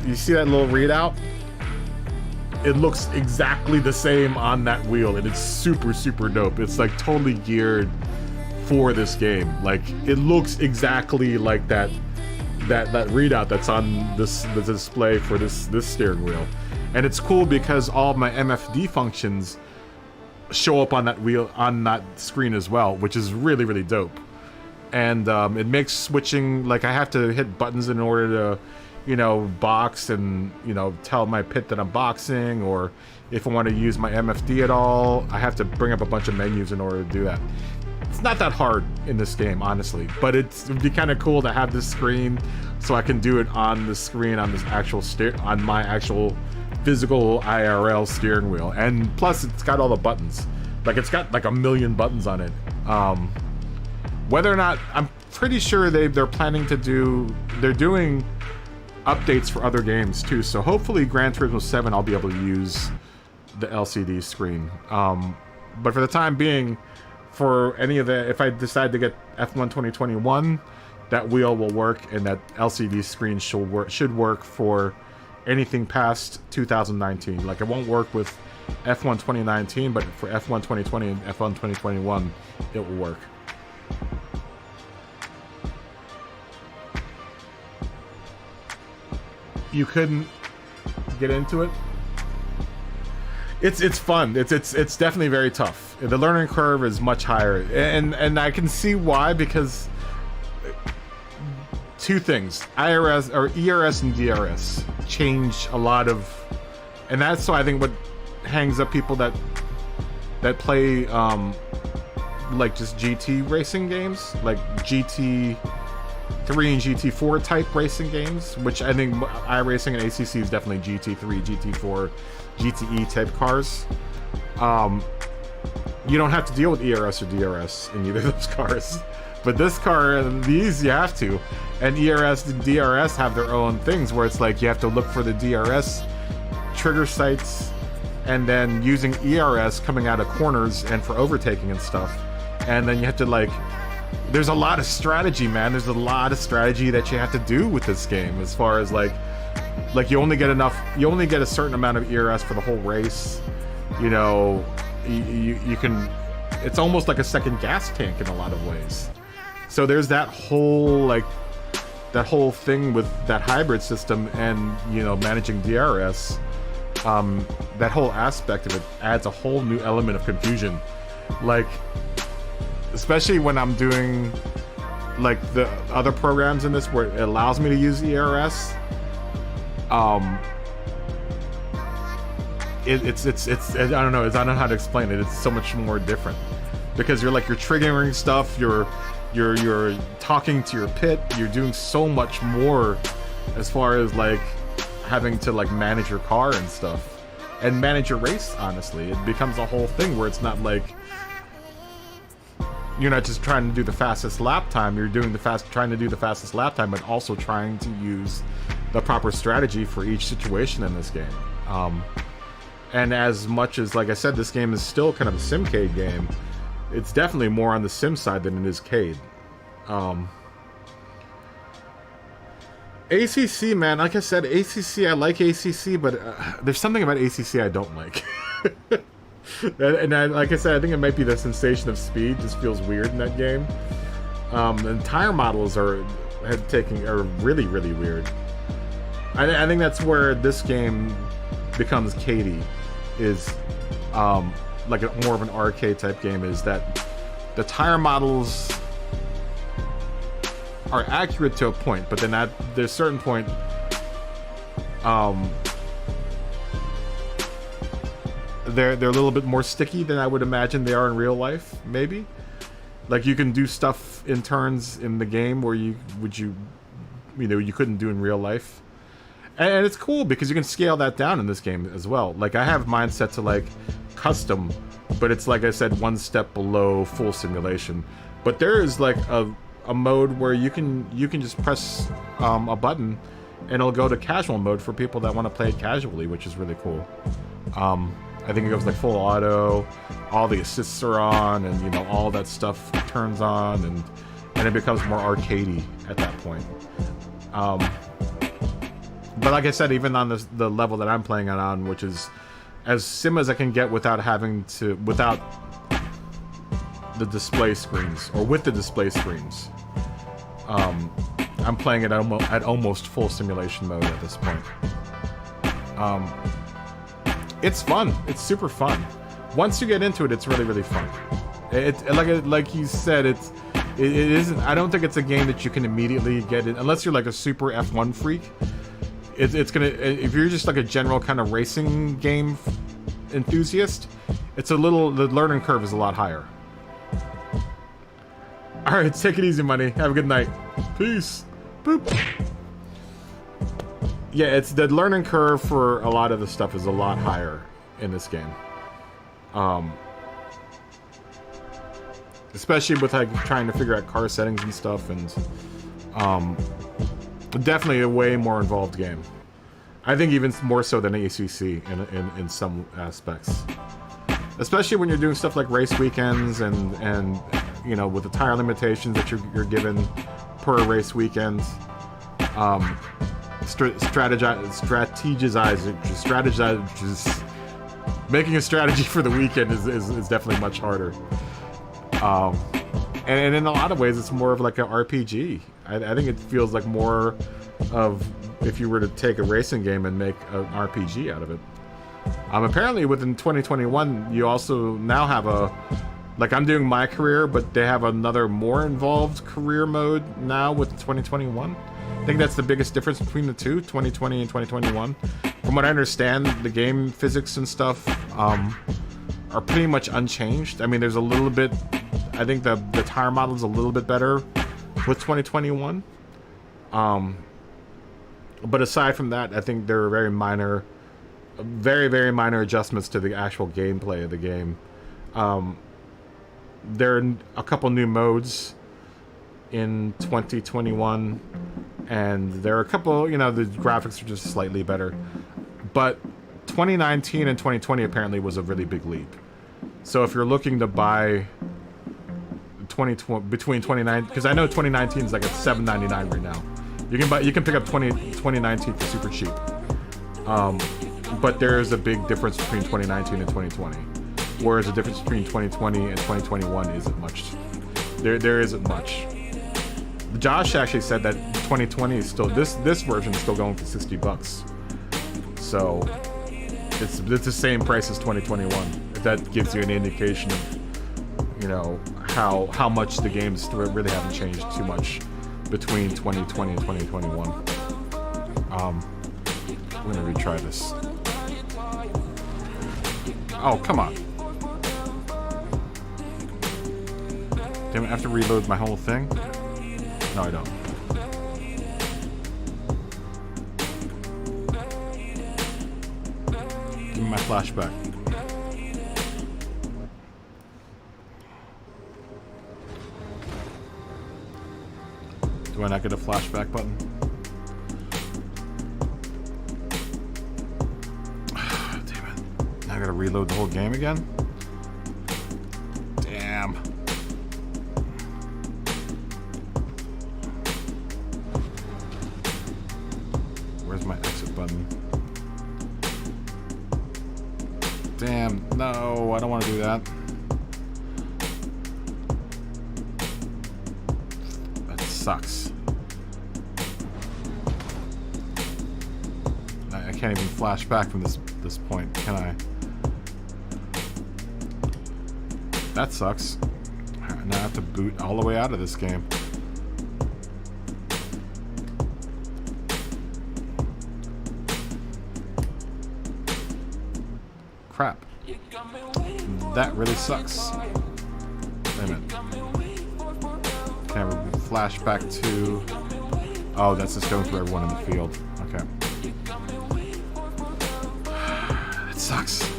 you see that little readout? It looks exactly the same on that wheel, and it's super, super dope. It's like totally geared for this game. Like, it looks exactly like that readout that's on the display for this steering wheel. And it's cool because all of my MFD functions show up on that wheel, on that screen as well, which is really, really dope. And it makes switching, like, I have to hit buttons in order to, you know, box and, you know, tell my pit that I'm boxing, or if I want to use my MFD at all, I have to bring up a bunch of menus in order to do that. It's not that hard in this game, honestly, but it'd be kind of cool to have this screen so I can do it on the screen on this actual on my actual physical IRL steering wheel. And plus, it's got all the buttons. Like, it's got like a million buttons on it. Whether or not, I'm pretty sure they're planning to they're doing updates for other games too, so hopefully Gran Turismo 7 I'll be able to use the LCD screen. But for the time being, for any of the, if I decide to get F1 2021, that wheel will work, and that LCD screen should work for anything past 2019. Like, it won't work with F1 2019, but for F1 2020 and F1 2021, it will work. You couldn't get into it? It's fun. It's definitely very tough. The learning curve is much higher, and I can see why, because two things: ERS and DRS change a lot of, and that's why I think what hangs up people that play like just GT racing games, like GT3 and GT4 type racing games, which I think iRacing and ACC is definitely GT3, GT4, GTE type cars. You don't have to deal with ERS or DRS in either of those cars, but this car, these you have to. And ERS and DRS have their own things where it's like you have to look for the DRS trigger sites, and then using ERS coming out of corners and for overtaking and stuff. And then you have to, like, there's a lot of strategy, man. There's a lot of strategy that you have to do with this game, as far as like you only get a certain amount of ERS for the whole race. You know, you can, it's almost like a second gas tank in a lot of ways. So there's that whole thing with that hybrid system, and, you know, managing DRS. That whole aspect of it adds a whole new element of confusion. Like, especially when I'm doing like the other programs in this where it allows me to use ERS. It's I don't know how to explain it. It's so much more different because you're triggering stuff, you're talking to your pit, you're doing so much more as far as like having to like manage your car and stuff and manage your race. Honestly, it becomes a whole thing where it's not like you're not just trying to do the fastest lap time, you're trying to do the fastest lap time, but also trying to use the proper strategy for each situation in this game. And as much as, like I said, this game is still kind of a simcade game, it's definitely more on the sim side than it is Cade. ACC, man, like I said, ACC, I like ACC, but there's something about ACC I don't like. And like I said, I think it might be the sensation of speed just feels weird in that game. And tire models are really, really weird. I think that's where this game becomes Katie, is like more of an arcade type game, is that the tire models are accurate to a point, but then at there's a certain point they're a little bit more sticky than I would imagine they are in real life, maybe. Like you can do stuff in turns in the game where you couldn't do in real life. And it's cool because you can scale that down in this game as well. Like I have mine set to like custom, but it's like I said, one step below full simulation. But there is like a mode where you can just press a button and it'll go to casual mode for people that want to play it casually, which is really cool. I think it goes like full auto, all the assists are on, and you know, all that stuff turns on, and it becomes more arcadey at that point. But like I said, even on the level that I'm playing it on, which is as sim as I can get without the display screens, or with the display screens, I'm playing it at almost full simulation mode at this point. It's fun. It's super fun. Once you get into it, it's really, really fun. Like you said, it isn't. I don't think it's a game that you can immediately get in unless you're like a super F1 freak. It's gonna, if you're just like a general kind of racing game enthusiast, the learning curve is a lot higher. All right, take it easy, money. Have a good night. Peace. Boop. Yeah, it's the learning curve for a lot of the stuff is a lot higher in this game. Especially with like trying to figure out car settings and stuff, and definitely a way more involved game. I think even more so than ACC in some aspects. Especially when you're doing stuff like race weekends and you know, with the tire limitations that you're given per race weekend. Making a strategy for the weekend is definitely much harder. And in a lot of ways, it's more of like an RPG. I think it feels like more of if you were to take a racing game and make an RPG out of it. Apparently, within 2021, you also now have like I'm doing my career, but they have another more involved career mode now with 2021. I think that's the biggest difference between the two, 2020 and 2021. From what I understand, the game physics and stuff are pretty much unchanged. I mean, there's a little bit, I think the tire model is a little bit better with 2021. But aside from that, I think there are very, very minor adjustments to the actual gameplay of the game. There are a couple new modes in 2021, and there are a couple, you know, the graphics are just slightly better. But 2019 and 2020 apparently was a really big leap. So if you're looking to buy between 2019, because I know 2019 is like at $7.99 right now. You can pick up 2019 for super cheap. But there is a big difference between 2019 and 2020. Whereas the difference between 2020 and 2021 isn't much. There isn't much. Josh actually said that 2020 is still this version is still going for $60. So it's the same price as 2021. If that gives you an indication of, you know, how much the games really haven't changed too much between 2020 and 2021. We're gonna retry this. Oh, come on. Damn it, I have to reload my whole thing? No, I don't. Give me my flashback. Do I not get a flashback button? Damn it. Now I gotta reload the whole game again? Damn. Where's my exit button? Damn, no, I don't want to do that. That sucks. can't even flash back from this point, can I? That sucks. Now I have to boot all the way out of this game. Crap. That really sucks. Wait a minute. Can I ever flash back to... Oh, that's just going through everyone in the field. Okay. That sucks.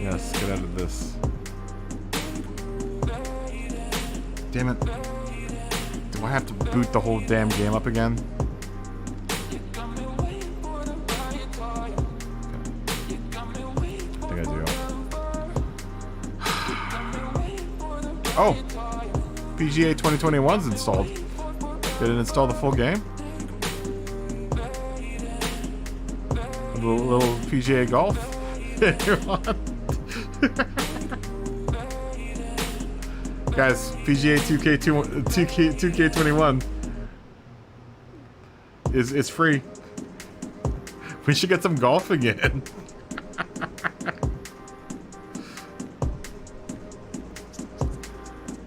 Yes, get out of this. Damn it. Do I have to boot the whole damn game up again? I think I do. Oh! PGA 2021's installed. Did it install the full game? A little PGA golf? Guys, PGA 2K21 is free. We should get some golf again.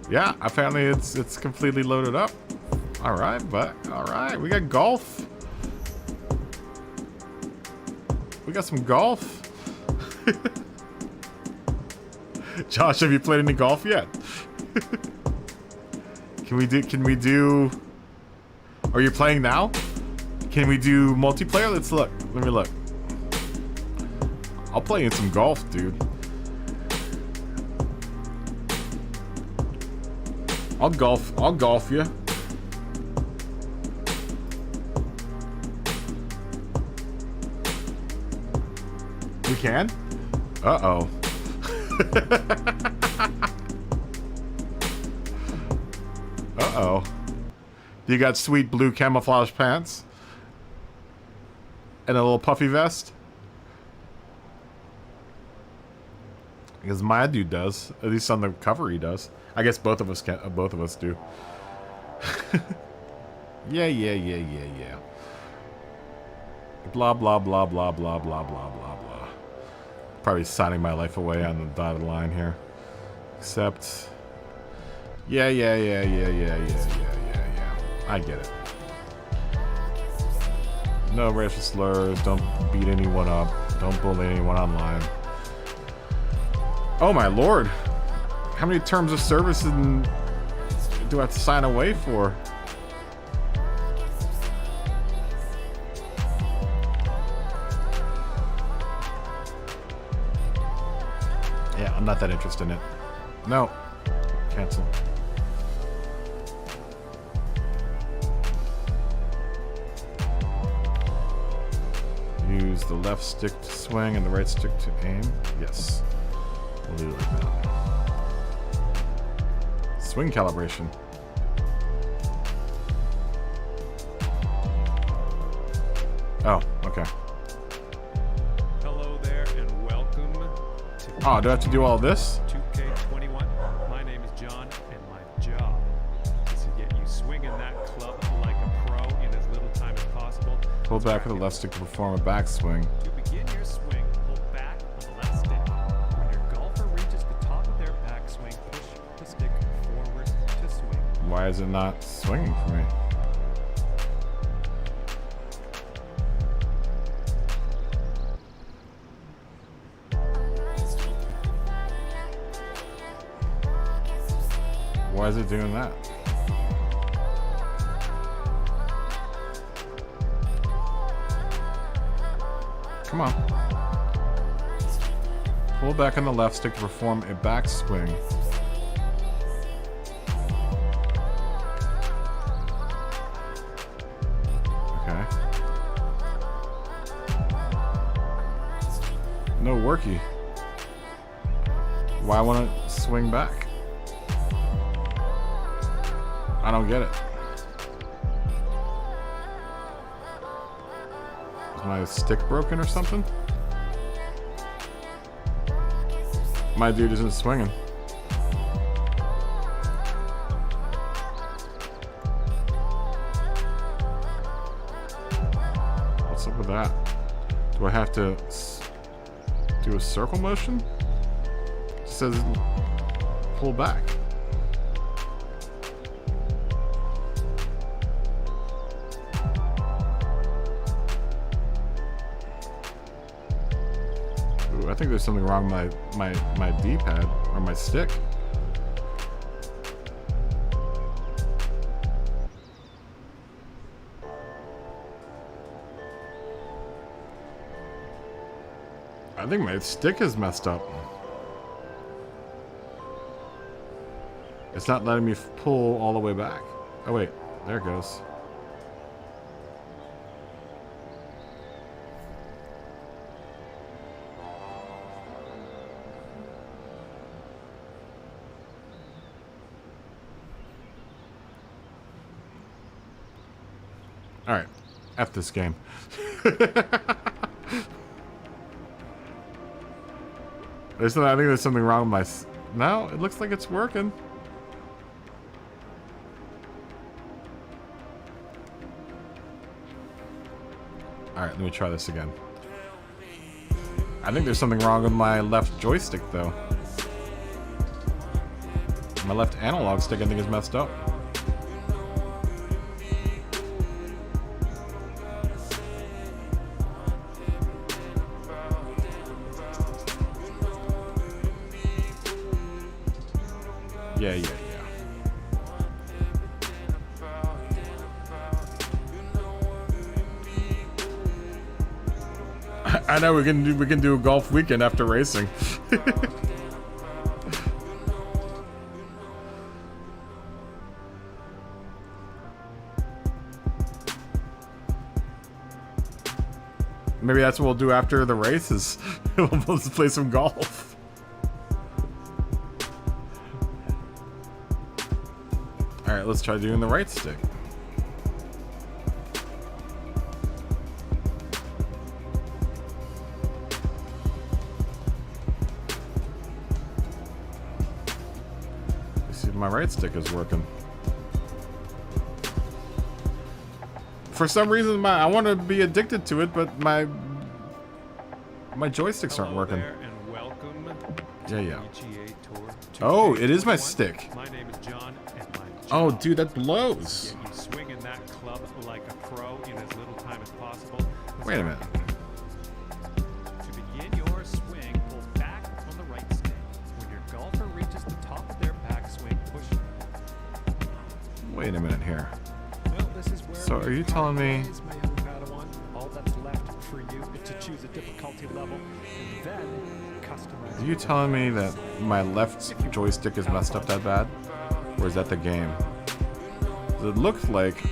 Yeah, apparently it's completely loaded up. Alright, we got golf. We got some golf. Josh, have you played any golf yet? Can we do Are you playing now? Can we do multiplayer? Let's look. Let me look. I'll play in some golf, dude. I'll golf you. We can? Uh-oh. Uh-oh. You got sweet blue camouflage pants? And a little puffy vest? Because my dude does. At least on the cover he does. I guess both of us can. Both of us do. Yeah. Blah blah blah blah blah blah blah blah blah. Probably signing my life away on the dotted line here. Except, yeah. I get it. No racial slurs. Don't beat anyone up. Don't bully anyone online. Oh my lord. How many terms of service do I have to sign away for? Yeah, I'm not that interested in it. No. Cancel. Use the left stick to swing and the right stick to aim. Yes. We'll do it like that. Swing calibration. Oh, okay. Hello there and welcome to Oh, do I have to do all this? 2K21. My name is John and my job is to get you swinging that club like a pro in as little time as possible. Pull back with the left stick to perform a backswing. To begin your swing, pull back on the left stick. When your golfer reaches the top of their backswing, push the stick forward to swing. Why is it not swinging for me? Why is it doing that? Come on. Pull back on the left stick to perform a backswing. Okay. No worky. Why want to swing back? I don't get it. Is my stick broken or something? My dude isn't swinging. up with that? Do I have to do a circle motion? It says pull back. Ooh, I think there's something wrong with my D-pad or my stick. I think my stick is messed up. It's not letting me pull all the way back. Oh wait, there it goes. Alright, F this game. I think there's something wrong with my... No, it looks like it's working. Alright, let me try this again. I think there's something wrong with my left joystick, though. My left analog stick, I think, is messed up. Yeah. I know we can do a golf weekend after racing. Maybe that's what we'll do after the races. We'll just play some golf. Alright, let's try doing the right stick. Let's see if my right stick is working. For some reason, I want to be addicted to it, but my joysticks aren't working. There and welcome Yeah. PGA Tour Oh, it is my 2021. stick. My name is John, and my Oh, job dude, that is blows. to get you swinging that club like a pro in as little time as possible. Wait a minute. To begin your swing, pull back on the right stick. When your golfer reaches the top of their backswing, push. Wait a minute here. Well, this is where So are you telling me... my young Padawan, all that's left for you is to choose a difficulty level and then customize. Are you telling me that my left joystick is messed up that bad? Or is that the game? It looked like...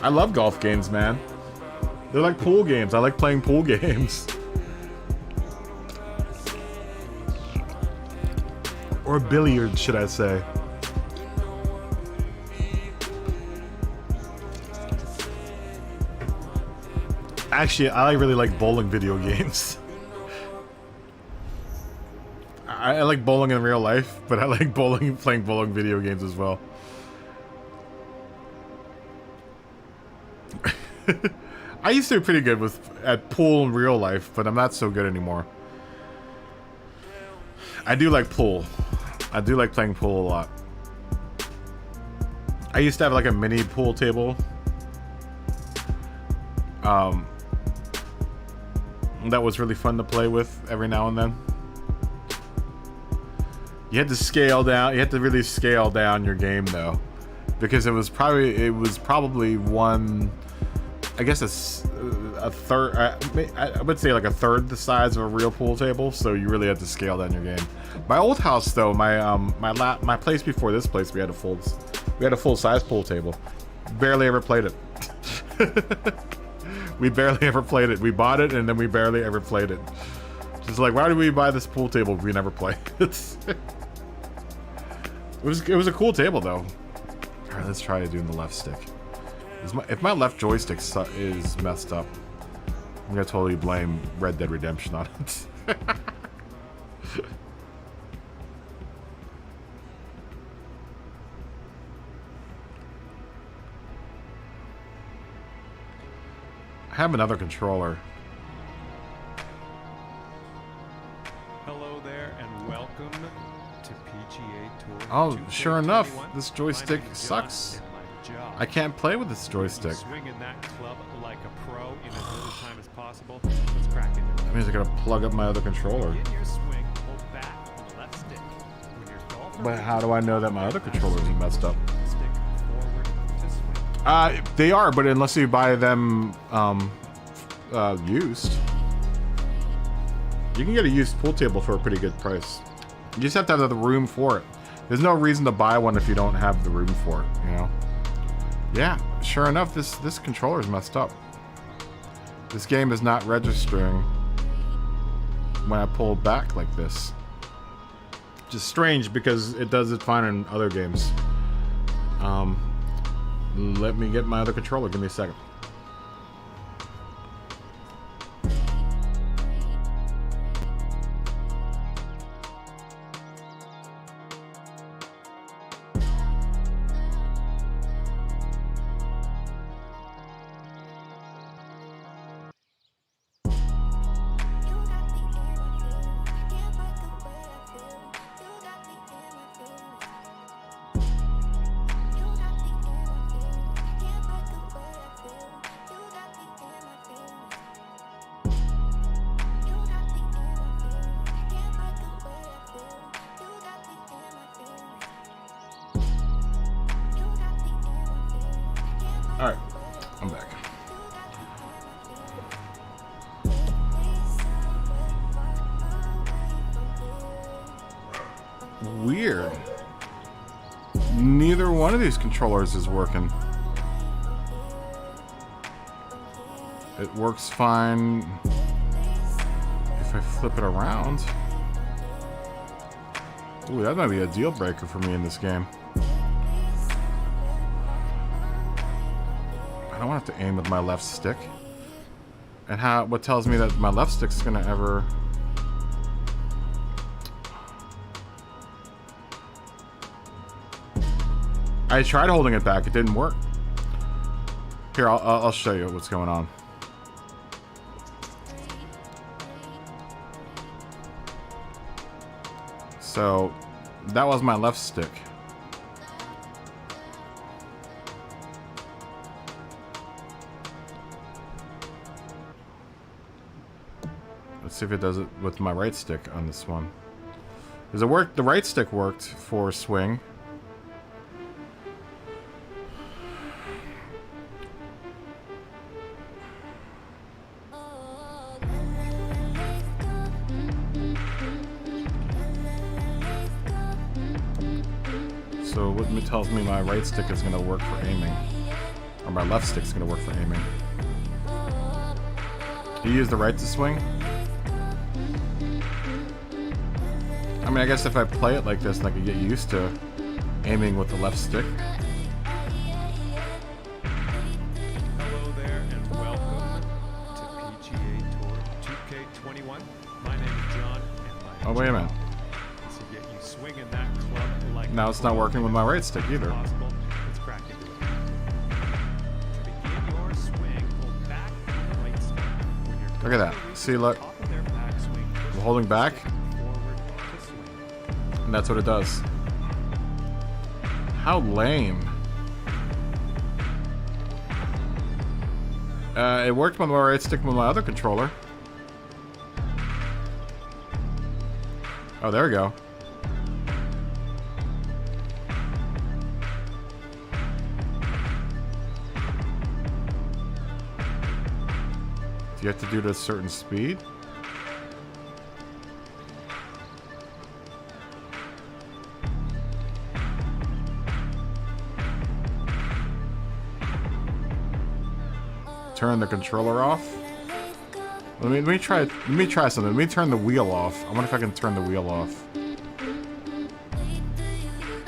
I love golf games, man. They're like pool games. I like playing pool games. Or billiards, should I say. Actually, I really like bowling video games. I like bowling in real life, but I like playing bowling video games as well. I used to be pretty good at pool in real life, but I'm not so good anymore. I do like pool. I do like playing pool a lot. I used to have like a mini pool table. That was really fun to play with every now and then. You had to scale down. You had to really scale down your game though, because it was probably one. I guess a third. I would say like a third the size of a real pool table. So you really had to scale down your game. My old house though, my place before this place, we had a full size pool table. Barely ever played it. We barely ever played it. We bought it and then we barely ever played it. Just like, why did we buy this pool table if we never play it? It was a cool table though. All right, let's try doing the left stick. If my left joystick is messed up, I'm gonna totally blame Red Dead Redemption on it. have another controller. Hello there, and welcome to PGA Tour. Oh, sure enough, 2K21. this joystick My name is sucks. John, and my job I can't play with this is joystick. swinging that club like a pro in as little time as possible. Let's crack into it. That means I gotta plug up my other controller. In your swing, hold back on the left stick. When your golfer But how do I know that my other controller isn't messed up? stick forward to swing. They are, but unless you buy them used. You can get a used pool table for a pretty good price. You just have to have the room for it. There's no reason to buy one if you don't have the room for it, you know? Yeah, sure enough, this controller is messed up. This game is not registering when I pull back like this. Just strange because it does it fine in other games. Let me get my other controller. Give me a second. Alright, I'm back. Weird. Neither one of these controllers is working. It works fine if I flip it around. Ooh, that might be a deal breaker for me in this game. I don't want to have to aim with my left stick. And what tells me that my left stick's gonna ever... I tried holding it back, it didn't work. Here, I'll show you what's going on. So, that was my left stick. Let's see if it does it with my right stick on this one. Does it work? The right stick worked for swing. So what tells me my right stick is going to work for aiming. Or my left stick's going to work for aiming. Do you use the right to swing? I mean, I guess if I play it like this, then I can get used to aiming with the left stick. Hello there, and welcome to PGA Tour 2K21. My name is John, and my Oh, wait a minute. job is to get you swinging that club like Now a it's not pro working with my right stick either. possible. Let's crack into it. To begin your swing, hold back on the right stick. When your Look at that. golfer See, reaches look. the top of their backswing, push I'm holding the back. stick forward to swing. And that's what it does. How lame. It worked with my right stick with my other controller. Oh, there we go. Do you have to do it at a certain speed? Turn the controller off. Let me try something. Let me turn the wheel off. I wonder if I can turn the wheel off.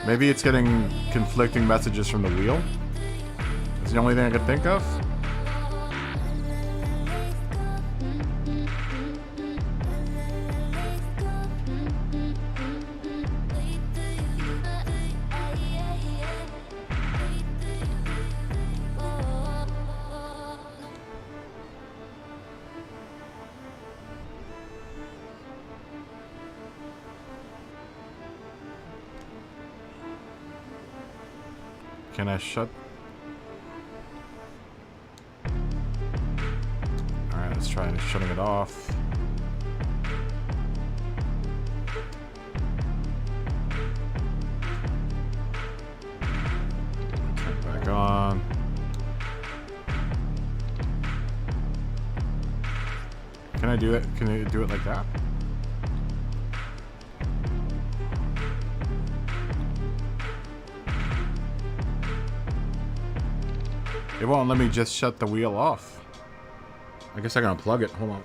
Maybe it's getting conflicting messages from the wheel. It's the only thing I could think of. Can I shut? Alright, let's try shutting it off. Okay, back on. Can I do it? Can I do it like that? It won't let me just shut the wheel off. I guess I gotta unplug it. Hold on.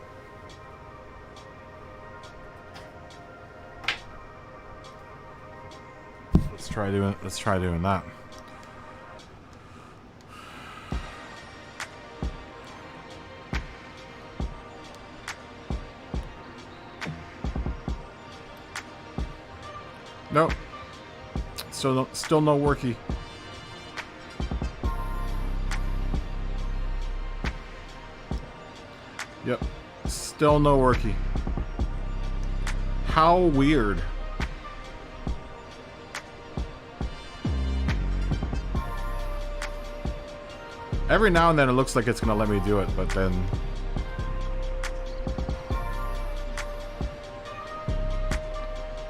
Let's try doing that. Nope. Still no worky. Yep. Still no worky. How weird. Every now and then it looks like it's gonna let me do it, but then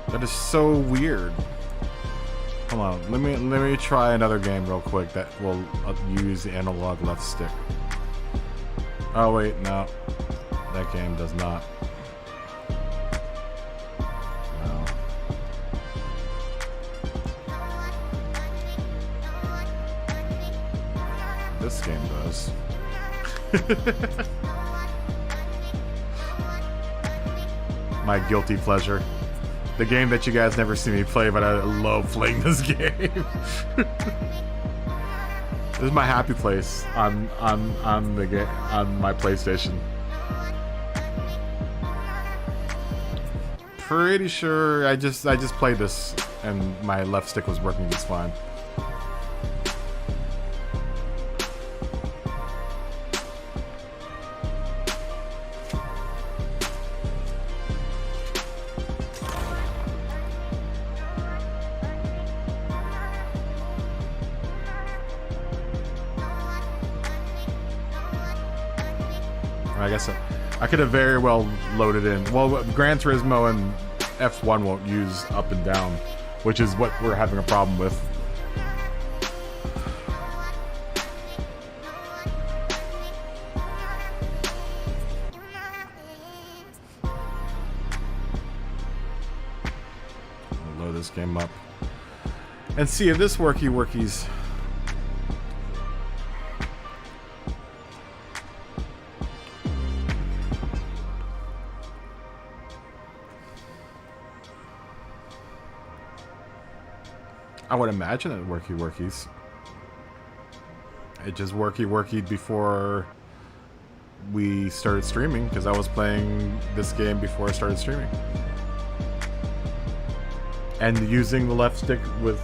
that is so weird. Hold on, let me try another game real quick that will use the analog left stick. Oh wait, no. That game does not. No. This game does. My guilty pleasure. The game that you guys never see me play, but I love playing this game. This is my happy place on the game on my PlayStation. Pretty sure I just played this and my left stick was working just fine. I guess I could have very well loaded in. Well, Gran Turismo and F1 won't use up and down, which is what we're having a problem with. I'll load this game up and see if this workies. I would imagine it workies. It just workied before we started streaming, because I was playing this game before I started streaming. And using the left stick with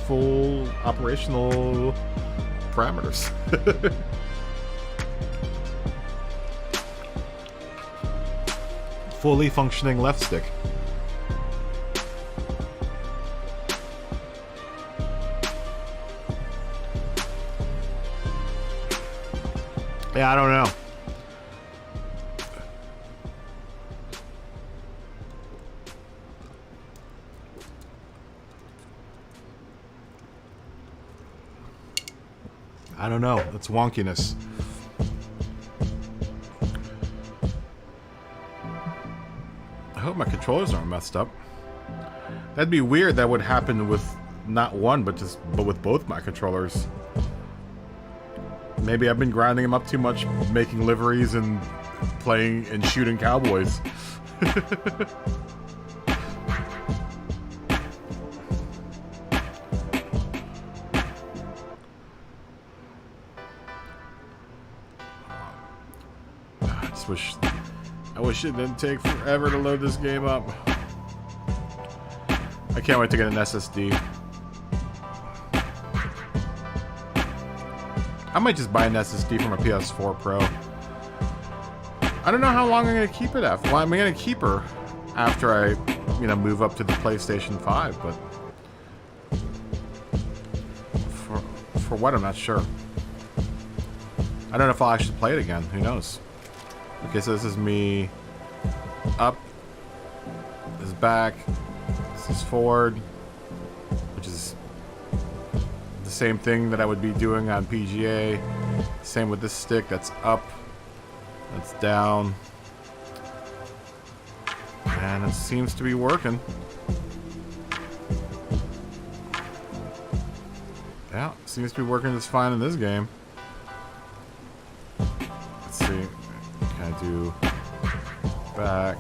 full operational parameters. Fully functioning left stick. Yeah, I don't know. I don't know. It's wonkiness. I hope my controllers aren't messed up. That'd be weird. That would happen with not one, but with both my controllers. Maybe I've been grinding them up too much, making liveries and playing and shooting cowboys. I wish it didn't take forever to load this game up. I can't wait to get an SSD. I might just buy an SSD from a PS4 Pro. I don't know how long I'm going to keep it after. Well, I'm going to keep her after I, move up to the PlayStation 5, but For what? I'm not sure. I don't know if I'll actually play it again. Who knows? Okay, so this is me up. This is back. This is forward. Which is the same thing that I would be doing on PGA. Same with this stick. That's up. That's down. And it seems to be working. Yeah, seems to be working just fine in this game. Let's see. Can I do back?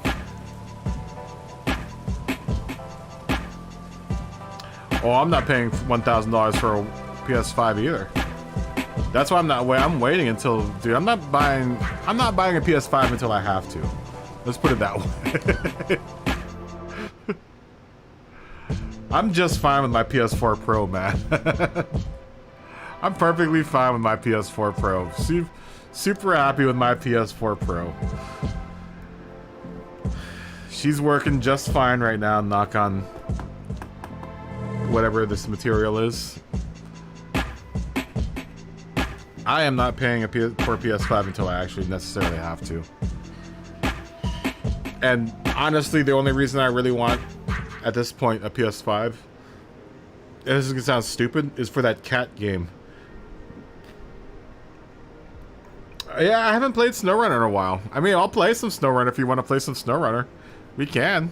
Oh, I'm not paying $1,000 for a PS5 either. That's why I'm waiting until, dude. I'm not buying a PS5 until I have to. Let's put it that way. I'm just fine with my PS4 Pro, man. I'm perfectly fine with my PS4 Pro. Super happy with my PS4 Pro. She's working just fine right now, knock on whatever this material is. I am not paying for a PS5 until I actually necessarily have to. And honestly, the only reason I really want, at this point, a PS5, and this is gonna sound stupid, is for that cat game. Yeah, I haven't played SnowRunner in a while. I mean, I'll play some SnowRunner if you want to play some SnowRunner. We can.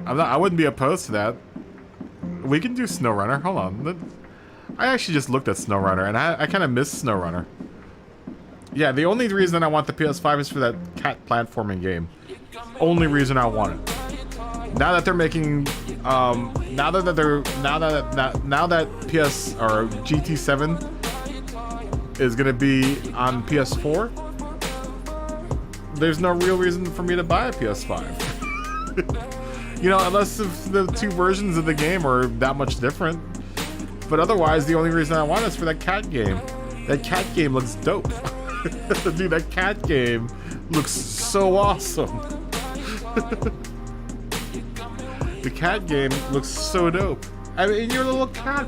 I wouldn't be opposed to that. We can do SnowRunner. Hold on. I actually just looked at SnowRunner, and I kind of miss SnowRunner. Yeah, the only reason I want the PS5 is for that cat platforming game. Only reason I want it. Now that they're making, now that PS or GT7 is gonna be on PS4, there's no real reason for me to buy a PS5. You know, unless if the two versions of the game are that much different. But otherwise, the only reason I want it is for that cat game. That cat game looks dope. Dude, that cat game looks so awesome. The cat game looks so dope. I mean, you're a little cat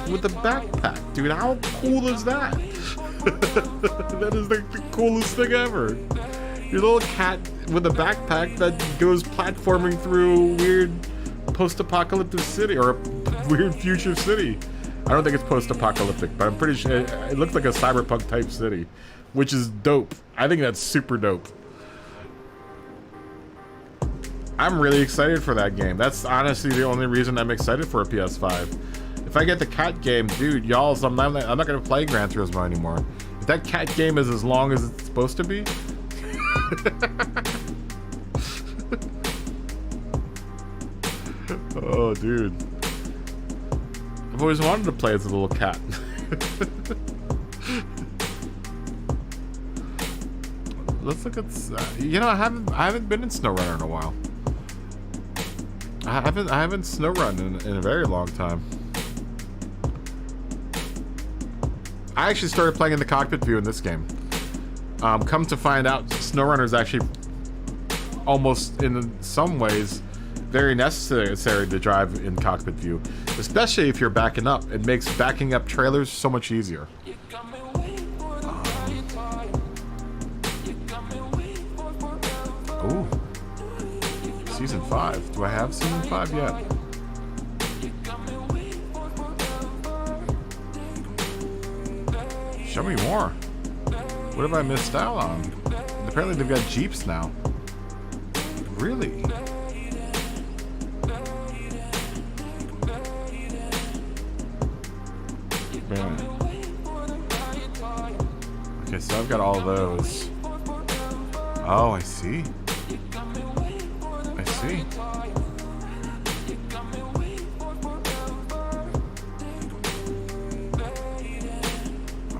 with a backpack, dude. How cool is that? That is the coolest thing ever. Your little cat with a backpack that goes platforming through weird post-apocalyptic city or a weird future city. I don't think it's post-apocalyptic, but I'm pretty sure it looks like a cyberpunk type city, which is dope. I think that's super dope. I'm really excited for that game. That's honestly the only reason I'm excited for a PS5. If I get the cat game, dude, y'all, I'm not gonna play Gran Turismo anymore. If that cat game is as long as it's supposed to be. Oh, dude. I've always wanted to play as a little cat. Let's look at. You know, I haven't been in SnowRunner in a while. I haven't SnowRun in a very long time. I actually started playing in the cockpit view in this game. Come to find out, SnowRunner is actually almost, in some ways, very necessary to drive in cockpit view, especially if you're backing up. It makes backing up trailers so much easier. Ooh, season 5. Do I have season 5 yet? Show me more. What have I missed out on? Apparently they've got Jeeps now. Really? Man. Okay, so I've got all those. Oh, I see. I see.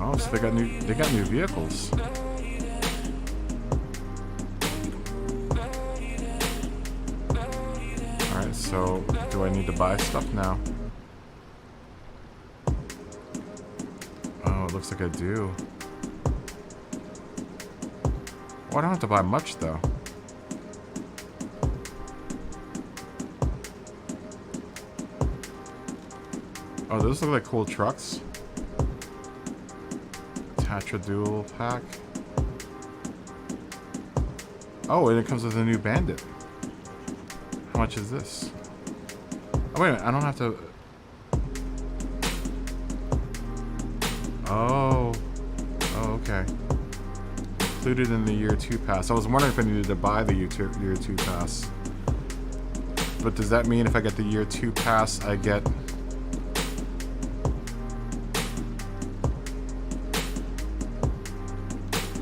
Oh, so they got new vehicles. Alright, so do I need to buy stuff now? Oh, it looks like I do. Oh, I don't have to buy much though. Oh, those look like cool trucks. Tatra Dual Pack. Oh, and it comes with a new Bandit. How much is this? Oh, wait a minute. I don't have to... Oh. Oh, okay. Included in the year 2 pass. I was wondering if I needed to buy the year 2 pass. But does that mean if I get the year 2 pass, I get...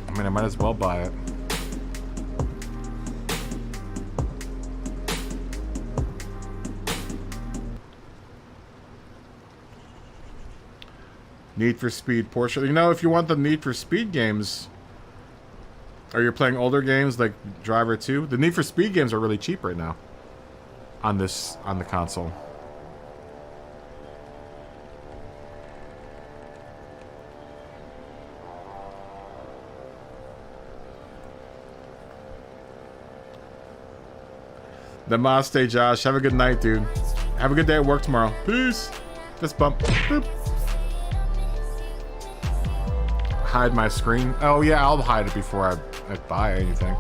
I mean, I might as well buy it. Need for Speed Porsche. You know, if you want the Need for Speed games, or you're playing older games like Driver 2, the Need for Speed games are really cheap right now on the console. Namaste, Josh. Have a good night, dude. Have a good day at work tomorrow. Peace. Fist bump. Boop. Hide my screen. Oh yeah, I'll hide it before I buy anything.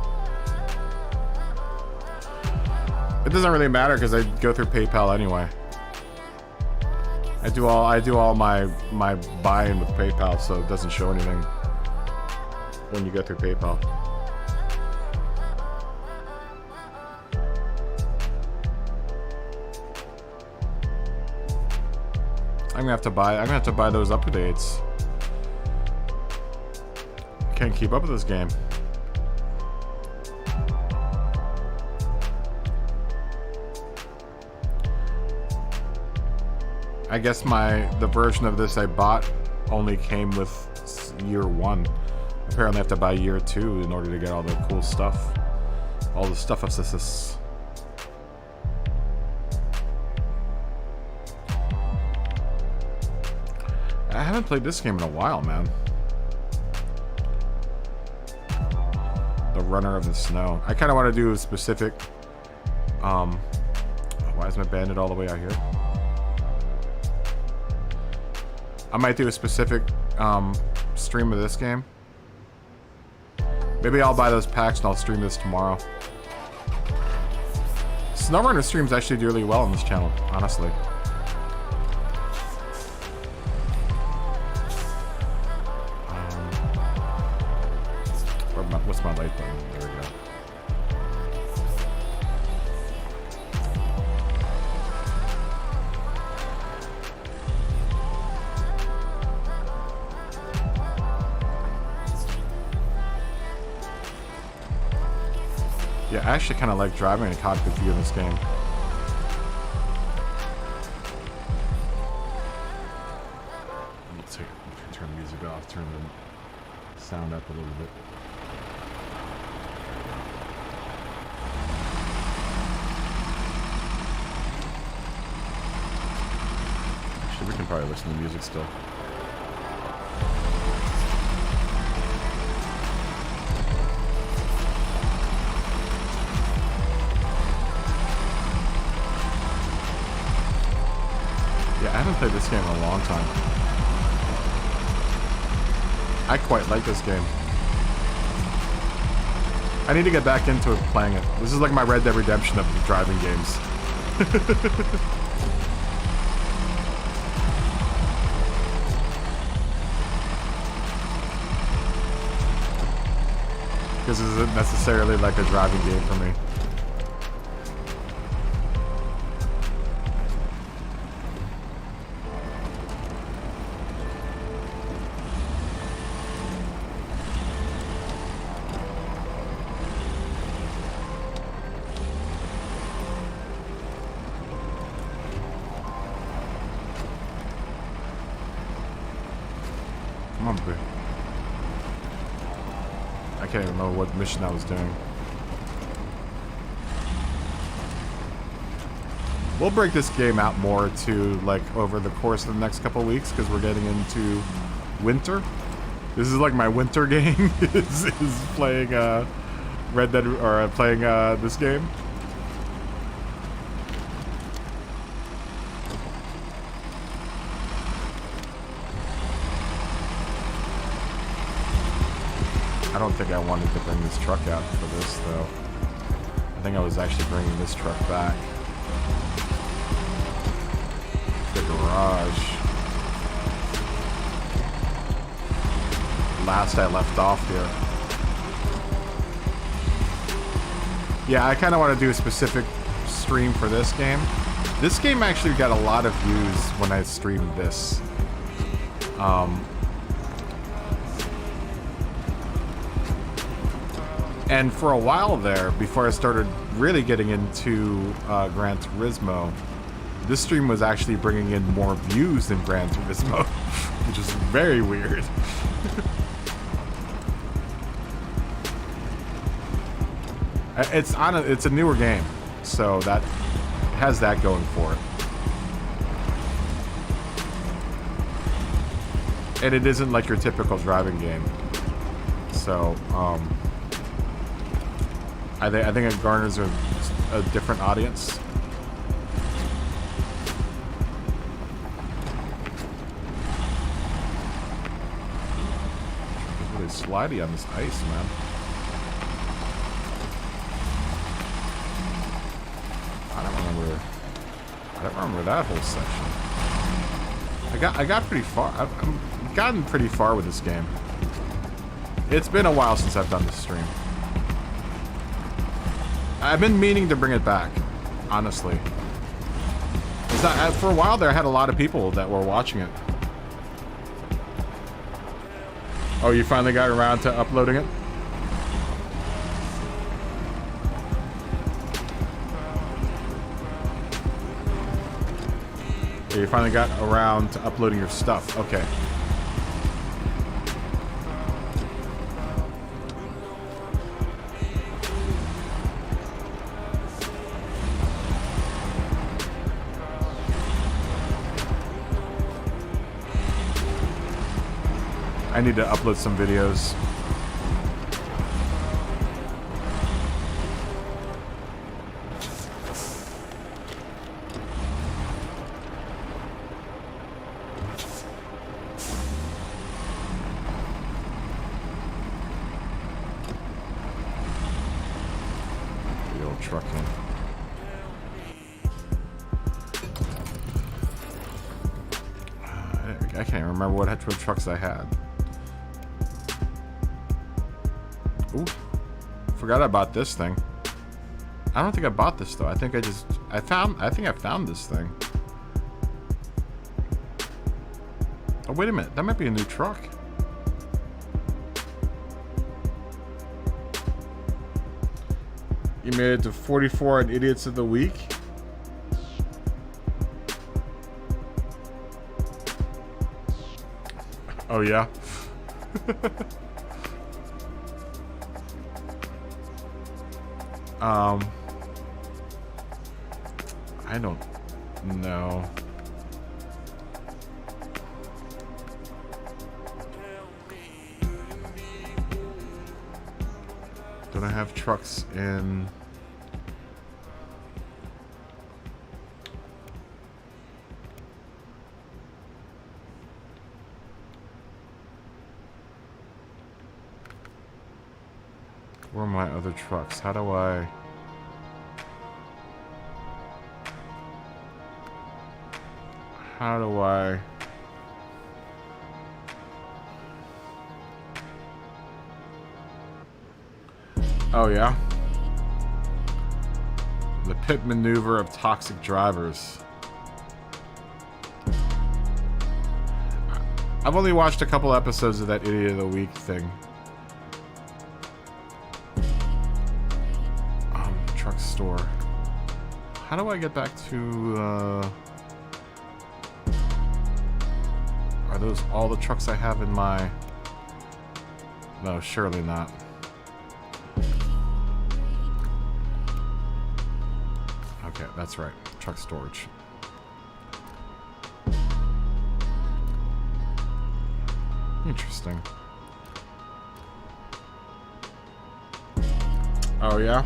It doesn't really matter because I go through PayPal anyway. I do all my buying with PayPal, so it doesn't show anything when you go through PayPal. I'm gonna have to buy those updates. Can't keep up with this game. I guess the version of this I bought only came with year 1. Apparently I have to buy year 2 in order to get all the cool stuff. All the stuff of this. I haven't played this game in a while, man. The Runner of the Snow. I kind of want to do a specific... why is my Bandit all the way out here? I might do a specific stream of this game. Maybe I'll buy those packs and I'll stream this tomorrow. SnowRunner streams actually do really well on this channel, honestly. What's my light button? There we go. Yeah, I actually kind of like driving a cockpit view in this game. Let's see. Turn the music off. Turn the sound up a little bit. We can probably listen to music still. Yeah, I haven't played this game in a long time. I quite like this game. I need to get back into it, playing it. This is like my Red Dead Redemption of the driving games. This isn't necessarily like a driving game for me. Come on, bro. I can't even remember what mission I was doing. We'll break this game out more to like over the course of the next couple weeks because we're getting into winter. This is like my winter game is playing Red Dead or playing this game. I don't think I wanted to bring this truck out for this, though. I think I was actually bringing this truck back. The garage. Last I left off here. Yeah, I kind of want to do a specific stream for this game. This game actually got a lot of views when I streamed this. And for a while there, before I started really getting into Gran Turismo, this stream was actually bringing in more views than Gran Turismo, which is very weird. It's a newer game, so that has that going for it. And it isn't like your typical driving game. So, I think it garners a different audience. It's really slidey on this ice, man. I don't remember that whole section. I got pretty far. I've gotten pretty far with this game. It's been a while since I've done this stream. I've been meaning to bring it back, honestly. It's not, for a while there, I had a lot of people that were watching it. Oh, you finally got around to uploading it? You finally got around to uploading your stuff. Okay. I need to upload some videos. I can't remember what trucks I had. Ooh, forgot I bought this thing. I don't think I bought this though. I think I found this thing. Oh, wait a minute. That might be a new truck. You made it to 44 on Idiots of the Week. Oh, yeah? I don't know. Don't I have trucks in... Where are my other trucks? How do I... Oh, yeah? The pit maneuver of toxic drivers. I've only watched a couple episodes of that Idiot of the Week thing. Truck store. How do I get back to, Are those all the trucks I have in my... No, surely not. Okay, that's right. Truck storage. Interesting. Oh, yeah?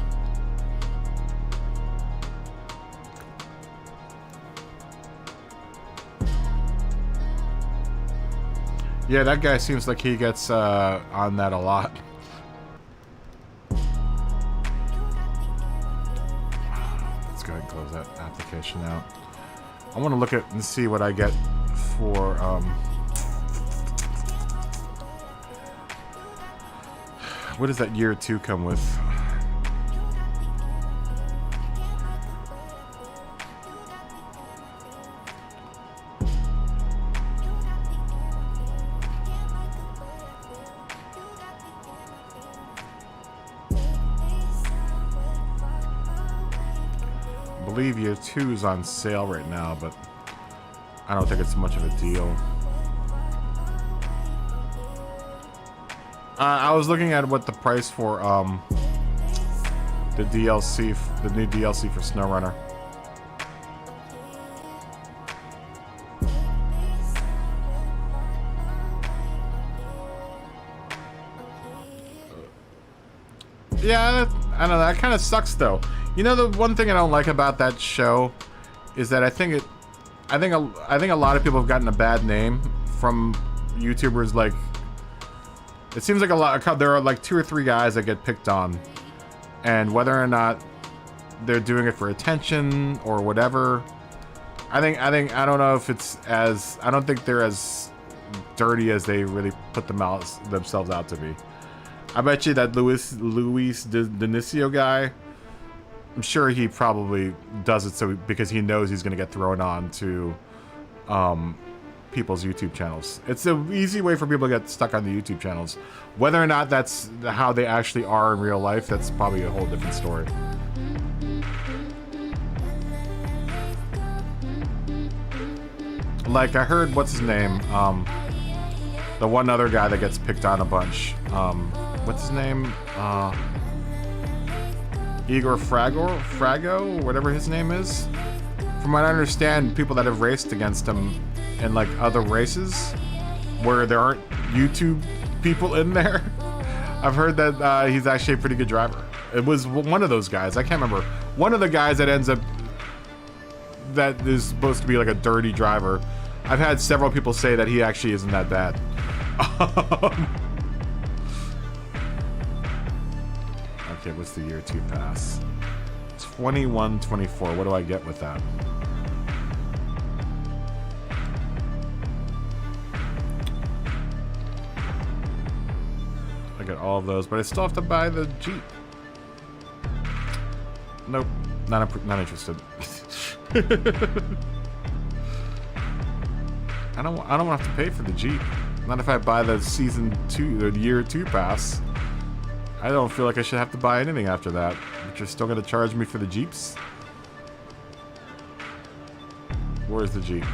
Yeah, that guy seems like he gets on that a lot. information out. I want to look at and see what I get for what does that year 2 come with? I believe year 2 is on sale right now, but I don't think it's much of a deal. I was looking at what the price for the DLC, the new DLC for SnowRunner. Yeah, I don't know. That kind of sucks, though. You know, the one thing I don't like about that show is that I think a lot of people have gotten a bad name from YouTubers. Like, it seems like there are like 2 or 3 guys that get picked on, and whether or not they're doing it for attention or whatever, I don't know if it's as, I don't think they're as dirty as they really put themselves out to be. I bet you that Luis Dinicio guy, I'm sure he probably does it because he knows he's going to get thrown on to people's YouTube channels. It's an easy way for people to get stuck on the YouTube channels. Whether or not that's how they actually are in real life, that's probably a whole different story. Like, I heard, what's his name? The one other guy that gets picked on a bunch. What's his name? Igor Frago, whatever his name is. From what I understand, people that have raced against him in like other races where there aren't YouTube people in there, I've heard that he's actually a pretty good driver. It was one of those guys, I can't remember. One of the guys that ends up, that is supposed to be like a dirty driver. I've had several people say that he actually isn't that bad. Okay, what's the year 2 pass? 2124. What do I get with that? I get all of those, but I still have to buy the Jeep. Nope, not interested. I don't want to have to pay for the Jeep. Not if I buy the season 2, the year 2 pass. I don't feel like I should have to buy anything after that. But you're still going to charge me for the Jeeps? Where's the Jeep?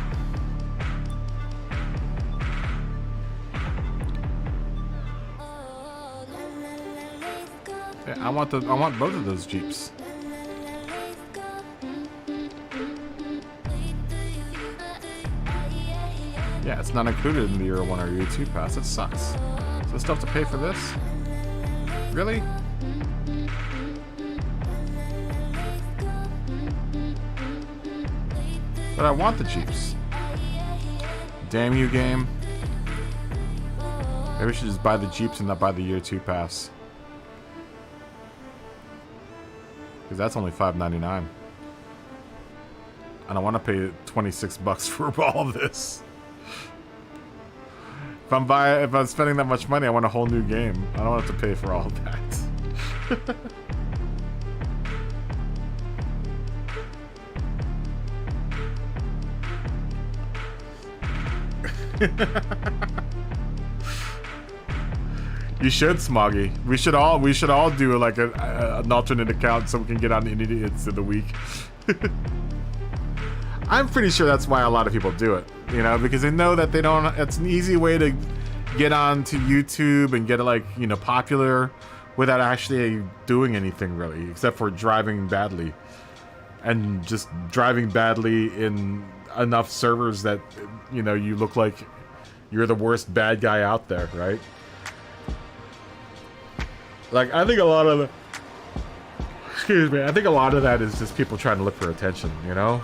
Yeah, I want both of those Jeeps. Yeah, it's not included in the year 1 or year 2 pass. It sucks. So I still have to pay for this? Really? But I want the Jeeps. Damn you, game. Maybe we should just buy the Jeeps and not buy the year 2 pass. Because that's only $5.99. I don't want to pay $26 for all of this. If I'm spending that much money, I want a whole new game. I don't have to pay for all of that. You should, Smoggy. We should all do like an alternate account so we can get on the Idiots of the Week. I'm pretty sure that's why a lot of people do it, you know, because they know that they don't. It's an easy way to get onto YouTube and get like, you know, popular without actually doing anything really, except for driving badly, and just driving badly in enough servers that, you know, you look like you're the worst bad guy out there, right? Like, I think a lot of that is just people trying to look for attention, you know?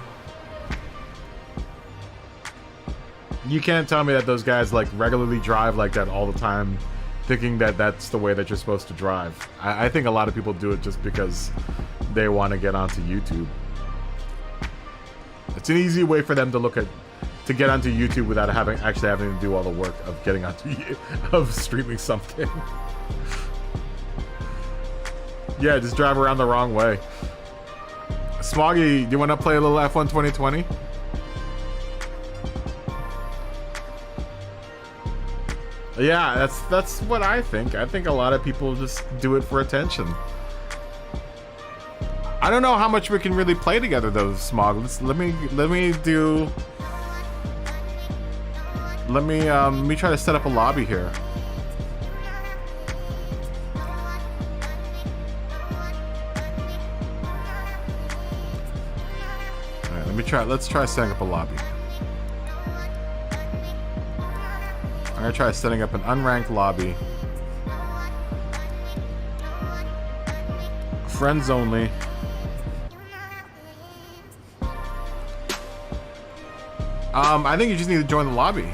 You can't tell me that those guys like regularly drive like that all the time, thinking that that's the way that you're supposed to drive. I think a lot of people do it just because they want to get onto YouTube. It's an easy way for them to get onto YouTube without having to do all the work of getting onto of streaming something. Yeah, just drive around the wrong way. Smoggy, do you want to play a little F1 2020? Yeah, that's what I think. I think a lot of people just do it for attention. I don't know how much we can really play together though, Smog. Let me try to set up a lobby here. Alright, let's try setting up a lobby. I'm gonna try setting up an unranked lobby. Friends only. I think you just need to join the lobby.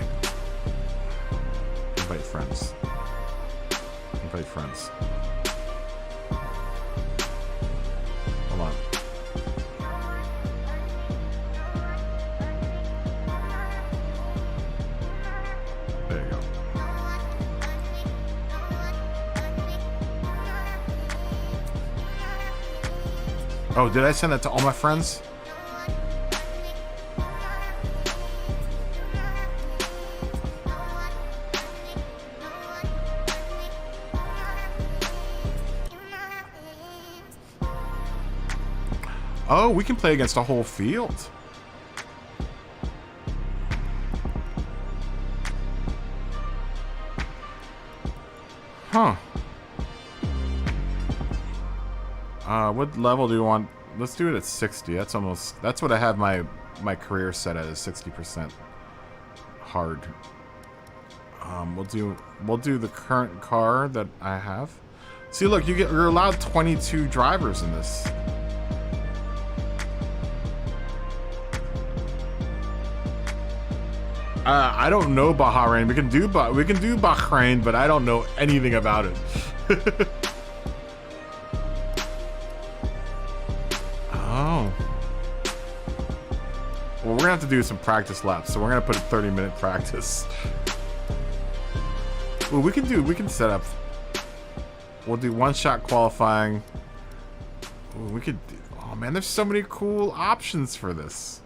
Invite friends. Invite friends. Hold on. There you go. Oh, did I send that to all my friends? Oh, we can play against a whole field. Huh. What level do you want? Let's do it at 60. That's what I have my career set at, is 60% hard. We'll do the current car that I have. See, look, you're allowed 22 drivers in this. I don't know Bahrain. We can do Bahrain, but I don't know anything about it. Oh. Well, we're gonna have to do some practice laps, so we're gonna put a 30-minute practice. Well, we can set up. We'll do one-shot qualifying. Ooh, we could do. Oh man, there's so many cool options for this.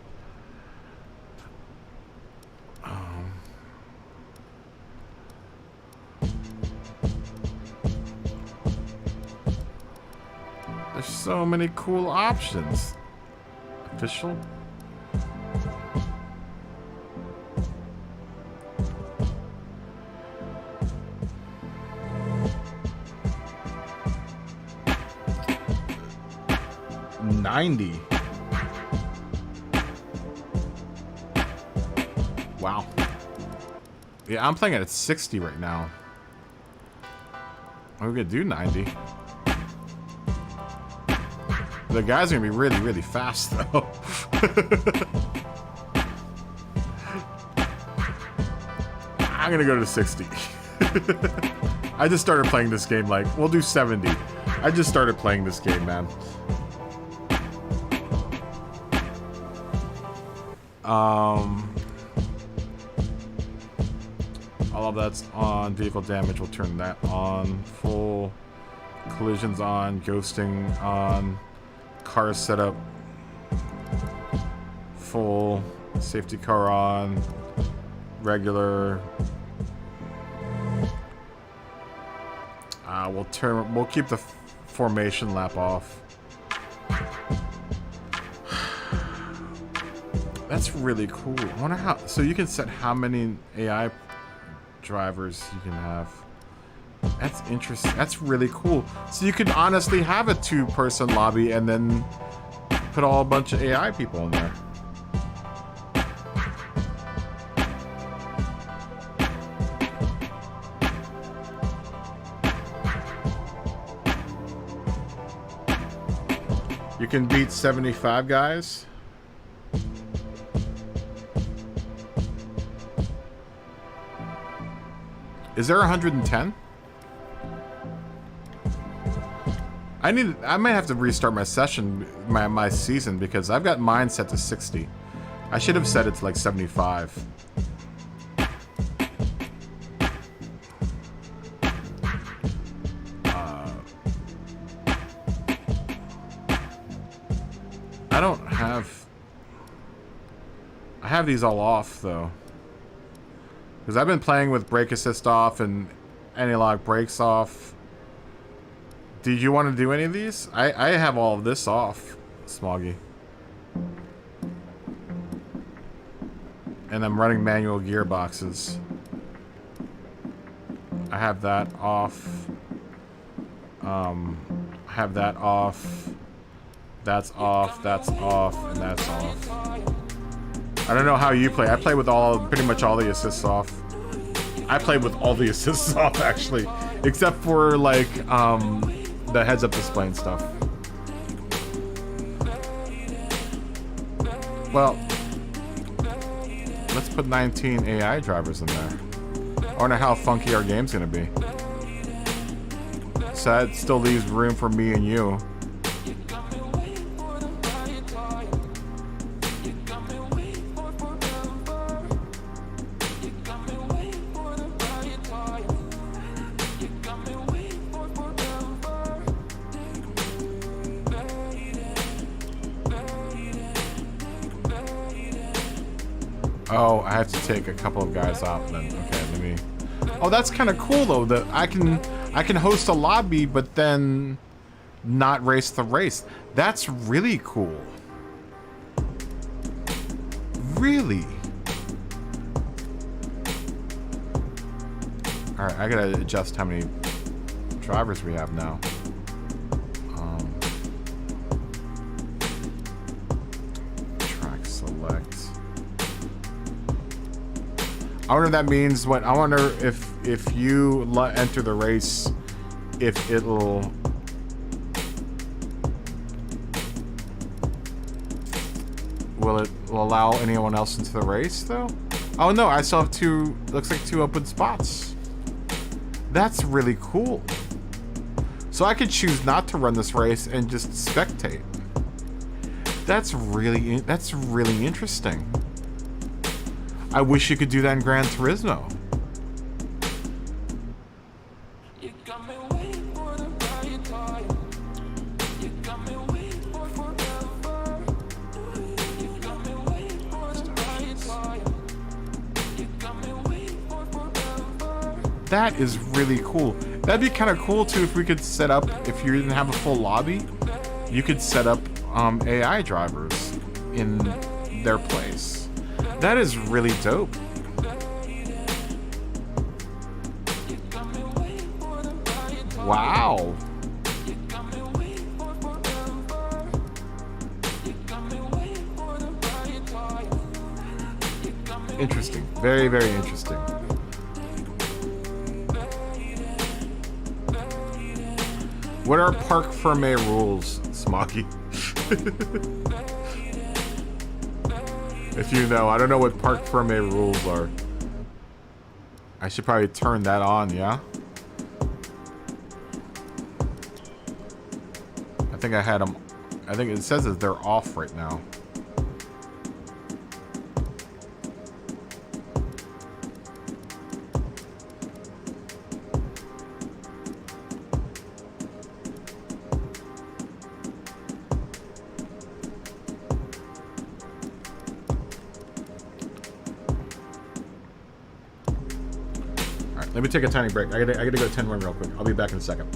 There's so many cool options. Official. $90. Wow. Yeah, I'm playing it at 60 right now. We're gonna do 90. The guys are gonna be really, really fast though. I'm gonna go to 60. I just started playing this game, like, we'll do 70. I just started playing this game, man. All of that's on. Vehicle damage, we'll turn that on. Full collisions on. Ghosting on. Car setup. Full. Safety car on. Regular. We'll keep the formation lap off. That's really cool. I wonder how. So you can set how many AI drivers you can have. That's interesting. That's really cool. So you could honestly have a 2-person lobby and then put a bunch of AI people in there. You can beat 75 guys. Is there 110? I might have to restart my session, my season, because I've got mine set to 60. I should have set it to like 75. I don't have... I have these all off, though. Because I've been playing with brake assist off and anti-lock brakes off. Did you want to do any of these? I have all of this off, Smoggy. And I'm running manual gearboxes. I have that off. I have that off. That's off, and that's off. I don't know how you play. I play with pretty much all the assists off. I played with all the assists off, actually. Except for, like, the heads-up display and stuff. Well, let's put 19 AI drivers in there. I wonder how funky our game's gonna be. So that still leaves room for me and you. Oh, I have to take a couple of guys out then. Okay, let me... Oh, that's kind of cool though. That I can host a lobby, but then not race the race. That's really cool. Really. All right, I gotta adjust how many drivers we have now. Track select. I wonder if that means what. I wonder if you enter the race, if it'll will allow anyone else into the race though? Oh no, I still have two. Looks like two open spots. That's really cool. So I could choose not to run this race and just spectate. That's really interesting. I wish you could do that in Gran Turismo. You got me waiting for the right time. You got me waiting for forever. You got me waiting for the right time. You got me waiting for forever. That is really cool. That'd be kind of cool too if we could set up, if you didn't have a full lobby, you could set up AI drivers in their place. That is really dope. Wow. Interesting. Very, very interesting. What are Parc Fermé rules, Smoky? If you know, I don't know what Parc Fermé rules are. I should probably turn that on, yeah? I think I had them. I think it says that they're off right now. Let me take a tiny break. I gotta go 10-1 real quick. I'll be back in a second.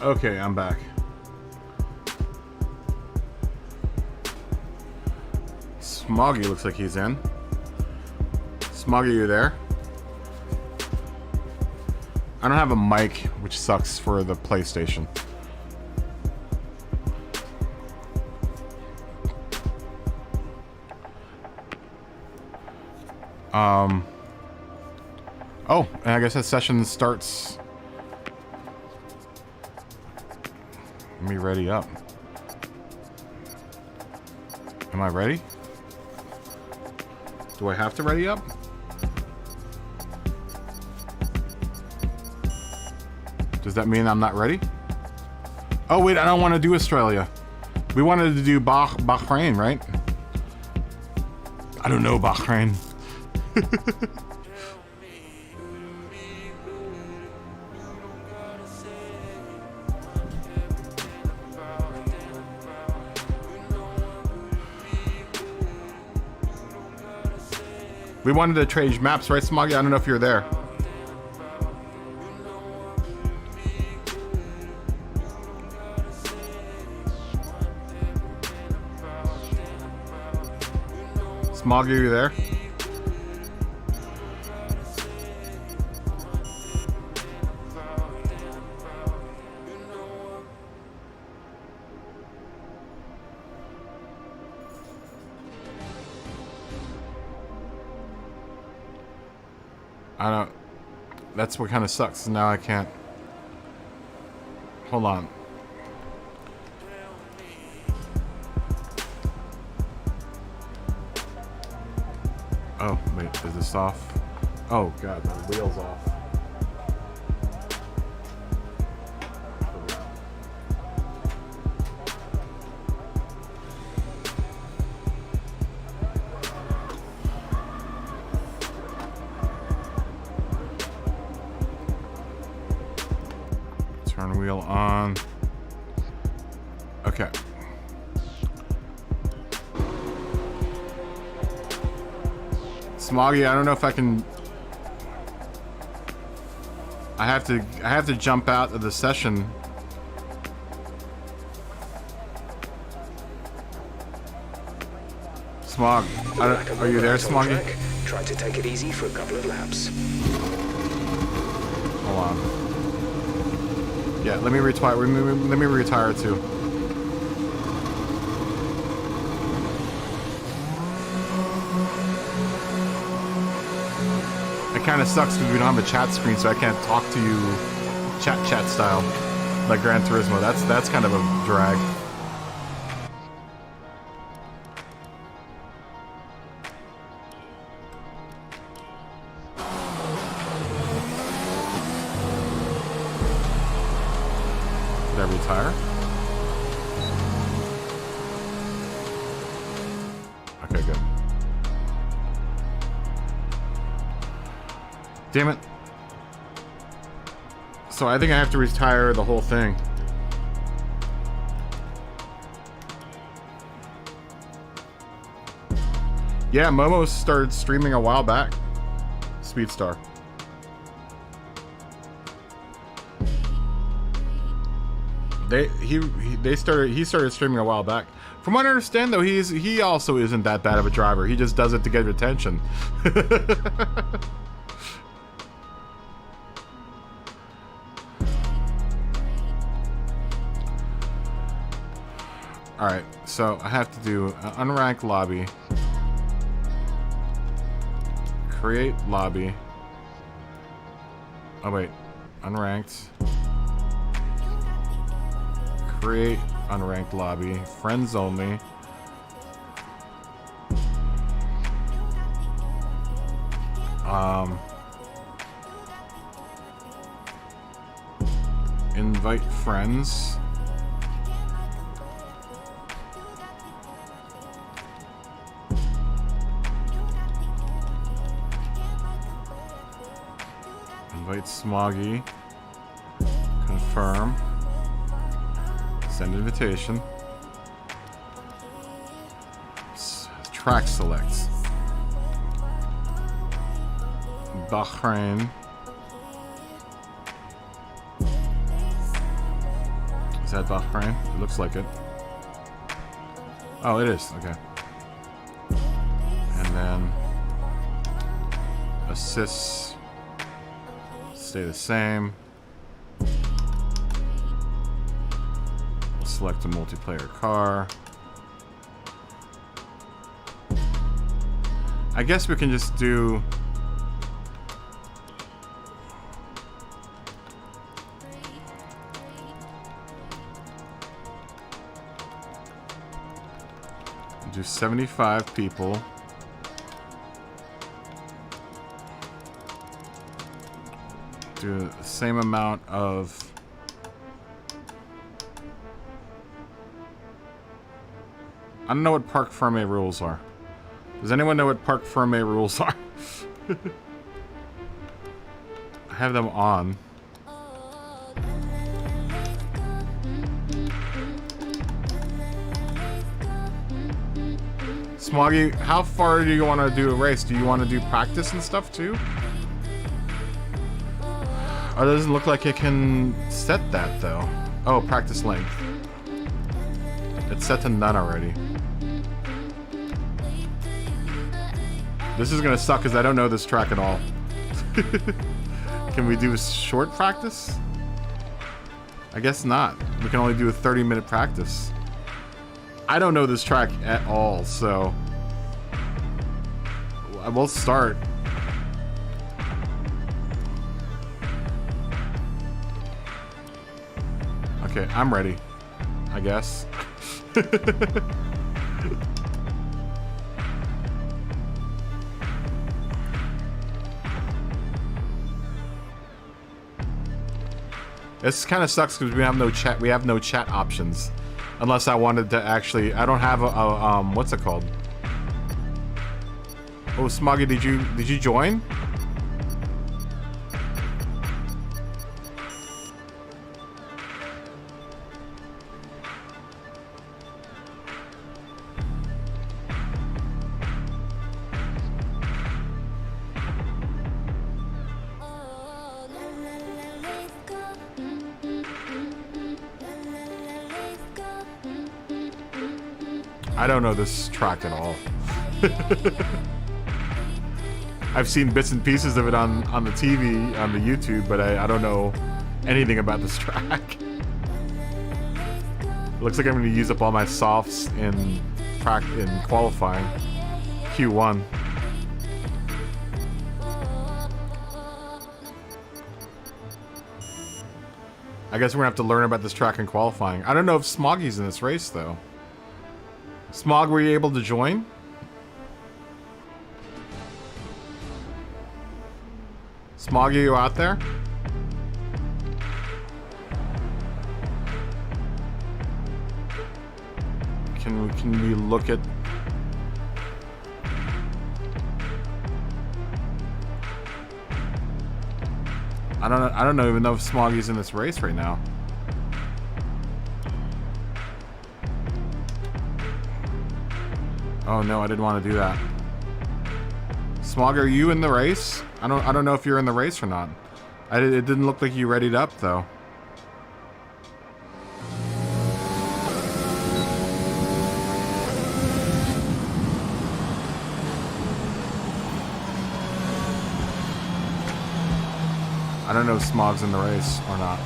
Okay, I'm back. Smoggy looks like he's in. Smoggy, you there? I don't have a mic, which sucks for the PlayStation. Oh, and I guess that session starts. Let me ready up. Am I ready? Do I have to ready up? Does that mean I'm not ready? Oh wait, I don't want to do Australia. We wanted to do Bahrain, right? I don't know Bahrain. We wanted to trade maps, right, Smoggy? I don't know if you're there. Smoggy, are you there? I don't. That's what kind of sucks. Now I can't. Hold on. Oh, wait. Is this off? Oh, God. My wheel's off. Turn wheel on. Okay. Smoggy, I don't know if I can. I have to jump out of the session. Smog, are you there, Smoggy? Try to take it easy for a couple of laps. Hold on. Yeah, let me retire. Let me retire too. It kind of sucks because we don't have a chat screen, so I can't talk to you chat style like Gran Turismo. That's kind of a drag. Did I retire? Okay, good. Damn it. So I think I have to retire the whole thing. Yeah, Momo started streaming a while back. Speedstar. He started streaming a while back. From what I understand, though, he also isn't that bad of a driver. He just does it to get attention. All right, so I have to do an unranked lobby. Create lobby. Oh wait, unranked. Create unranked lobby. Friends only. Invite friends. Invite Smoggy. Confirm. Send invitation. Track select. Bahrain. Is that Valkyrie? It looks like it. Oh, it is. Okay. And then assists stay the same. We'll select a multiplayer car. I guess we can just do... do 75 people. Do the same amount of... I don't know what Parc Ferme rules are. Does anyone know what Parc Ferme rules are? I have them on. Smoggy, how far do you want to do a race? Do you want to do practice and stuff too? Oh, it doesn't look like it can set that though. Oh, practice length. It's set to none already. This is gonna suck because I don't know this track at all. Can we do a short practice? I guess not. We can only do a 30-minute practice. I don't know this track at all, so we'll start. Okay, I'm ready, I guess. This kind of sucks because we have no chat. We have no chat options, unless I wanted to actually. I don't have a what's it called? Oh, Smoggy, did you join? I don't know this track at all. I've seen bits and pieces of it on the TV, on the YouTube, but I don't know anything about this track. It looks like I'm going to use up all my softs in qualifying. Q1. I guess we're going to have to learn about this track in qualifying. I don't know if Smoggy's in this race, though. Smog, were you able to join? Smog, are you out there? Can we look at... I don't even know if Smoggy's in this race right now. Oh no, I didn't want to do that. Smog, are you in the race? I don't know if you're in the race or not. It didn't look like you readied up though. I don't know if Smog's in the race or not.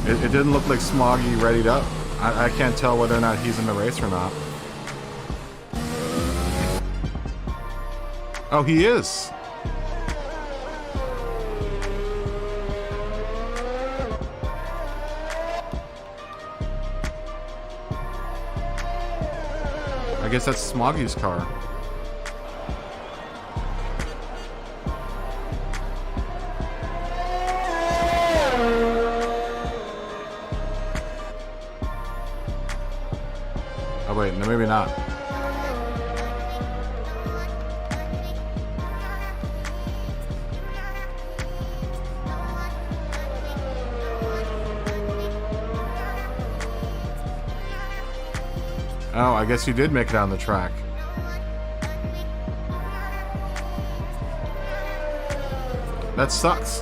It didn't look like Smoggy readied up. I can't tell whether or not he's in the race or not. Oh, he is. I guess that's Smoggy's car. Oh wait, no, maybe not. Oh, I guess you did make it on the track. That sucks.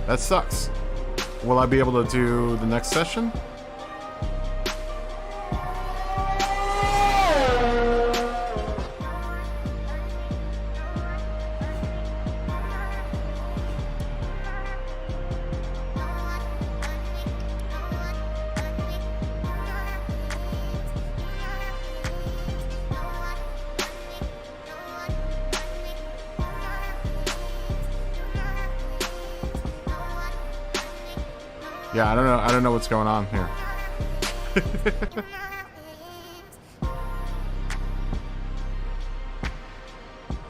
That sucks. Will I be able to do the next session? Yeah, I don't know. I don't know what's going on here.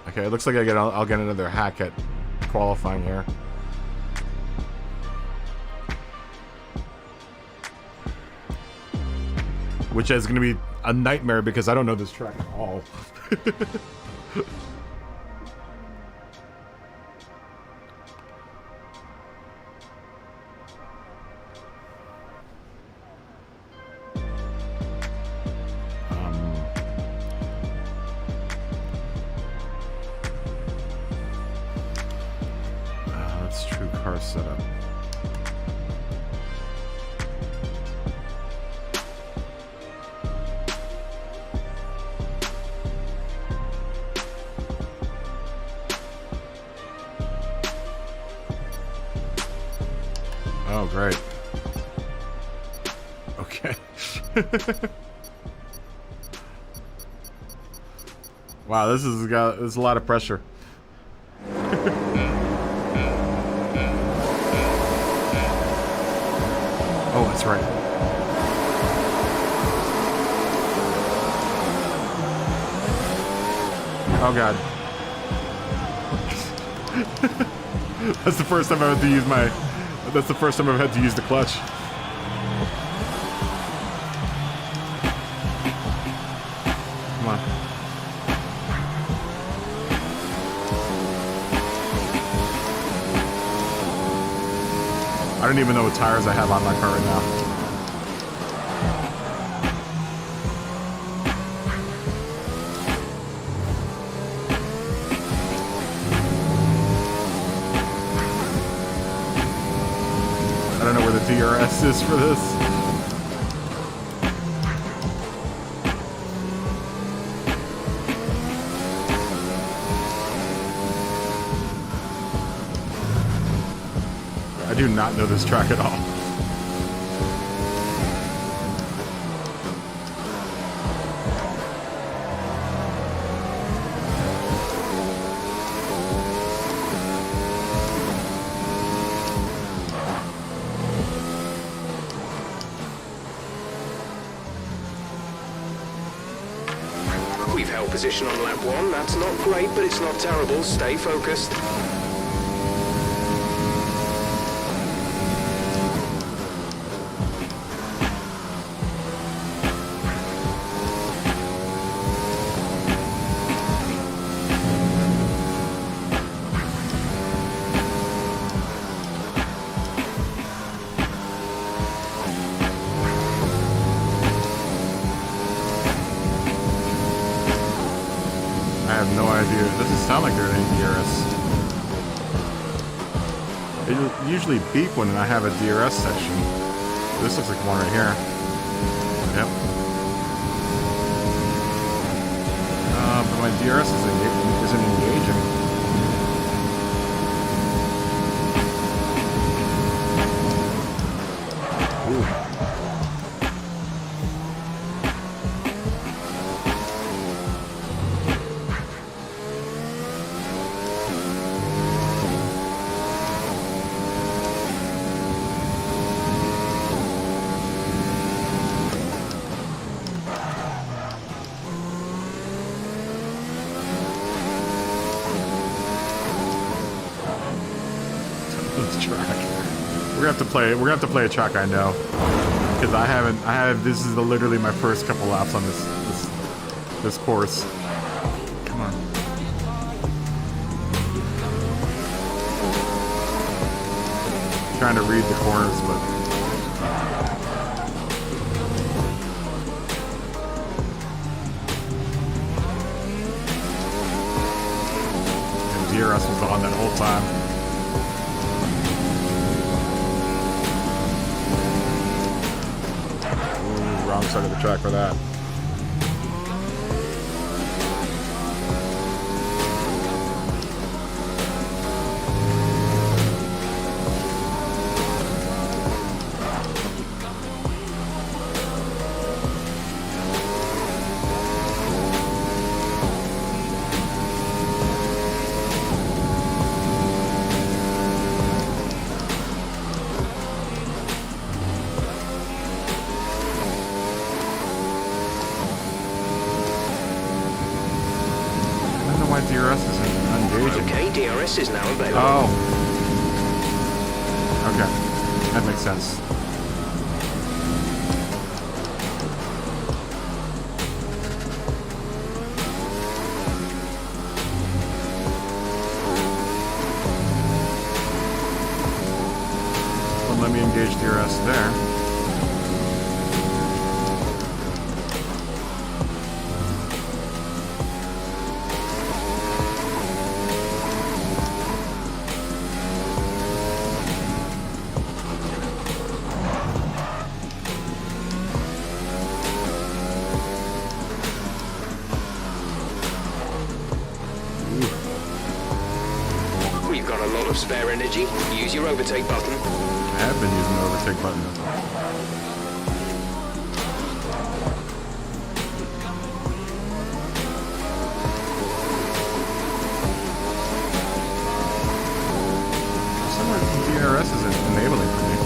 Okay, it looks like I'll get another hack at qualifying here. Which is going to be a nightmare because I don't know this track at all. That's true car setup. Oh, great. Okay. Wow, this is a lot of pressure. Oh, that's right. Oh god. That's the first time I've had to use my... That's the first time I've had to use the clutch. Come on. I don't even know what tires I have on my car right now. I don't know where the DRS is for this. I do not know this track at all. We've held position on lap 1. That's not great, but it's not terrible. Stay focused. I have no idea. It doesn't sound like there's any DRS. They usually beep when I have a DRS section. This looks like one right here. Yep. But my DRS isn't engaging. Ooh. This track. We're gonna have to play a track I know, because this is literally my first couple laps on this course. Come on. trying to read the corners, but and DRS was on that whole time. Ooh, wrong side of the track for that. Why DRS isn't engaging? Okay, DRS is now available. Oh. Okay. That makes sense. Well, let me engage DRS there. We've got a lot of spare energy. Use your overtake button. I have been using the overtake button. For some reason, DRS isn't enabling for me.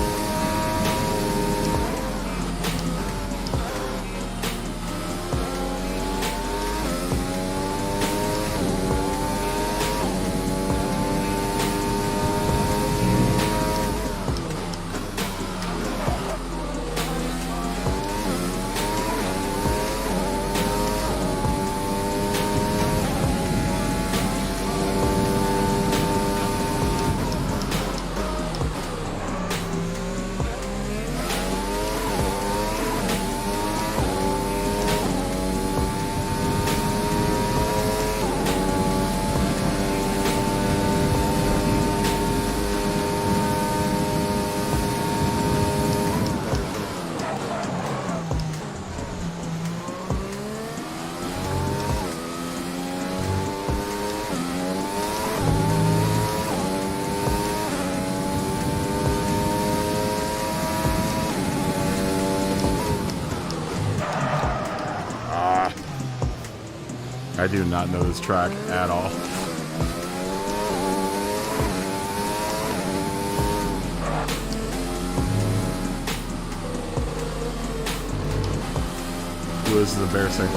I do not know this track at all. Ooh, this is embarrassing.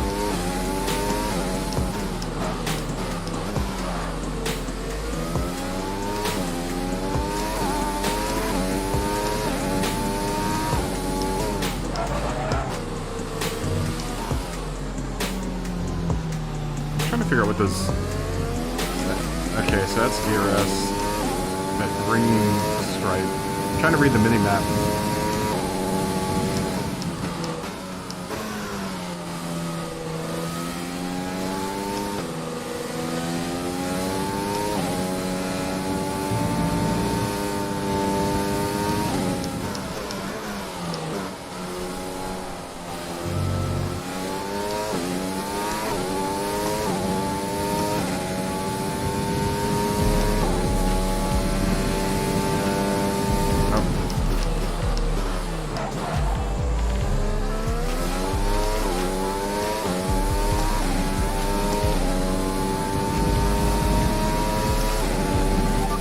Trying to figure out what those. Okay, so that's DRS. That green stripe. I'm trying to read the mini map.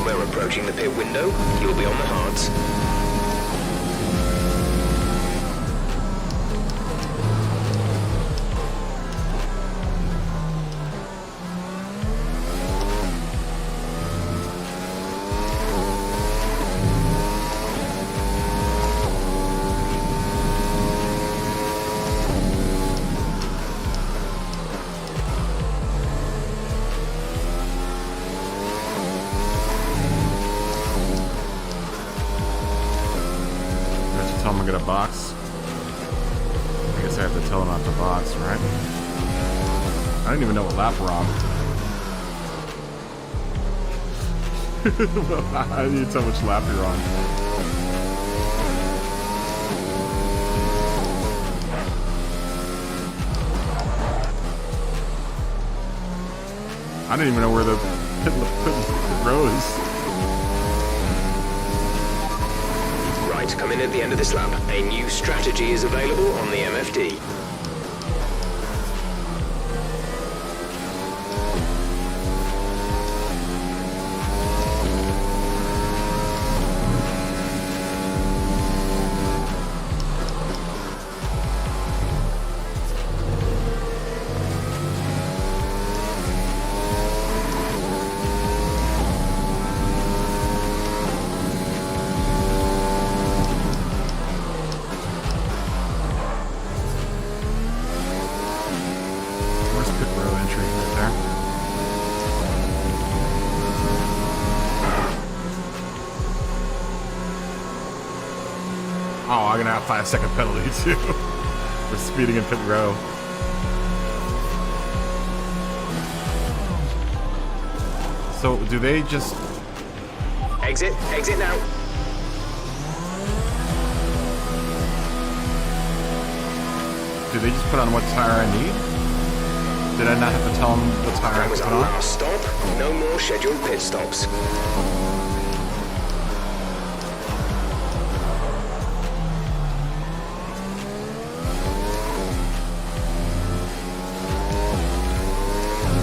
We're approaching the pit window. You'll be on the hards. tell him to get a box. I guess I have to tell him not to box, right? I don't even know what lap we're on. I need to tell which lap you're on. I don't even know where the pit row is. Right, come in at the end of this lap. A new strategy is available on the MFD. Where's pit row entry? Right there. Oh, I'm gonna have a 5-second penalty too for speeding in pit row. So do they just? Exit now. Do they just put on what tire I need? Did I not have to tell them what tire I That have was to our put on? last stop. No more scheduled pit stops.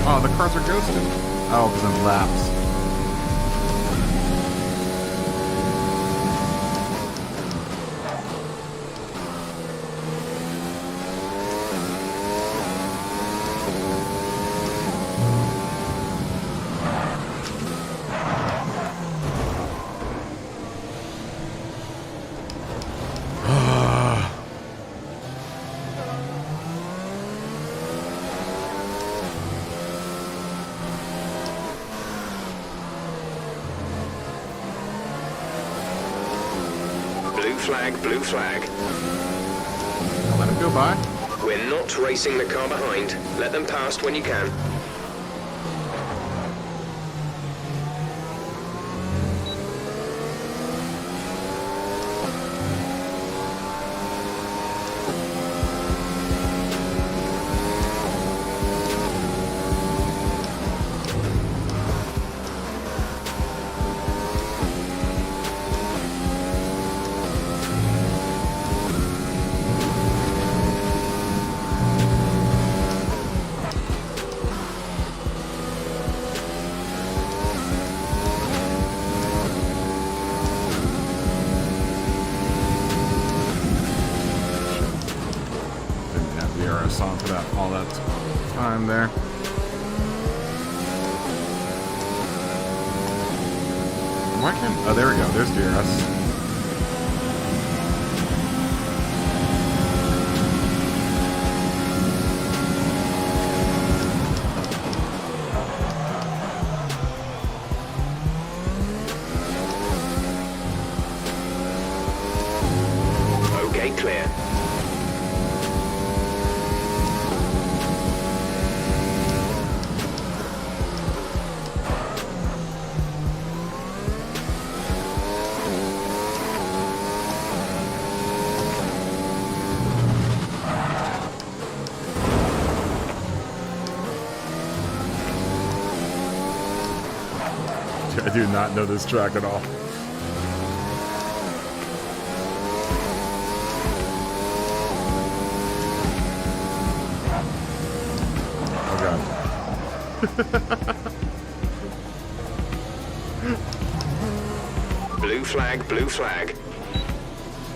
Oh, the cars are ghosting. Oh, because I'm laps. Blue flag. Let him go by. We're not racing the car behind. Let them past when you can. Didn't have DRS on for that all that time there. Why can't? Oh, there we go. There's DRS. Okay, clear. I do not know this track at all. Oh god. Blue flag, blue flag.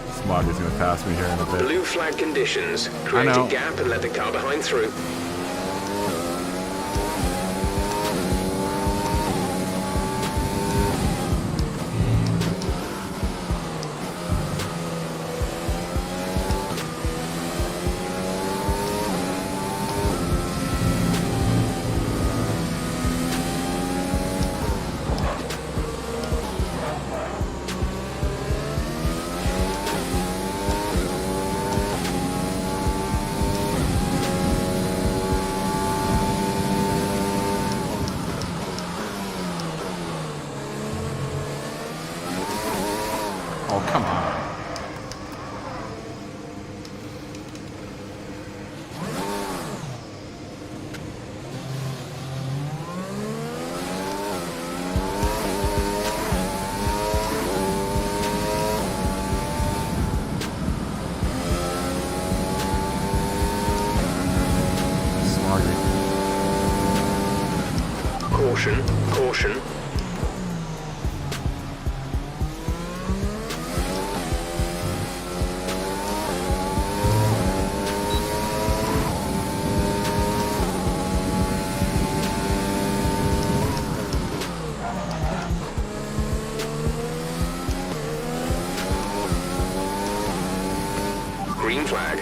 Smoggy's gonna pass me here in a bit. Blue flag conditions. Create know. a gap and let the car behind through. Oh, come on. Smoggy. Caution, caution. Green flag.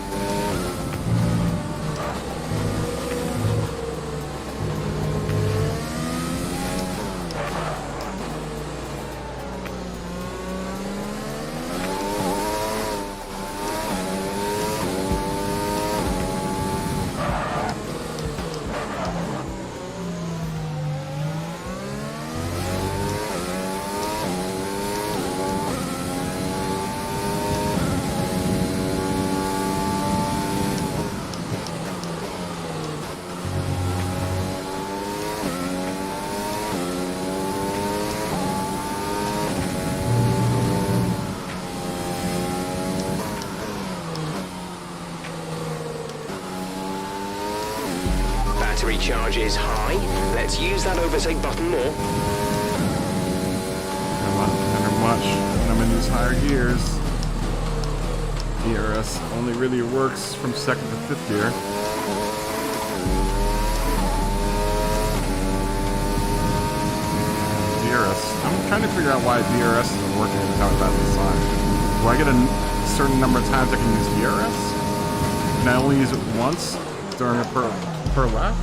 Battery charge is high. Let's use that overtake button more. Never much when I'm in these higher gears. DRS only really works from second to fifth gear. DRS. I'm trying to figure out why DRS isn't working every time I'm about this side. Do I get a certain number of times I can use DRS? Can I only use it once during a per lap?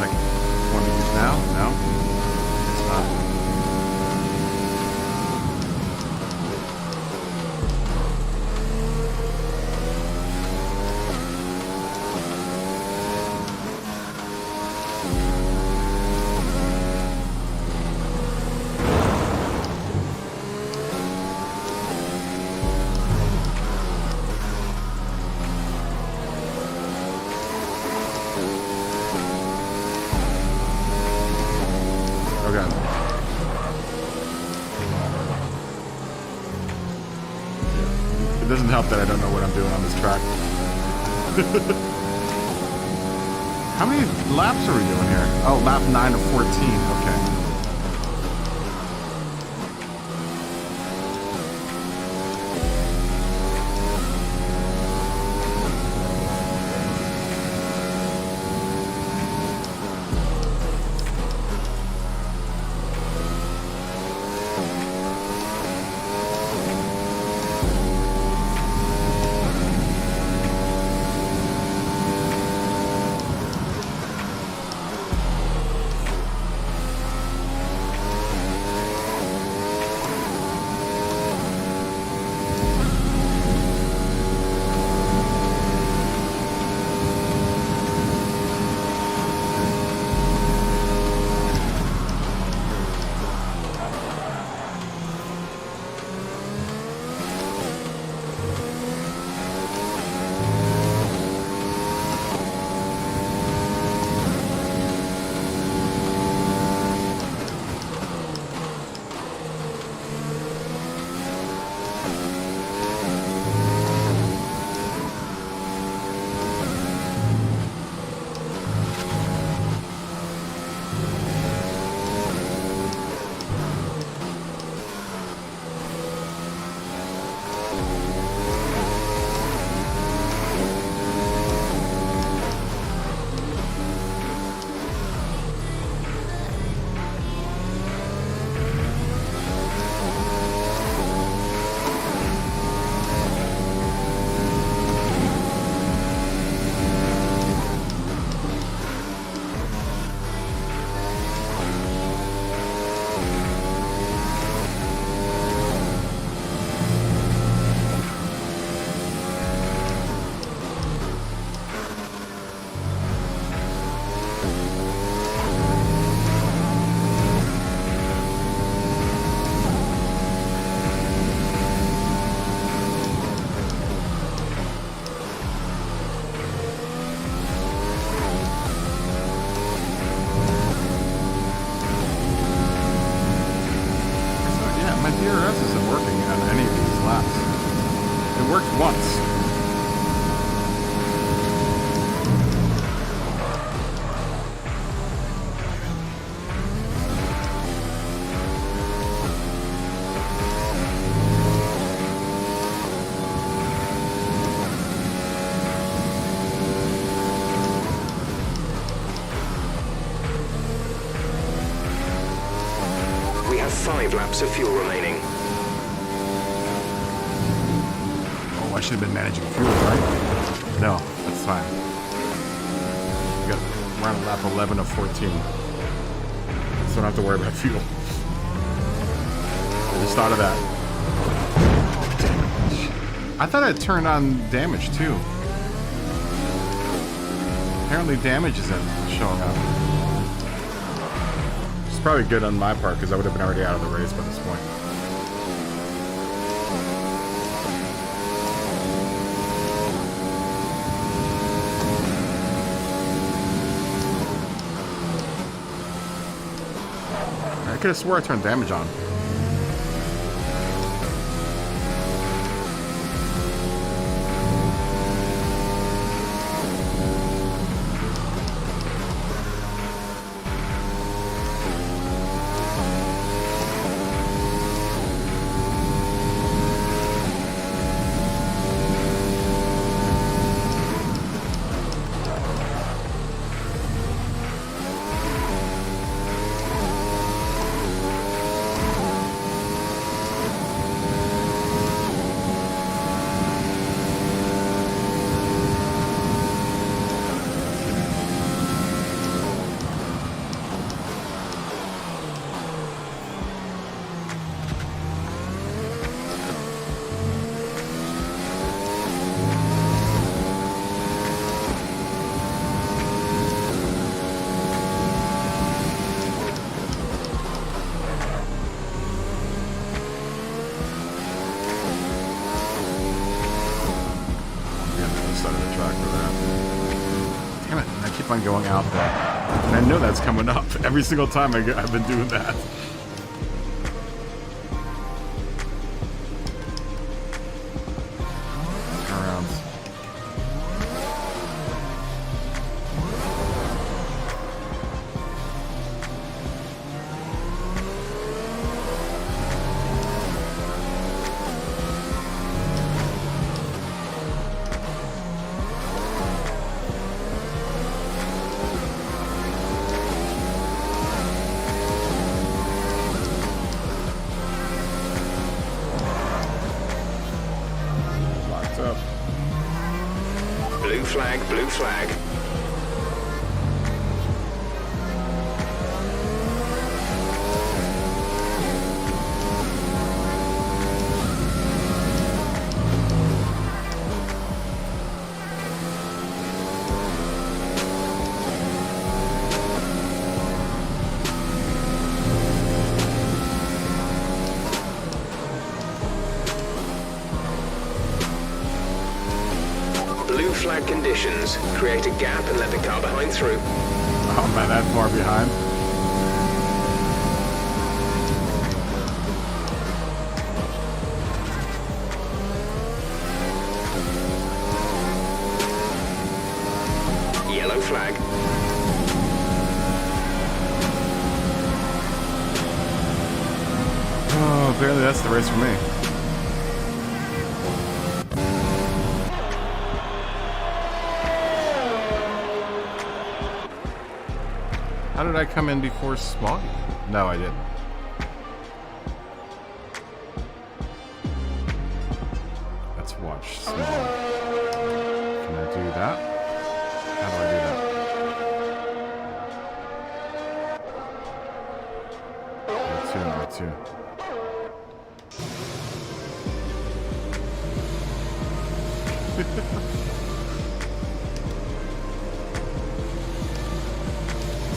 Like, want to use now? No? It's not. It doesn't help that I don't know what I'm doing on this track. How many laps are we doing here? Oh, lap 9 of 14. Okay. once. We have 5 laps of fuel remaining. Oh, I should have been managing fuel, right? No, that's fine. We're on lap 11 of 14. So I don't have to worry about fuel. I just thought of that. Damage. I thought I'd turned on damage too. Apparently damage isn't showing up. It's probably good on my part because I would have been already out of the race by this point. I could have swore I turned damage on. On going out there. And I know that's coming up every single time I've been doing that. Turnarounds. Blue flag. Flag conditions. Create a gap and let the car behind through. Oh man, that far behind. Yellow flag. Oh, barely that's the race for me. How did I come in before Smoggy? No, I didn't. Let's watch Smog. Can I do that? How do I do that? Number two.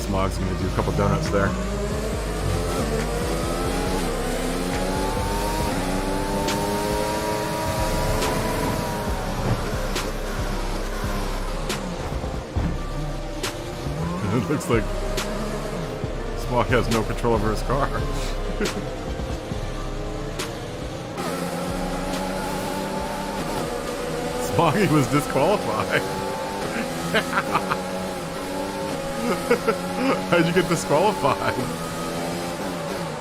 Smog's gonna do a couple donuts there. It looks like Smog has no control over his car. Smoggy was disqualified. How'd you get disqualified?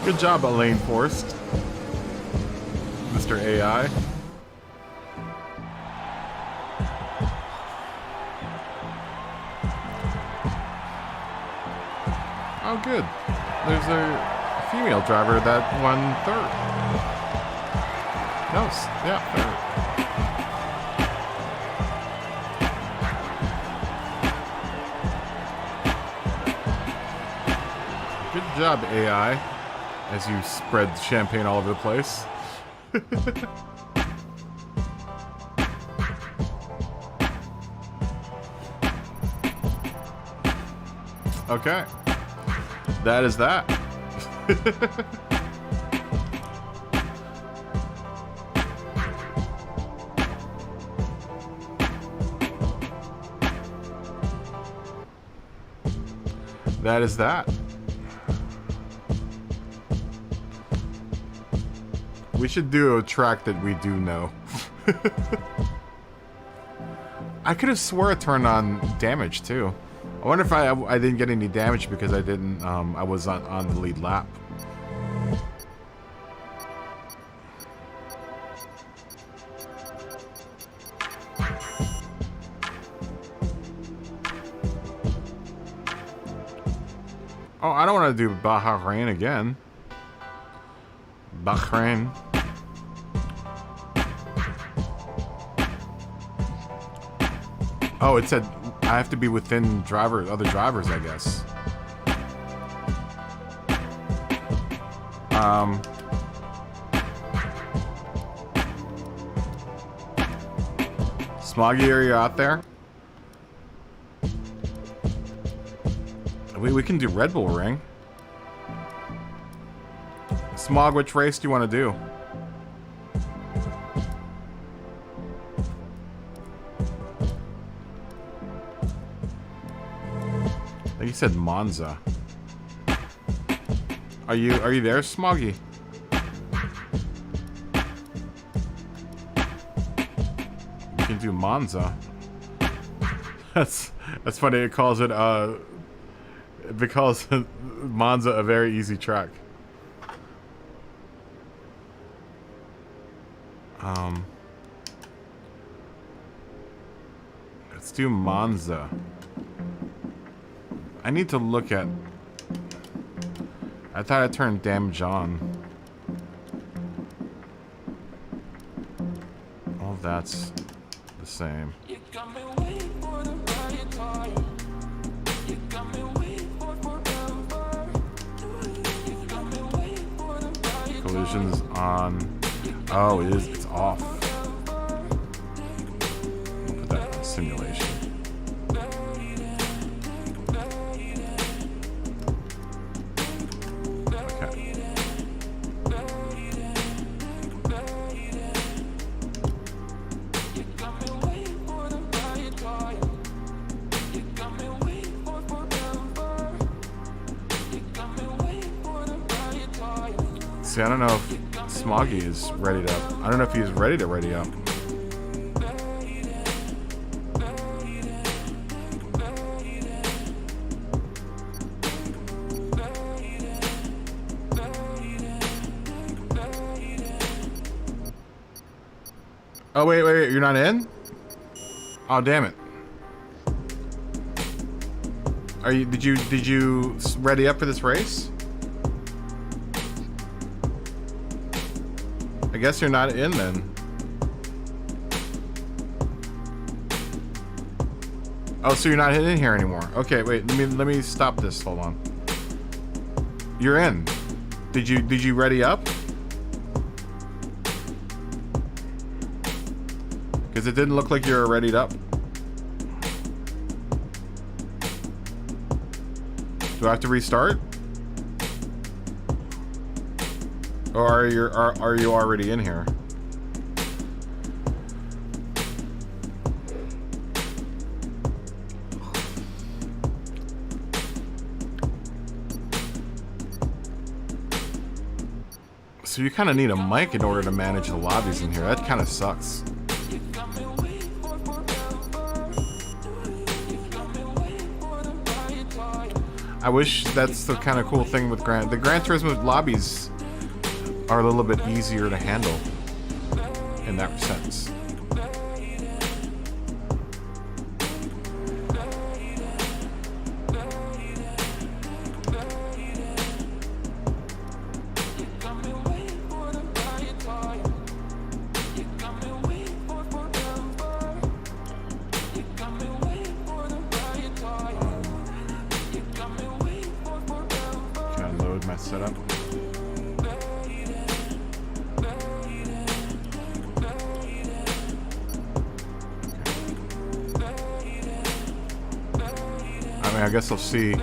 Good job, Elaine Forst. Mr. AI. Oh, good. There's a female driver that won third. No, yeah, third. Good job, AI, as you spread champagne all over the place. Okay. That is that. That is that. We should do a track that we do know. I could have swore it turned on damage too. I wonder if I didn't get any damage because I didn't I was on the lead lap. Oh, I don't want to do Bahrain again. Bahrain. Oh, it said I have to be within other drivers, I guess. Smoggy, are you out there? We can do Red Bull Ring. Smog, which race do you want to do? I think you said Monza. Are you there, Smoggy? You can do Monza. That's funny. It calls it because Monza a very easy track. Let's do Monza. I need to look at... I thought I turned damage on. All that's the same. You got me waiting for the right time. You got me waiting for forever. You got me waiting for the right Collision's on. Oh, it is. It's off. We'll put that in simulation. See, I don't know if Smoggy is ready to... I don't know if he's ready to ready up. Oh, wait, you're not in? Oh, damn it. Are you... Did you ready up for this race? I guess you're not in then. Oh, so you're not in here anymore. Okay, wait. Let me stop this. Hold on. You're in. Did you ready up? Because it didn't look like you were readied up. Do I have to restart? Or are you already in here? So you kind of need a mic in order to manage the lobbies in here. That kind of sucks. You got me waiting for I wish that's the kind of cool thing with the Gran Turismo lobbies are a little bit easier to handle in that sense. Can I load my setup? I mean, I guess I'll see.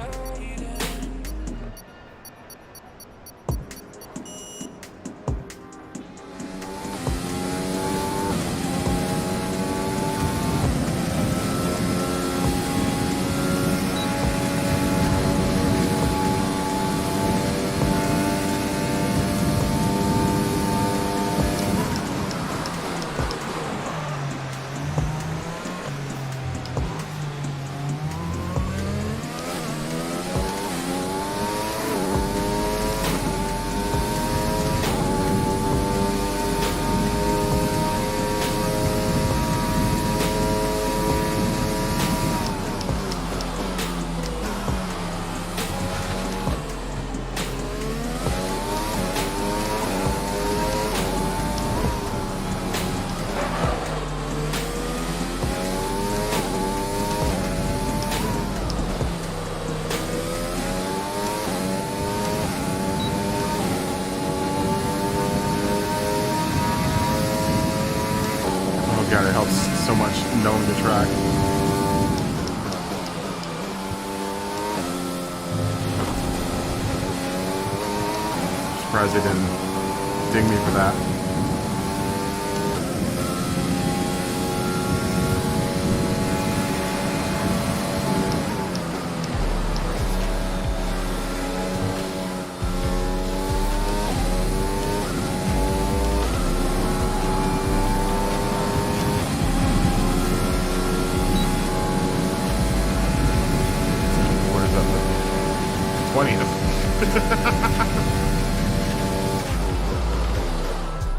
God, it helps so much knowing the track. Surprised they didn't ding me for that.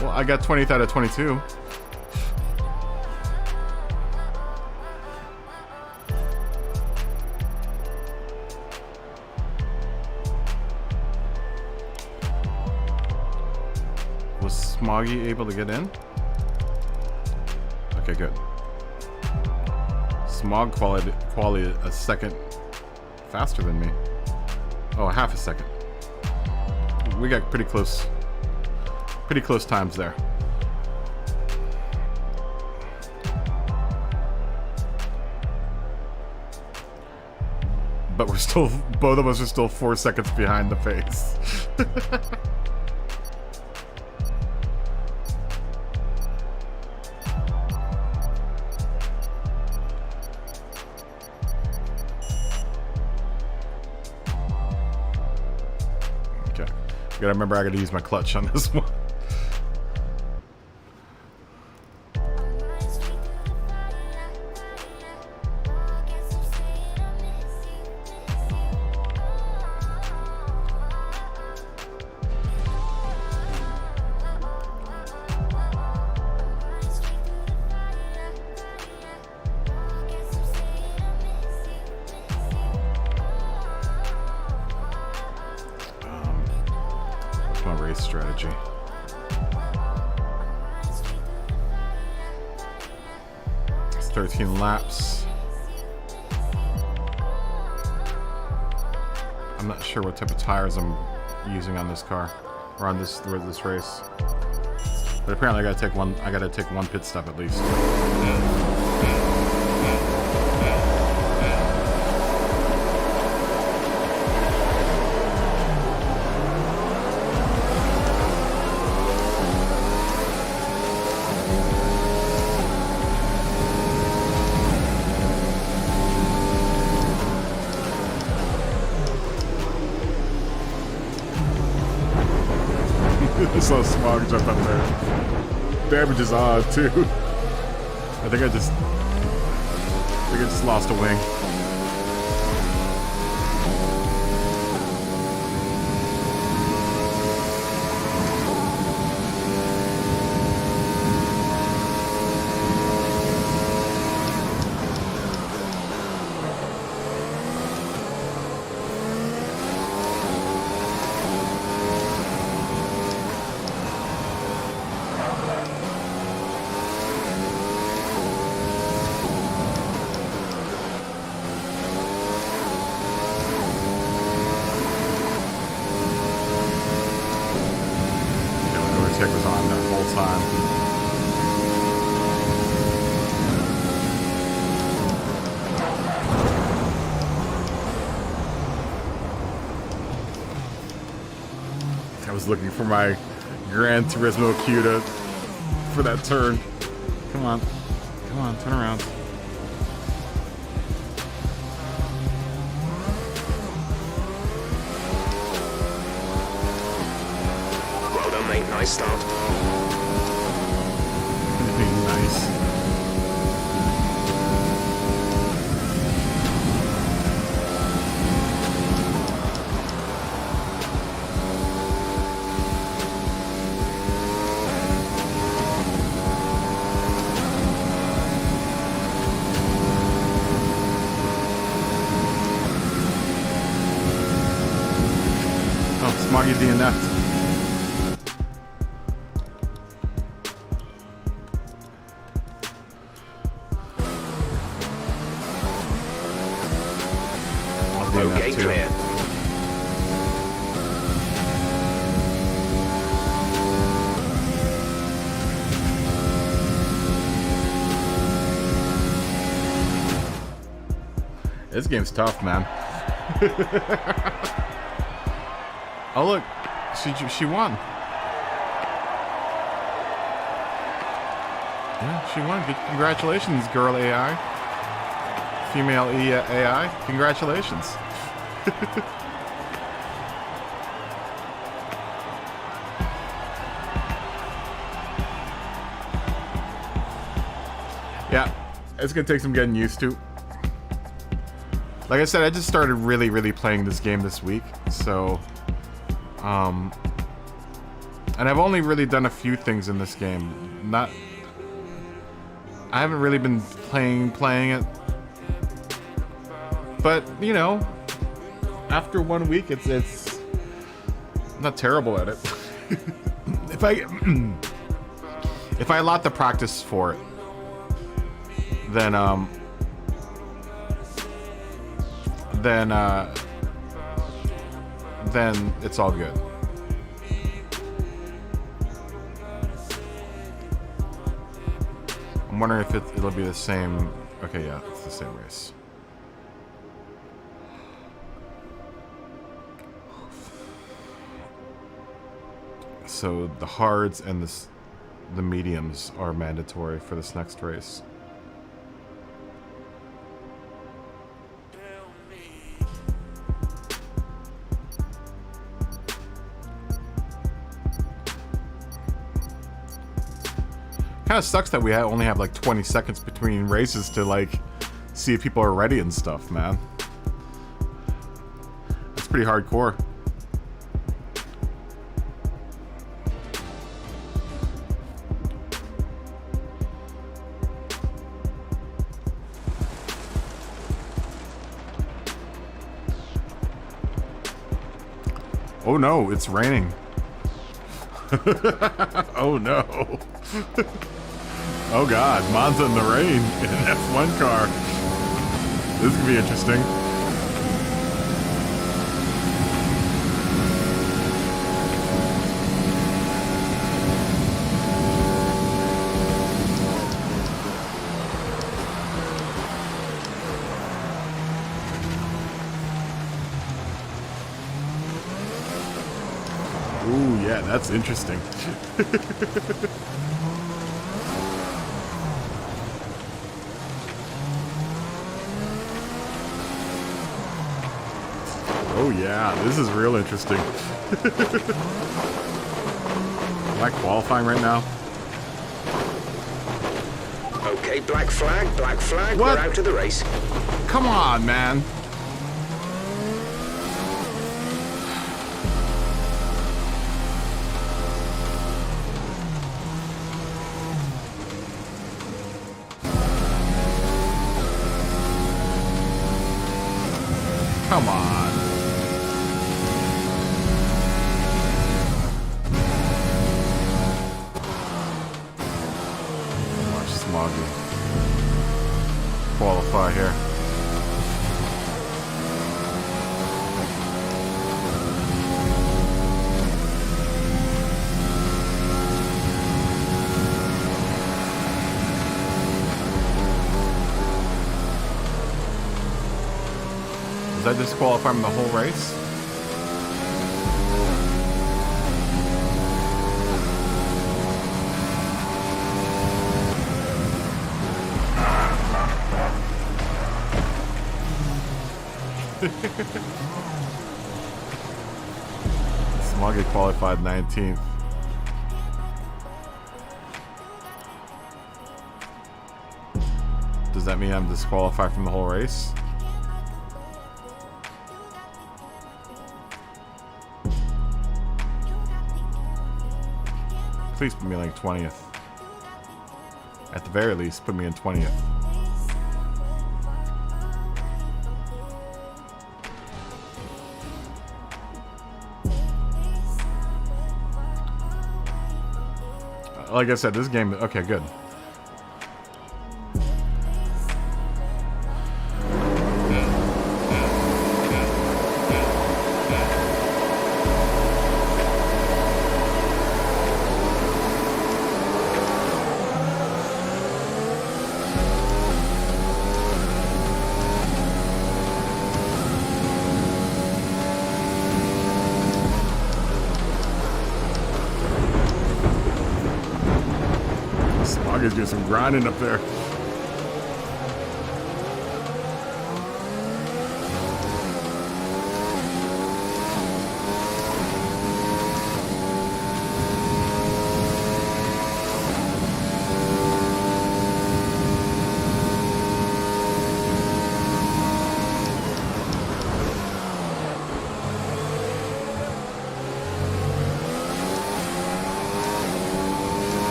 Well, I got 20th out of 22. Was Smoggy able to get in? Okay, good. Smog quality a second faster than me. Oh, half a second. We got pretty close times there. But we're still, both of us are still 4 seconds behind the pace. Okay. Gotta remember I gotta use my clutch on this one. My race strategy. It's 13 laps. I'm not sure what type of tires I'm using on this car or on this race, but apparently I gotta take one pit stop at least. I saw Smog jump up there. Damage is odd too. I think I just lost a wing. time. I was looking for my Gran Turismo cue for that turn. Come on. Come on, turn around. Well done, mate. Nice start. Nice. Oh, Smoggy DNF'd. Okay, clear. This game's tough, man. Oh look, she won. Yeah, she won. Good, congratulations, girl AI, female AI. Congratulations. Yeah, it's gonna take some getting used to. Like I said, I just started really playing this game this week, so and I've only really done a few things in this game. I haven't really been playing it. But, you know, after 1 week it's I'm not terrible at it. if I allot the practice for it, then it's all good. I'm wondering if it'll be the same. Okay, yeah, it's the same race. So the hards and the mediums are mandatory for this next race. Kind of sucks that we only have like 20 seconds between races to like see if people are ready and stuff, man. That's pretty hardcore. Oh no, it's raining. Oh no. Oh god, Monza in the rain in an F1 car. This is gonna be interesting. Ooh, yeah, that's interesting. Oh yeah, this is real interesting. Am I qualifying right now? Okay, black flag, What? we're out of the race. Come on, man. Come on. Watch Smoggy qualify here. that disqualify him the whole race? Smoggy qualified 19th. Does that mean I'm disqualified from the whole race? Please put me like 20th. At the very least, put me in 20th. Like I said, this game... Okay, good. Smoggy's doing some grinding up there.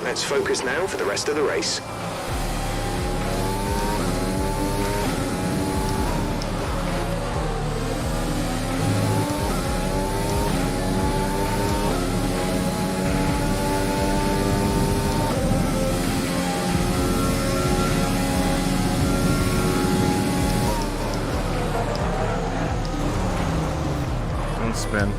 Let's focus now for the rest of the race. Don't spin.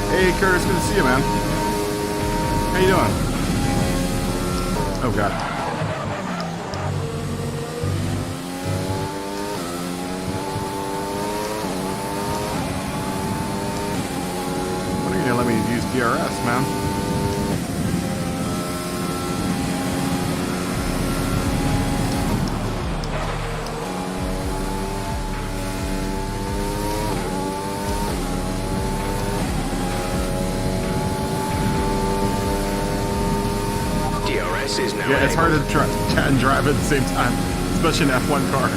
Hey Curtis, good to see you, man. How you doing? Oh god. When are you gonna let me use DRS, man? Is now Yeah, it's hard to chat and drive at the same time, especially in an F1 car.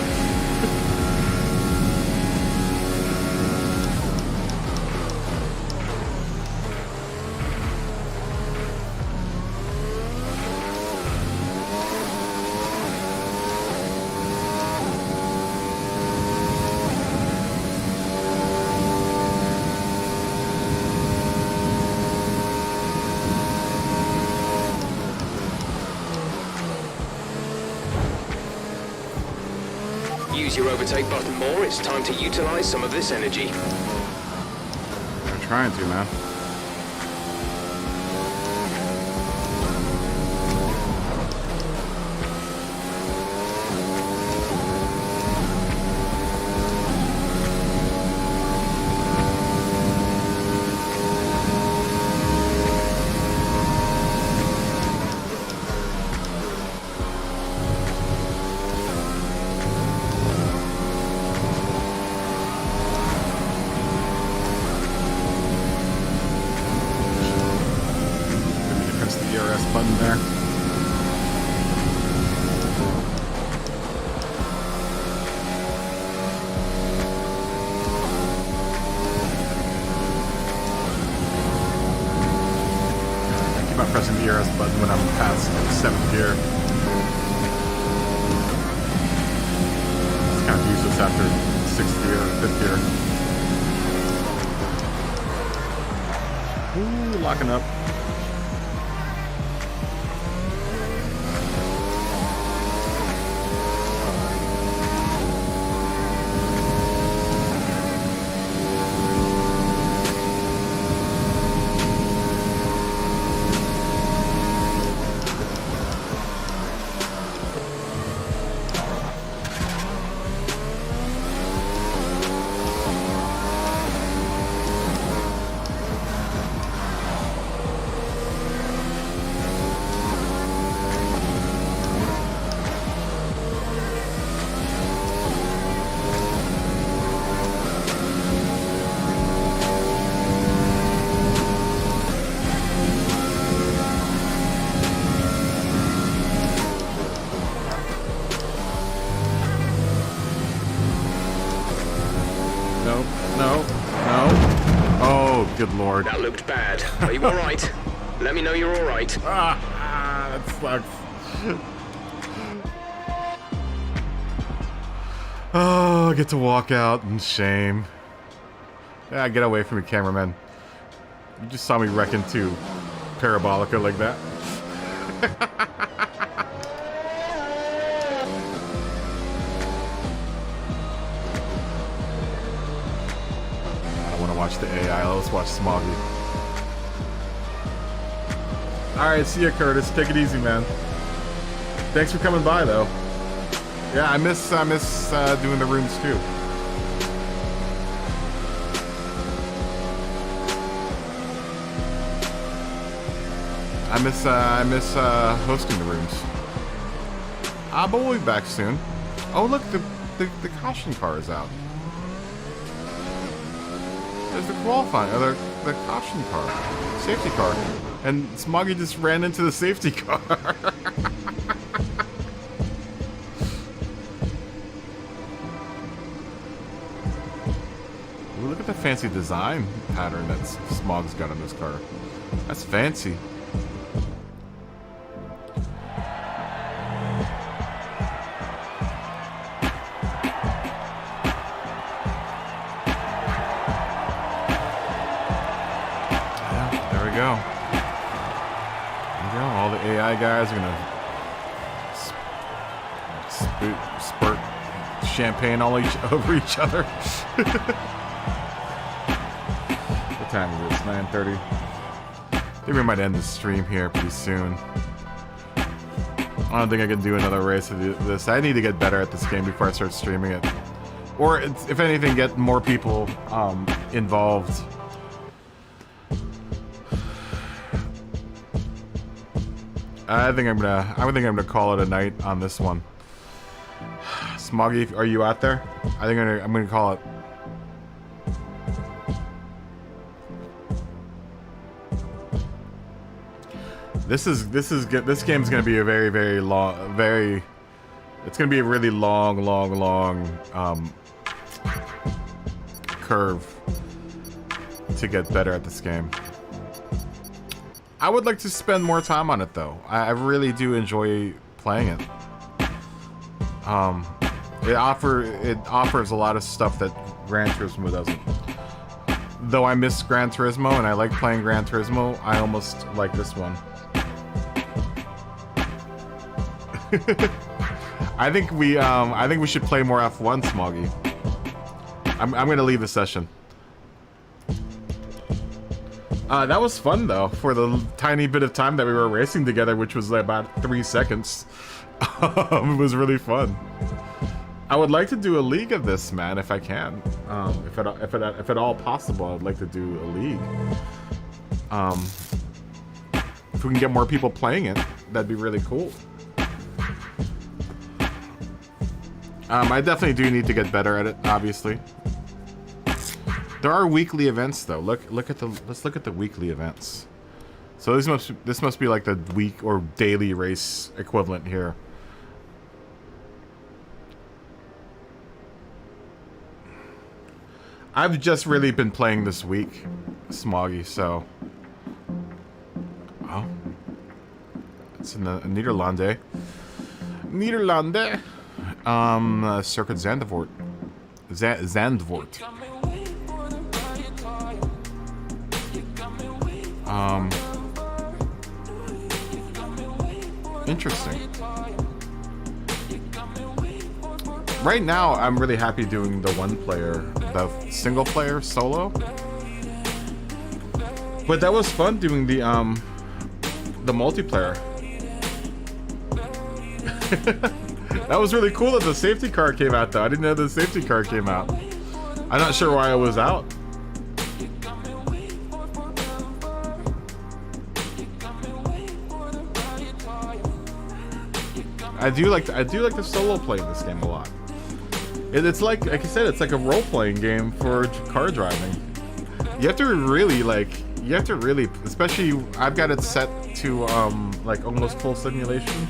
Use your overtake button more. It's time to utilize some of this energy. trying to, man. Button there. I keep on pressing the ERS button when I'm past 7th gear. It's kind of useless after 6th gear, 5th gear. Ooh, locking up. Good lord. That looked bad. Are you alright? Let me know you're alright. That sucks. Oh, I get to walk out in shame. Yeah, get away from me, cameraman. You just saw me wreck into Parabolica like that. Watch the AI. Let's watch Smoggy. Alright, see ya, Curtis. Take it easy, man. Thanks for coming by, though. Yeah, I miss doing the rooms, too. I miss hosting the rooms. But we'll be back soon. Oh, look, the caution car is out. There's the qualifying, or the caution car, safety car, and Smoggy just ran into the safety car. Ooh, look at the fancy design pattern that Smog's got on this car. That's fancy. Guys are gonna spurt champagne all over each other. What time is it? It's 9:30. I think we might end the stream here pretty soon. I don't think I can do another race of this. I need to get better at this game before I start streaming it, or if anything, get more people involved. I think I'm gonna call it a night on this one. Smoggy, are you out there? I think I'm gonna call it. This game's gonna be a very long, it's gonna be a really long curve to get better at this game. I would like to spend more time on it, though. I really do enjoy playing it. It offers a lot of stuff that Gran Turismo doesn't. Though I miss Gran Turismo and I like playing Gran Turismo, I almost like this one. I think we should play more F1, Smoggy. I'm gonna leave the session. That was fun though, for the tiny bit of time that we were racing together, which was like about 3 seconds. It was really fun. I would like to do a league of this, man, if I can. If at all possible, I'd like to do a league. If we can get more people playing it, that'd be really cool. I definitely do need to get better at it, obviously. There are weekly events though. Let's look at the weekly events. So this must be like the week or daily race equivalent here. I've just really been playing this week, Smoggy, so. Oh. It's in the Nederlande. Nederlande. Circuit Zandvoort. Zandvoort. Interesting. Right now, I'm really happy doing the the single player solo. But that was fun doing the multiplayer. That was really cool that the safety car came out though. I didn't know the safety car came out. I'm not sure why it was out. I do like the solo play in this game a lot. It's like I said, it's like a role-playing game for car driving. You have to really especially I've got it set to like almost full simulation.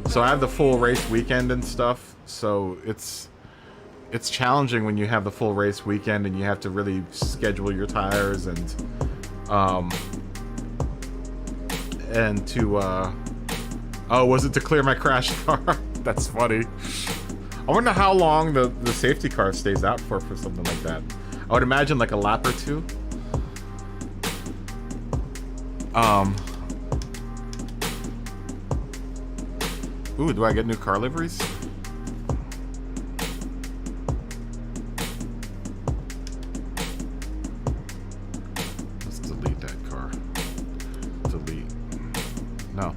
So I have the full race weekend and stuff. So it's challenging when you have the full race weekend and you have to really schedule your tires and to oh, was it to clear my crashed car? That's funny. I wonder how long the safety car stays out for something like that. I would imagine like a lap or two. Ooh, do I get new car liveries? Let's delete that car. Delete. No.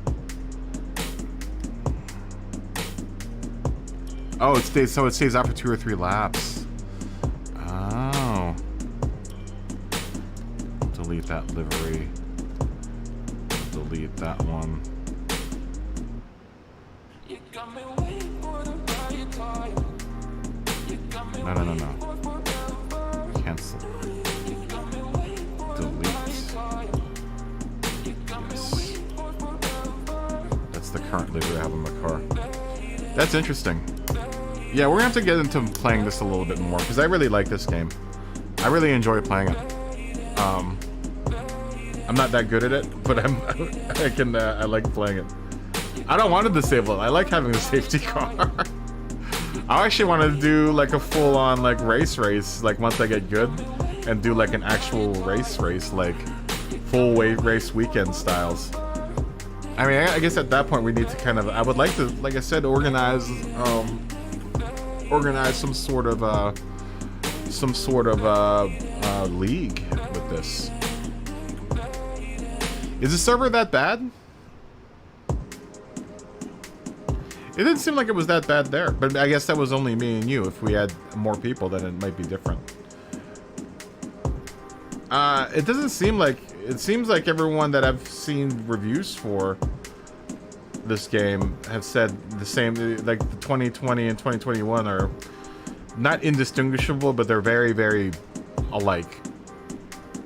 Oh, it stays out for 2 or 3 laps. Oh. Delete that livery. Delete that one. No. Cancel. Delete. Yes. That's the current livery I have in my car. That's interesting. Yeah, we're gonna have to get into playing this a little bit more because I really like this game. I really enjoy playing it. I'm not that good at it, but I like playing it. I don't want to disable it. I like having a safety car. I actually want to do like a full-on like race, like once I get good, and do like an actual race, like full race weekend styles. I mean, I guess at that point we need to kind of. I would like to, like I said, organize some sort of league with this. Is the server that bad? It didn't seem like it was that bad there, but I guess that was only me and you. If we had more people, then it might be different. It doesn't seem like... It seems like everyone that I've seen reviews for this game have said the same. Like the 2020 and 2021 are not indistinguishable, but they're very, very alike.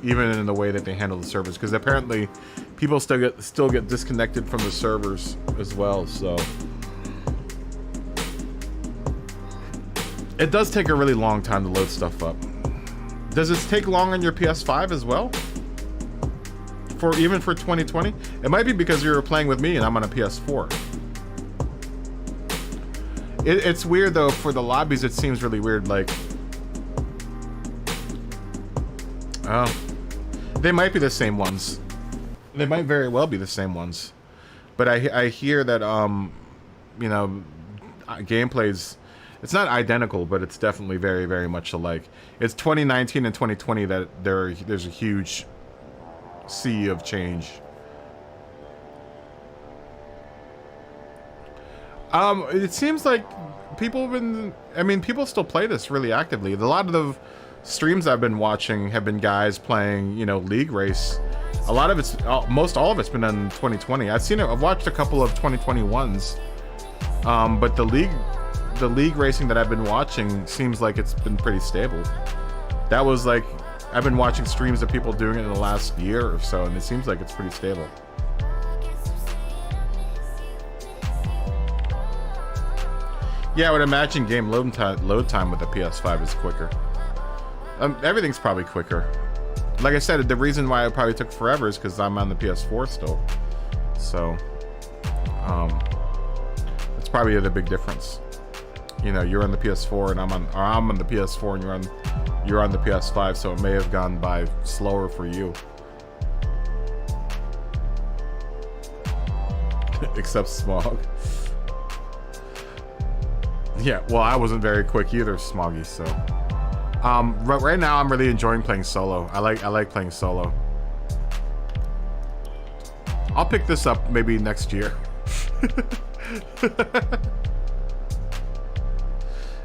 Even in the way that they handle the servers, because apparently people still get disconnected from the servers as well. So it does take a really long time to load stuff up. Does it take long on your PS5 as well? Even for 2020? It might be because you were playing with me and I'm on a PS4. It's weird though, for the lobbies it seems really weird, like... Oh. They might be the same ones. They might very well be the same ones. But I hear that, you know, gameplay's... It's not identical, but it's definitely very, very much alike. It's 2019 and 2020 that there's a huge sea of change. It seems like people have been, I mean, people still play this really actively. A lot of the streams I've been watching have been guys playing, you know, League Race. A lot of it's, most all of it's been done in 2020. I've watched a couple of 2021s, but the league racing that I've been watching seems like it's been pretty stable. That was like, I've been watching streams of people doing it in the last year or so, and it seems like it's pretty stable. Yeah, I would imagine game load time with the PS5 is quicker. Everything's probably quicker. Like I said, the reason why it probably took forever is because I'm on the PS4 still. So, it's probably the big difference. You know, you're on the PS4 and I'm on the PS4 and you're on the PS5, so it may have gone by slower for you. Except Smog. Yeah, well, I wasn't very quick either, Smoggy, so. Right now I'm really enjoying playing solo. I like playing solo. I'll pick this up maybe next year.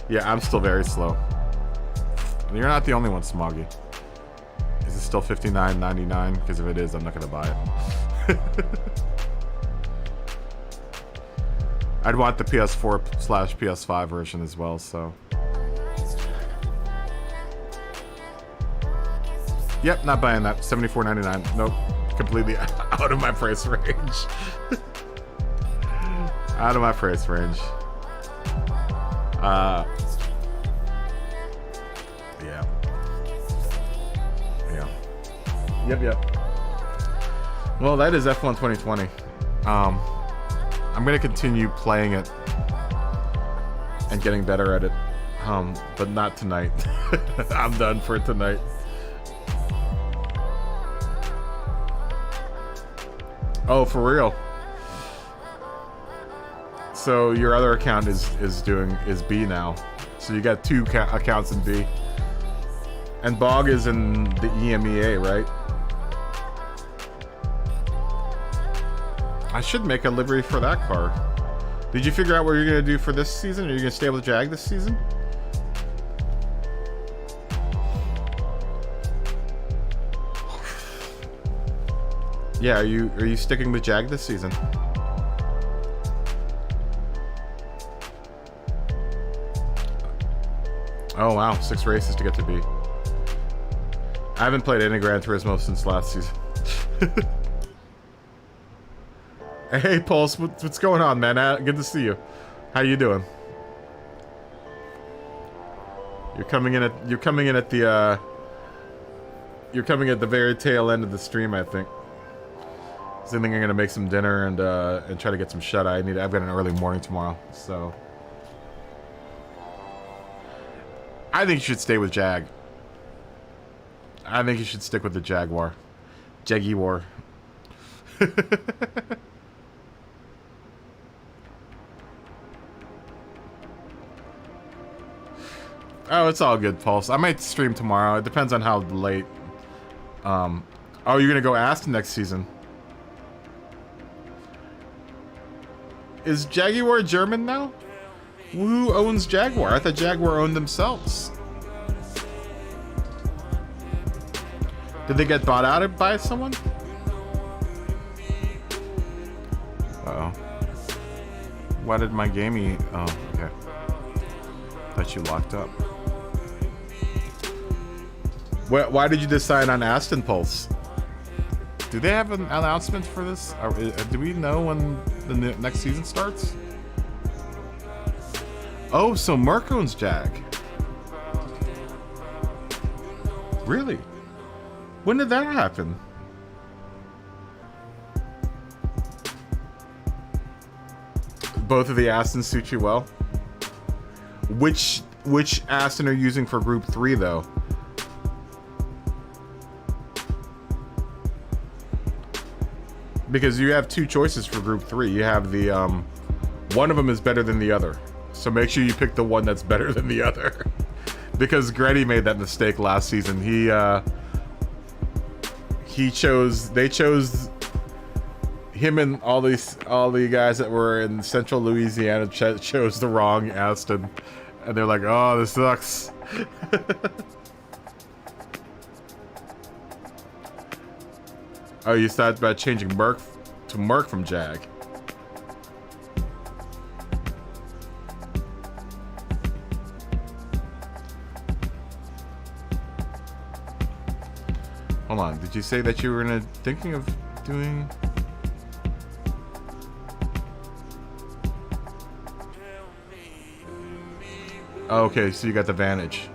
Yeah, I'm still very slow. You're not the only one, Smoggy. Is it still $59.99? Because if it is, I'm not gonna buy it. I'd want the PS4/PS5 version as well, so. Yep, not buying that. $74.99. Nope. Completely out of my price range. Out of my price range. Yeah. Yeah. Yep. Well, that is F1 2020. I'm gonna continue playing it and getting better at it, but not tonight. I'm done for tonight. Oh, for real? So your other account is B now. So you got two accounts in B. And Bog is in the EMEA, right? I should make a livery for that car. Did you figure out what you're gonna do for this season? Are you gonna stay with Jag this season? Yeah, are you sticking with Jag this season? Oh wow, 6 races to get to B. I haven't played any Gran Turismo since last season. Hey Pulse, what's going on, man? Good to see you. How you doing? You're coming in at the very tail end of the stream, I think. So I think I'm gonna make some dinner and try to get some shut eye. I've got an early morning tomorrow, so I think you should stay with Jag. I think you should stick with the Jaguar. Jaguar. Oh, it's all good, Pulse. I might stream tomorrow. It depends on how late. Oh, you're gonna go Aston next season. Is Jaguar German now? Who owns Jaguar? I thought Jaguar owned themselves. Did they get bought out by someone? Uh-oh. Why did my gamey... Oh, okay. Thought you locked up. Why did you decide on Aston Pulse? Do they have an announcement for this? Do we know when the next season starts? Oh, so Merc owns Jag. Really? When did that happen? Both of the Astons suit you well. Which Aston are you using for Group 3 though? Because you have two choices for Group 3. You have the, one of them is better than the other. So make sure you pick the one that's better than the other. Because Gretty made that mistake last season. They chose him and all the guys that were in central Louisiana chose the wrong Aston, and they're like, oh, this sucks. Oh, you thought about changing Merc to Merc from Jag. Hold on, did you say that you were thinking of doing... Oh, okay, so you got the Vantage.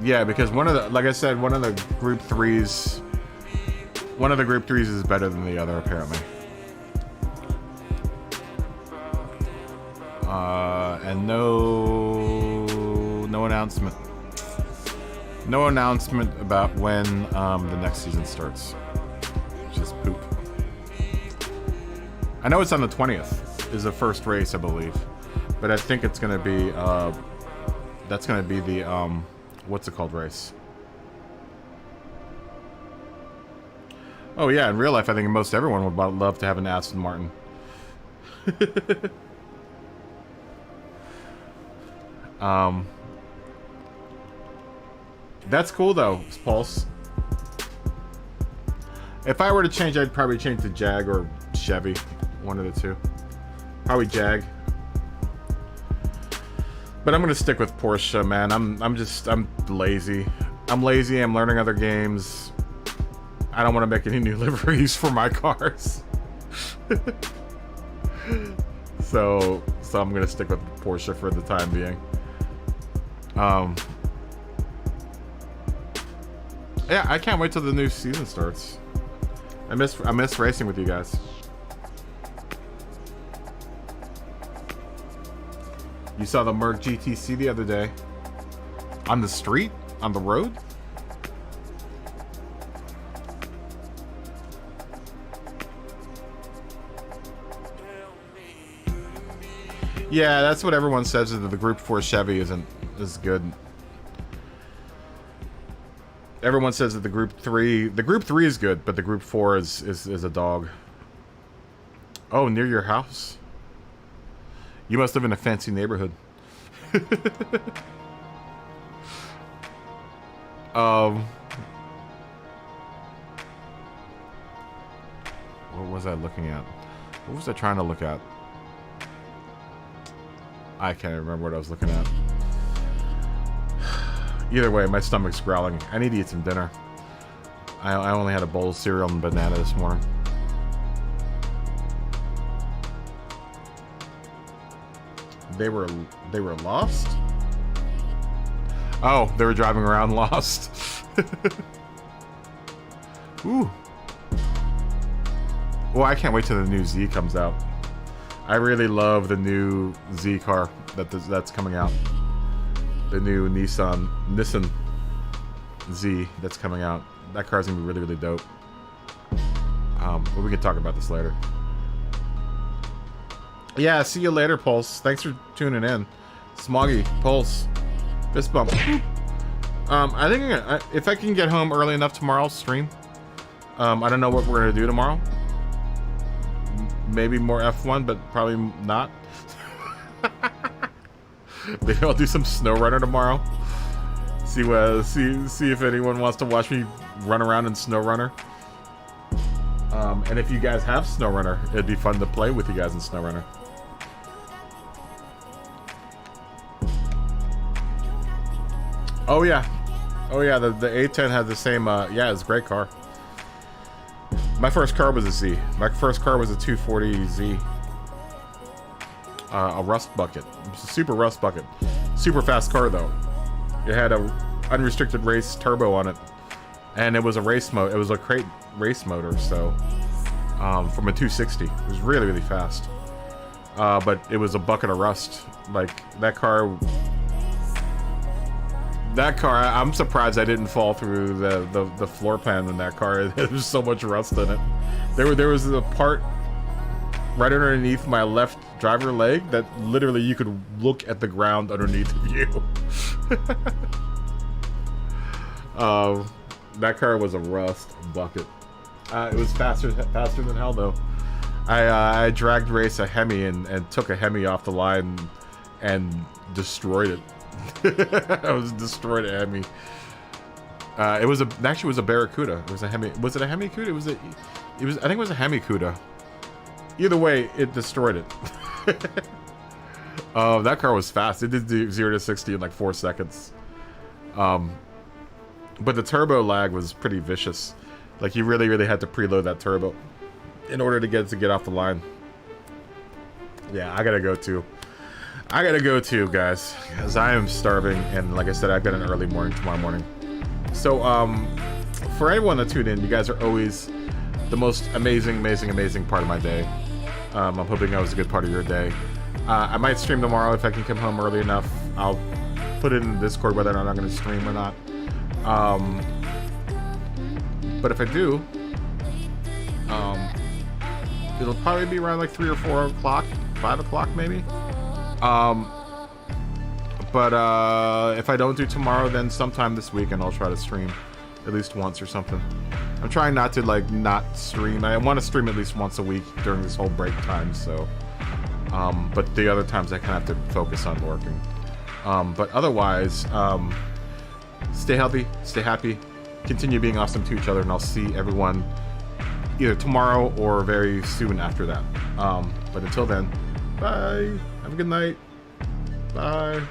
Yeah, because one of the, like I said, one of the group threes is better than the other, apparently. And no announcement. No announcement about when the next season starts. Just poop. I know it's on the 20th is the first race, I believe, but I think it's gonna be that's gonna be the what's it called race? Oh yeah, in real life, I think most everyone would love to have an Aston Martin. That's cool though, Pulse. If I were to change, I'd probably change to Jag or Chevy, one of the two. Probably Jag. But I'm gonna stick with Porsche, man. I'm lazy. I'm lazy. I'm learning other games. I don't want to make any new liveries for my cars. so I'm gonna stick with Porsche for the time being. Yeah, I can't wait till the new season starts. I miss racing with you guys. You saw the Merc GTC the other day. On the street? On the road? Yeah, that's what everyone says, that the Group 4 Chevy is good. Everyone says that the Group 3 is good, but the Group 4 is a dog. Oh, near your house? You must live in a fancy neighborhood. What was I looking at? What was I trying to look at? I can't remember what I was looking at. Either way, my stomach's growling. I need to eat some dinner. I only had a bowl of cereal and banana this morning. They were lost? Oh, they were driving around lost. Ooh. Well, I can't wait till the new Z comes out. I really love the new Z car that's coming out. The new Nissan Z that's coming out. That car's gonna be really, really dope. But we can talk about this later. Yeah, see you later, Pulse. Thanks for tuning in. Smoggy, Pulse, fist bump. I think if I can get home early enough tomorrow, I'll stream. I don't know what we're gonna do tomorrow. Maybe more F1, but probably not. Maybe I'll do some SnowRunner tomorrow. See if anyone wants to watch me run around in SnowRunner. And if you guys have SnowRunner, it'd be fun to play with you guys in SnowRunner. Oh yeah, the A10 has the same. Yeah, it's a great car. My first car was a Z. My first car was a 240Z. A rust bucket. It was a super rust bucket. Super fast car though. It had a unrestricted race turbo on it, and it was a race mode. It was a crate race motor. So from a 260, it was really, really fast. But it was a bucket of rust. Like that car. I'm surprised I didn't fall through the floor pan in that car. There's so much rust in it. There was a part right underneath my left driver leg that literally you could look at the ground underneath of you. That car was a rust bucket. It was faster than hell though. I dragged race a Hemi and took a Hemi off the line and destroyed it. I was destroyed a Hemi. It was actually was a Barracuda. It was a Hemi. Was it a Hemi Cuda? I think it was a Hemi Cuda. Either way, it destroyed it. That car was fast. It did 0 to 60 in like 4 seconds. But the turbo lag was pretty vicious. Like you really had to preload that turbo in order to get off the line. Yeah, I gotta go too. Guys, because I am starving, and like I said, I've got an early morning tomorrow morning. So, for everyone that tuned in, you guys are always the most amazing part of my day. I'm hoping that was a good part of your day. I might stream tomorrow if I can come home early enough. I'll put it in Discord whether or not I'm going to stream or not. But if I do, it'll probably be around like 3 or 4 o'clock, 5 o'clock maybe. But if I don't do tomorrow, then sometime this weekend I'll try to stream at least once or something. I'm trying not to like not stream. I want to stream at least once a week during this whole break time. So, but the other times I kind of have to focus on working. But otherwise, stay healthy, stay happy, continue being awesome to each other, and I'll see everyone either tomorrow or very soon after that. But until then, bye. Have a good night. Bye.